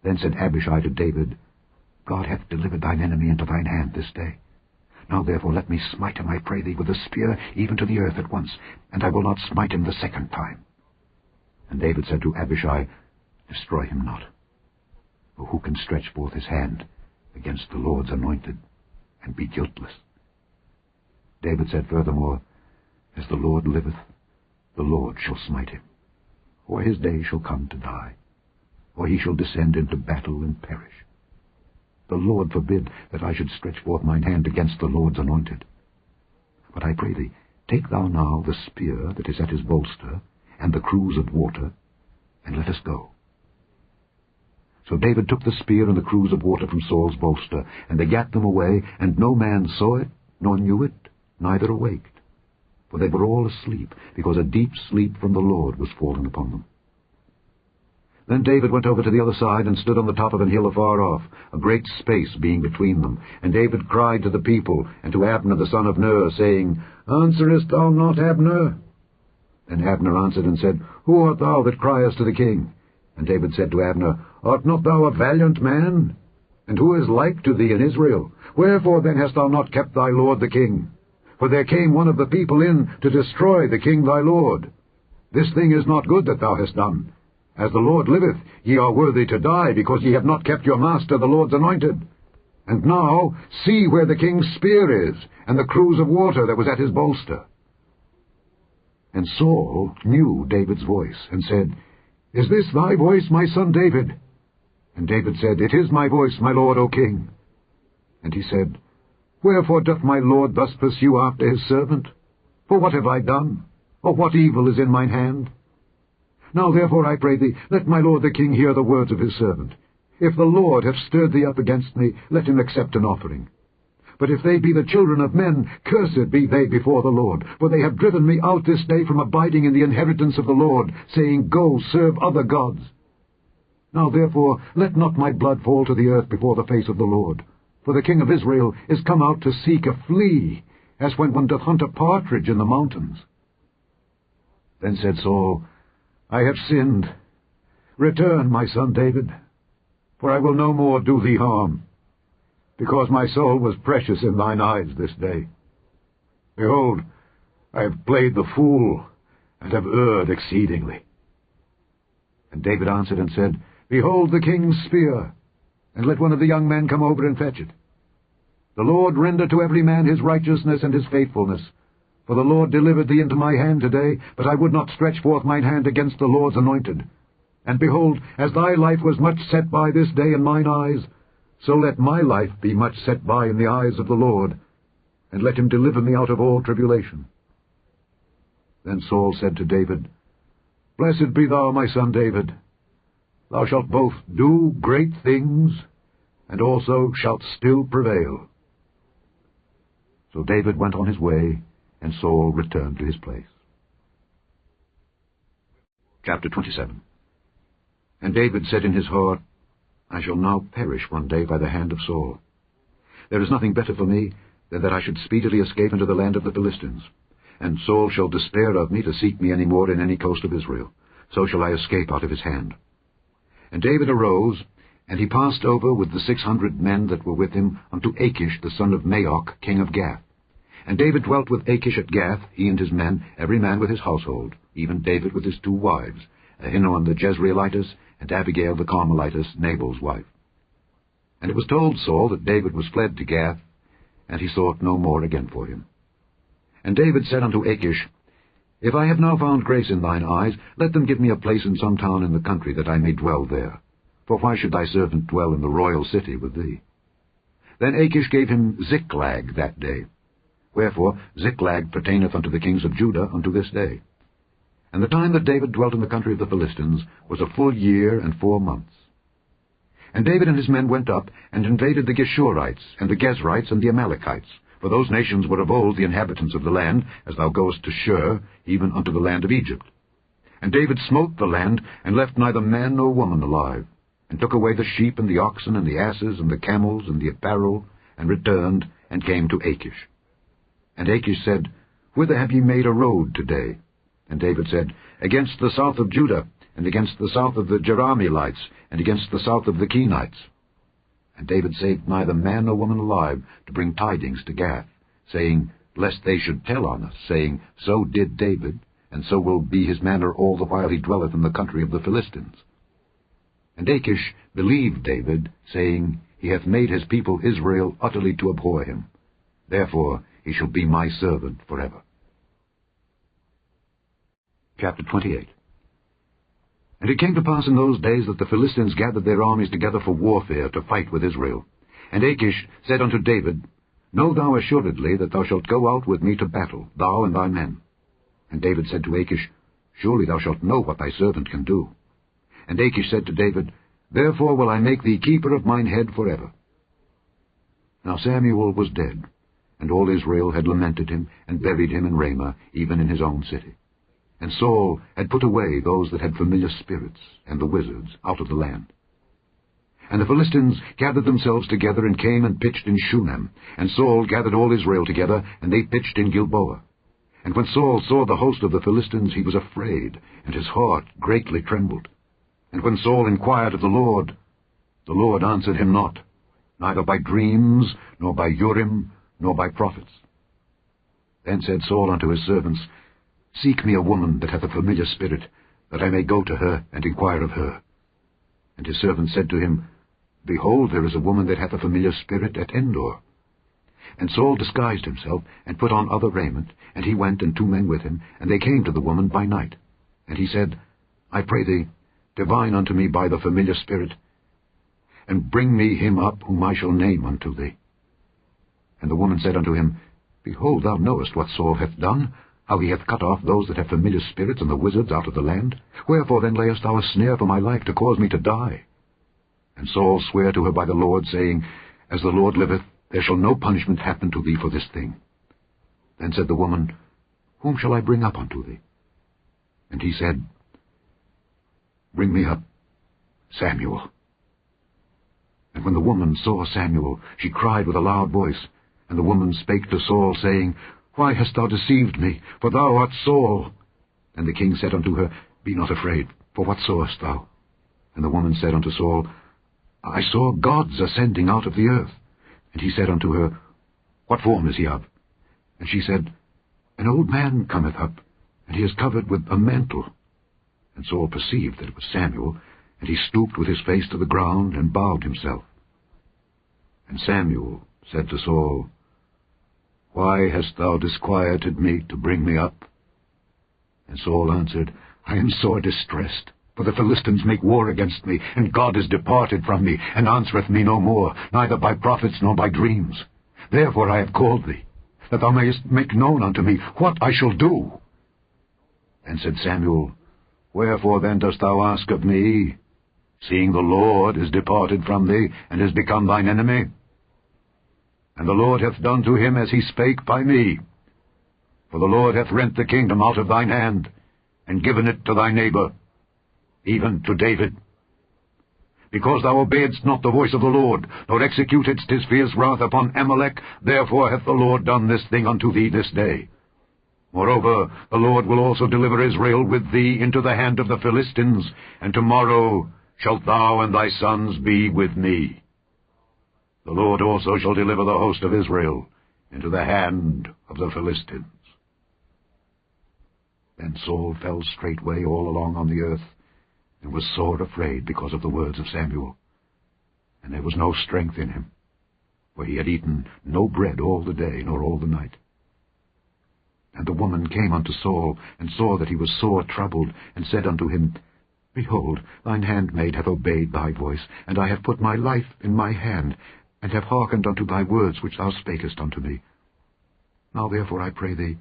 Then said Abishai to David, God hath delivered thine enemy into thine hand this day. Now therefore let me smite him, I pray thee, with a spear even to the earth at once, and I will not smite him the second time. And David said to Abishai, Destroy him not. For who can stretch forth his hand against the Lord's anointed, and be guiltless? David said furthermore, As the Lord liveth, the Lord shall smite him, or his day shall come to die, or he shall descend into battle and perish. The Lord forbid that I should stretch forth mine hand against the Lord's anointed. But I pray thee, take thou now the spear that is at his bolster, and the cruse of water, and let us go. So David took the spear and the cruse of water from Saul's bolster, and they gat them away, and no man saw it, nor knew it, neither awaked. For they were all asleep, because a deep sleep from the Lord was fallen upon them. Then David went over to the other side, and stood on the top of an hill afar off, a great space being between them. And David cried to the people, and to Abner the son of Ner, saying, Answerest thou not, Abner? Then Abner answered and said, Who art thou that criest to the king? And David said to Abner, Art not thou a valiant man? And who is like to thee in Israel? Wherefore then hast thou not kept thy lord the king? For there came one of the people in to destroy the king thy lord. This thing is not good that thou hast done. As the Lord liveth, ye are worthy to die, because ye have not kept your master the Lord's anointed. And now see where the king's spear is, and the cruse of water that was at his bolster. And Saul knew David's voice, and said, Is this thy voice, my son David? And David said, It is my voice, my lord, O king. And he said, Wherefore doth my lord thus pursue after his servant? For what have I done? Or what evil is in mine hand? Now therefore, I pray thee, let my lord the king hear the words of his servant. If the Lord have stirred thee up against me, let him accept an offering. But if they be the children of men, cursed be they before the Lord. For they have driven me out this day from abiding in the inheritance of the Lord, saying, Go, serve other gods. Now therefore, let not my blood fall to the earth before the face of the Lord. For the king of Israel is come out to seek a flea, as when one doth hunt a partridge in the mountains. Then said Saul, I have sinned. Return, my son David, for I will no more do thee harm, because my soul was precious in thine eyes this day. Behold, I have played the fool, and have erred exceedingly. And David answered and said, Behold the king's spear, and let one of the young men come over and fetch it. The Lord render to every man his righteousness and his faithfulness. For the Lord delivered thee into my hand today, but I would not stretch forth mine hand against the Lord's anointed. And behold, as thy life was much set by this day in mine eyes, so let my life be much set by in the eyes of the Lord, and let him deliver me out of all tribulation. Then Saul said to David, Blessed be thou, my son David. Thou shalt both do great things, and also shalt still prevail. So David went on his way, and Saul returned to his place. Chapter 27. And David said in his heart, I shall now perish one day by the hand of Saul. There is nothing better for me than that I should speedily escape into the land of the Philistines. And Saul shall despair of me to seek me any more in any coast of Israel. So shall I escape out of his hand. And David arose, And he passed over with the 600 men that were with him unto Achish the son of Maoch, king of Gath. And David dwelt with Achish at Gath, he and his men, every man with his household, even David with his 2 wives, Ahinoam the Jezreelitess, and Abigail the Carmelitess, Nabal's wife. And it was told Saul that David was fled to Gath, and he sought no more again for him. And David said unto Achish, If I have now found grace in thine eyes, let them give me a place in some town in the country, that I may dwell there. For why should thy servant dwell in the royal city with thee? Then Achish gave him Ziklag that day. Wherefore Ziklag pertaineth unto the kings of Judah unto this day. And the time that David dwelt in the country of the Philistines was a full year and 4 months. And David and his men went up, and invaded the Geshurites, and the Gezrites, and the Amalekites, for those nations were of old the inhabitants of the land, as thou goest to Shur, even unto the land of Egypt. And David smote the land, and left neither man nor woman alive, and took away the sheep, and the oxen, and the asses, and the camels, and the apparel, and returned, and came to Achish. And Achish said, Whither have ye made a road today? And David said, Against the south of Judah, and against the south of the Jerahmeelites, and against the south of the Kenites. And David saved neither man nor woman alive, to bring tidings to Gath, saying, Lest they should tell on us, saying, So did David, and so will be his manner all the while he dwelleth in the country of the Philistines. And Achish believed David, saying, He hath made his people Israel utterly to abhor him. Therefore he shall be my servant forever. Chapter 28. And it came to pass in those days that the Philistines gathered their armies together for warfare, to fight with Israel. And Achish said unto David, Know thou assuredly that thou shalt go out with me to battle, thou and thy men. And David said to Achish, Surely thou shalt know what thy servant can do. And Achish said to David, Therefore will I make thee keeper of mine head forever. Now Samuel was dead, and all Israel had lamented him, and buried him in Ramah, even in his own city. And Saul had put away those that had familiar spirits, and the wizards, out of the land. And the Philistines gathered themselves together, and came and pitched in Shunem. And Saul gathered all Israel together, and they pitched in Gilboa. And when Saul saw the host of the Philistines, he was afraid, and his heart greatly trembled. And when Saul inquired of the Lord answered him not, neither by dreams, nor by Urim, nor by prophets. Then said Saul unto his servants, Seek me a woman that hath a familiar spirit, that I may go to her, and inquire of her. And his servants said to him, Behold, there is a woman that hath a familiar spirit at Endor. And Saul disguised himself, and put on other raiment, and he went, and 2 men with him, and they came to the woman by night. And he said, I pray thee, divine unto me by the familiar spirit, and bring me him up whom I shall name unto thee. And the woman said unto him, Behold, thou knowest what Saul hath done, how he hath cut off those that have familiar spirits and the wizards out of the land. Wherefore then layest thou a snare for my life, to cause me to die? And Saul sware to her by the Lord, saying, As the Lord liveth, there shall no punishment happen to thee for this thing. Then said the woman, Whom shall I bring up unto thee? And he said, Bring me up Samuel. And when the woman saw Samuel, she cried with a loud voice. And the woman spake to Saul, saying, Why hast thou deceived me? For thou art Saul. And the king said unto her, Be not afraid, for what sawest thou? And the woman said unto Saul, I saw gods ascending out of the earth. And he said unto her, What form is he of? And she said, An old man cometh up, and he is covered with a mantle. And Saul perceived that it was Samuel, and he stooped with his face to the ground, and bowed himself. And Samuel said to Saul, Why hast thou disquieted me to bring me up? And Saul answered, I am sore distressed, for the Philistines make war against me, and God is departed from me, and answereth me no more, neither by prophets nor by dreams. Therefore I have called thee, that thou mayest make known unto me what I shall do. And said Samuel, Wherefore then dost thou ask of me, seeing the Lord is departed from thee, and is become thine enemy? And the Lord hath done to him as he spake by me. For the Lord hath rent the kingdom out of thine hand, and given it to thy neighbor, even to David. Because thou obeyedst not the voice of the Lord, nor executedst his fierce wrath upon Amalek, therefore hath the Lord done this thing unto thee this day. Moreover, the Lord will also deliver Israel with thee into the hand of the Philistines, and tomorrow shalt thou and thy sons be with me. The Lord also shall deliver the host of Israel into the hand of the Philistines. Then Saul fell straightway all along on the earth, and was sore afraid because of the words of Samuel. And there was no strength in him, for he had eaten no bread all the day nor all the night. And the woman came unto Saul, and saw that he was sore troubled, and said unto him, Behold, thine handmaid hath obeyed thy voice, and I have put my life in my hand, and have hearkened unto thy words which thou spakest unto me. Now therefore I pray thee,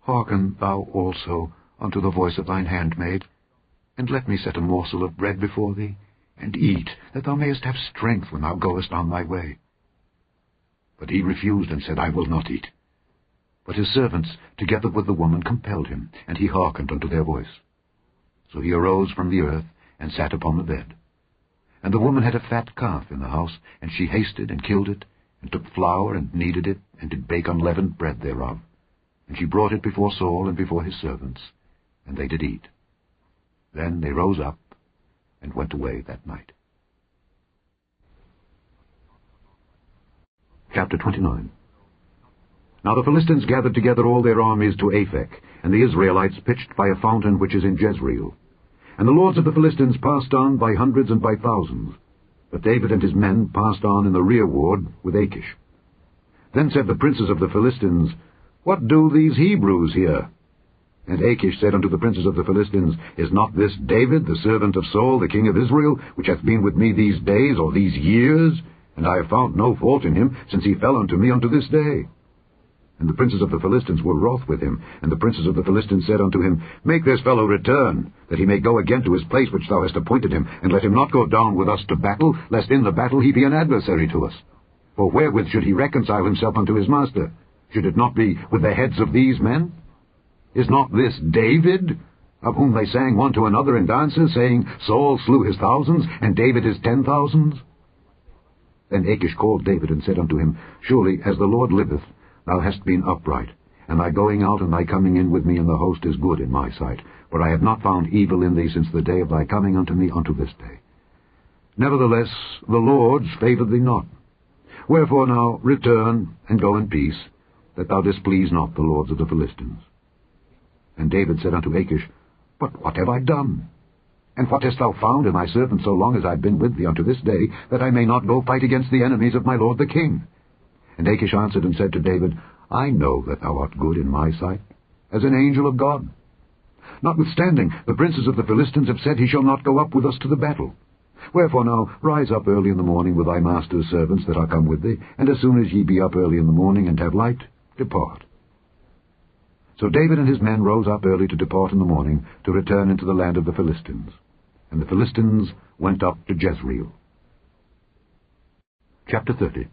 hearken thou also unto the voice of thine handmaid, and let me set a morsel of bread before thee, and eat, that thou mayest have strength when thou goest on thy way. But he refused, and said, I will not eat. But his servants, together with the woman, compelled him, and he hearkened unto their voice. So he arose from the earth, and sat upon the bed. And the woman had a fat calf in the house, and she hasted and killed it, and took flour, and kneaded it, and did bake unleavened bread thereof. And she brought it before Saul and before his servants, and they did eat. Then they rose up, and went away that night. Chapter 29. Now the Philistines gathered together all their armies to Aphek, and the Israelites pitched by a fountain which is in Jezreel. And the lords of the Philistines passed on by hundreds and by thousands. But David and his men passed on in the rearward with Achish. Then said the princes of the Philistines, What do these Hebrews here? And Achish said unto the princes of the Philistines, Is not this David, the servant of Saul, the king of Israel, which hath been with me these days, or these years? And I have found no fault in him, since he fell unto me unto this day. And the princes of the Philistines were wroth with him. And the princes of the Philistines said unto him, Make this fellow return, that he may go again to his place which thou hast appointed him, and let him not go down with us to battle, lest in the battle he be an adversary to us. For wherewith should he reconcile himself unto his master? Should it not be with the heads of these men? Is not this David, of whom they sang one to another in dances, saying, Saul slew his thousands, and David his 10,000s? Then Achish called David, and said unto him, Surely, as the Lord liveth, thou hast been upright, and thy going out and thy coming in with me in the host is good in my sight, for I have not found evil in thee since the day of thy coming unto me unto this day. Nevertheless, the Lord's favoured thee not. Wherefore now return, and go in peace, that thou displease not the lords of the Philistines. And David said unto Achish, But what have I done? And what hast thou found in thy servant so long as I have been with thee unto this day, that I may not go fight against the enemies of my lord the king? And Achish answered and said to David, I know that thou art good in my sight, as an angel of God. Notwithstanding, the princes of the Philistines have said, He shall not go up with us to the battle. Wherefore now rise up early in the morning with thy master's servants that are come with thee, and as soon as ye be up early in the morning and have light, depart. So David and his men rose up early to depart in the morning, to return into the land of the Philistines. And the Philistines went up to Jezreel. Chapter 30.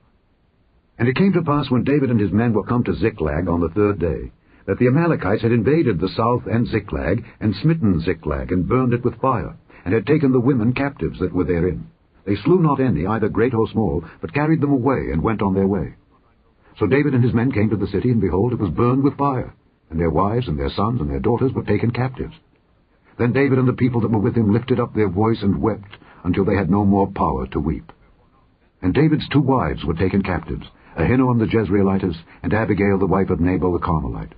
And it came to pass, when David and his men were come to Ziklag on the third day, that the Amalekites had invaded the south and Ziklag, and smitten Ziklag, and burned it with fire, and had taken the women captives that were therein. They slew not any, either great or small, but carried them away, and went on their way. So David and his men came to the city, and behold, it was burned with fire, and their wives and their sons and their daughters were taken captives. Then David and the people that were with him lifted up their voice and wept, until they had no more power to weep. And David's 2 wives were taken captives, Ahinoam the Jezreelitess, and Abigail the wife of Nabal the Carmelite.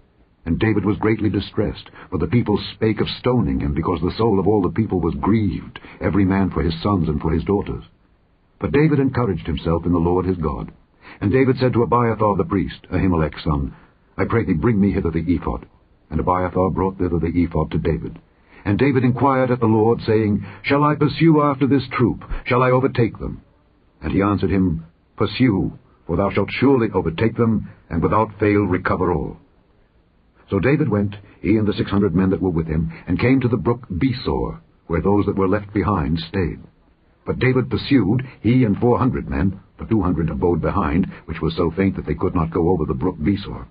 And David was greatly distressed, for the people spake of stoning him, because the soul of all the people was grieved, every man for his sons and for his daughters. But David encouraged himself in the Lord his God. And David said to Abiathar the priest, Ahimelech's son, I pray thee, bring me hither the ephod. And Abiathar brought thither the ephod to David. And David inquired at the Lord, saying, Shall I pursue after this troop? Shall I overtake them? And he answered him, Pursue, for thou shalt surely overtake them, and without fail recover all. So David went, he and the 600 men that were with him, and came to the brook Besor, where those that were left behind stayed. But David pursued, he and 400 men, but 200 abode behind, which was so faint that they could not go over the brook Besor.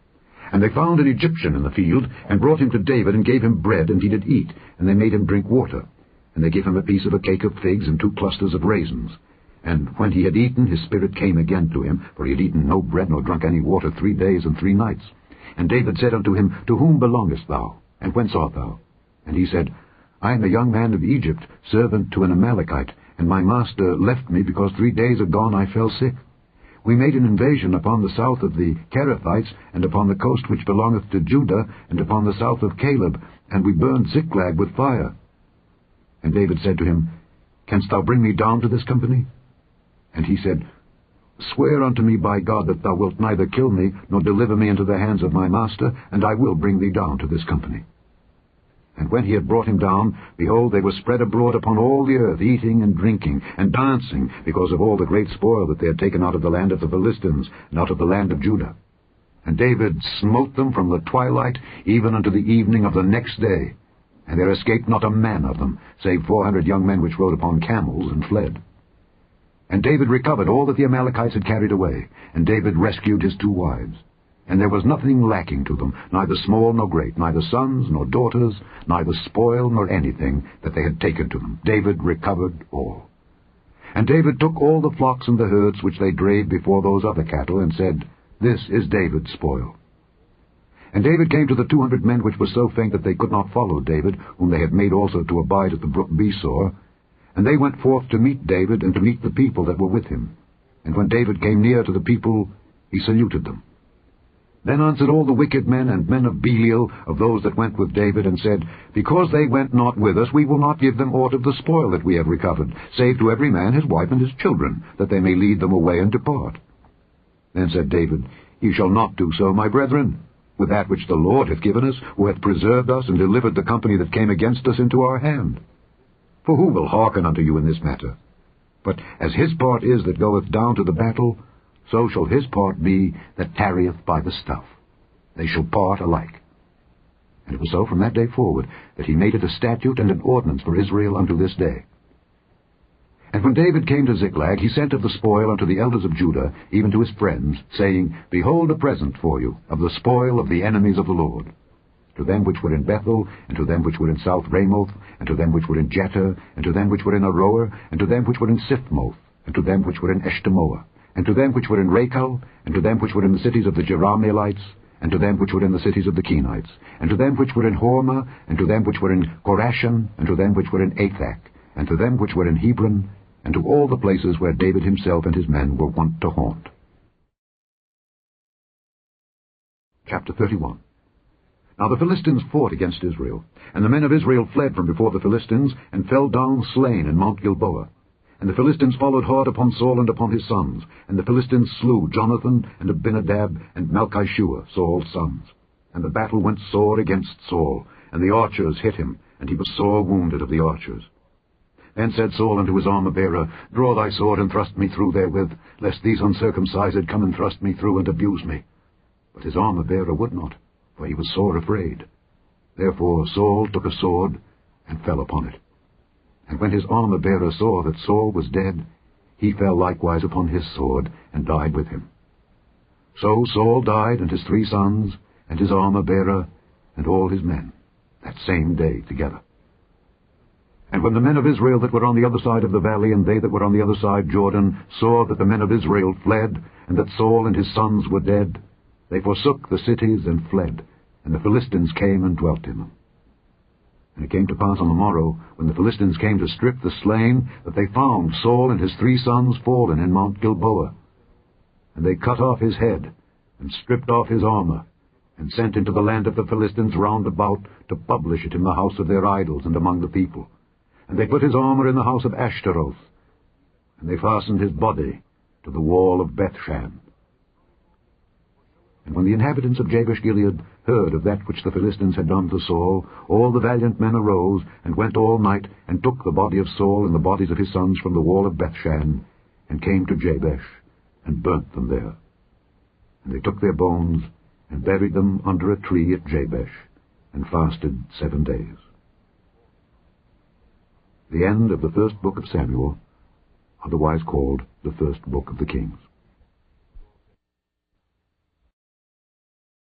And they found an Egyptian in the field, and brought him to David, and gave him bread, and he did eat, and they made him drink water. And they gave him a piece of a cake of figs, and 2 clusters of raisins. And when he had eaten, his spirit came again to him, for he had eaten no bread nor drunk any water 3 days and 3 nights. And David said unto him, To whom belongest thou? And whence art thou? And he said, I am a young man of Egypt, servant to an Amalekite, and my master left me because 3 days agone I fell sick. We made an invasion upon the south of the Kerethites, and upon the coast which belongeth to Judah, and upon the south of Caleb, and we burned Ziklag with fire. And David said to him, Canst thou bring me down to this company? And he said, Swear unto me by God that thou wilt neither kill me, nor deliver me into the hands of my master, and I will bring thee down to this company. And when he had brought him down, behold, they were spread abroad upon all the earth, eating and drinking, and dancing, because of all the great spoil that they had taken out of the land of the Philistines, and out of the land of Judah. And David smote them from the twilight even unto the evening of the next day, and there escaped not a man of them, save 400 young men which rode upon camels and fled. And David recovered all that the Amalekites had carried away, and David rescued his 2 wives. And there was nothing lacking to them, neither small nor great, neither sons nor daughters, neither spoil nor anything that they had taken to them. David recovered all. And David took all the flocks and the herds which they drave before those other cattle, and said, This is David's spoil. And David came to the 200 men which were so faint that they could not follow David, whom they had made also to abide at the brook Besor. And they went forth to meet David, and to meet the people that were with him. And when David came near to the people, he saluted them. Then answered all the wicked men and men of Belial, of those that went with David, and said, Because they went not with us, we will not give them aught of the spoil that we have recovered, save to every man his wife and his children, that they may lead them away and depart. Then said David, Ye shall not do so, my brethren, with that which the Lord hath given us, who hath preserved us and delivered the company that came against us into our hand. For who will hearken unto you in this matter? But as his part is that goeth down to the battle, so shall his part be that tarrieth by the stuff. They shall part alike. And it was so from that day forward, that he made it a statute and an ordinance for Israel unto this day. And when David came to Ziklag, he sent of the spoil unto the elders of Judah, even to his friends, saying, Behold a present for you, of the spoil of the enemies of the Lord. To them which were in Bethel, and to them which were in South Ramoth, and to them which were in Jeter, and to them which were in Aroer, and to them which were in Siphmoth, and to them which were in Eshtemoa, and to them which were in Rachel, and to them which were in the cities of the Jerahmeelites, and to them which were in the cities of the Kenites, and to them which were in Hormah, and to them which were in Korashan, and to them which were in Athak, and to them which were in Hebron, and to all the places where David himself and his men were wont to haunt. Chapter 31. Now the Philistines fought against Israel, and the men of Israel fled from before the Philistines, and fell down slain in Mount Gilboa. And the Philistines followed hard upon Saul and upon his sons, and the Philistines slew Jonathan, and Abinadab, and Malchishua, Saul's sons. And the battle went sore against Saul, and the archers hit him, and he was sore wounded of the archers. Then said Saul unto his armor-bearer, Draw thy sword, and thrust me through therewith, lest these uncircumcised come and thrust me through, and abuse me. But his armor-bearer would not, for he was sore afraid. Therefore Saul took a sword, and fell upon it. And when his armor-bearer saw that Saul was dead, he fell likewise upon his sword, and died with him. So Saul died, and his 3 sons, and his armor-bearer, and all his men, that same day together. And when the men of Israel that were on the other side of the valley, and they that were on the other side Jordan, saw that the men of Israel fled, and that Saul and his sons were dead, they forsook the cities and fled, and the Philistines came and dwelt in them. And it came to pass on the morrow, when the Philistines came to strip the slain, that they found Saul and his 3 sons fallen in Mount Gilboa. And they cut off his head, and stripped off his armor, and sent into the land of the Philistines round about to publish it in the house of their idols and among the people. And they put his armor in the house of Ashtaroth, and they fastened his body to the wall of Bethshan. And when the inhabitants of Jabesh-Gilead heard of that which the Philistines had done to Saul, all the valiant men arose, and went all night, and took the body of Saul and the bodies of his sons from the wall of Bethshan, and came to Jabesh, and burnt them there. And they took their bones, and buried them under a tree at Jabesh, and fasted 7 days. The end of the first book of Samuel, otherwise called the first book of the Kings.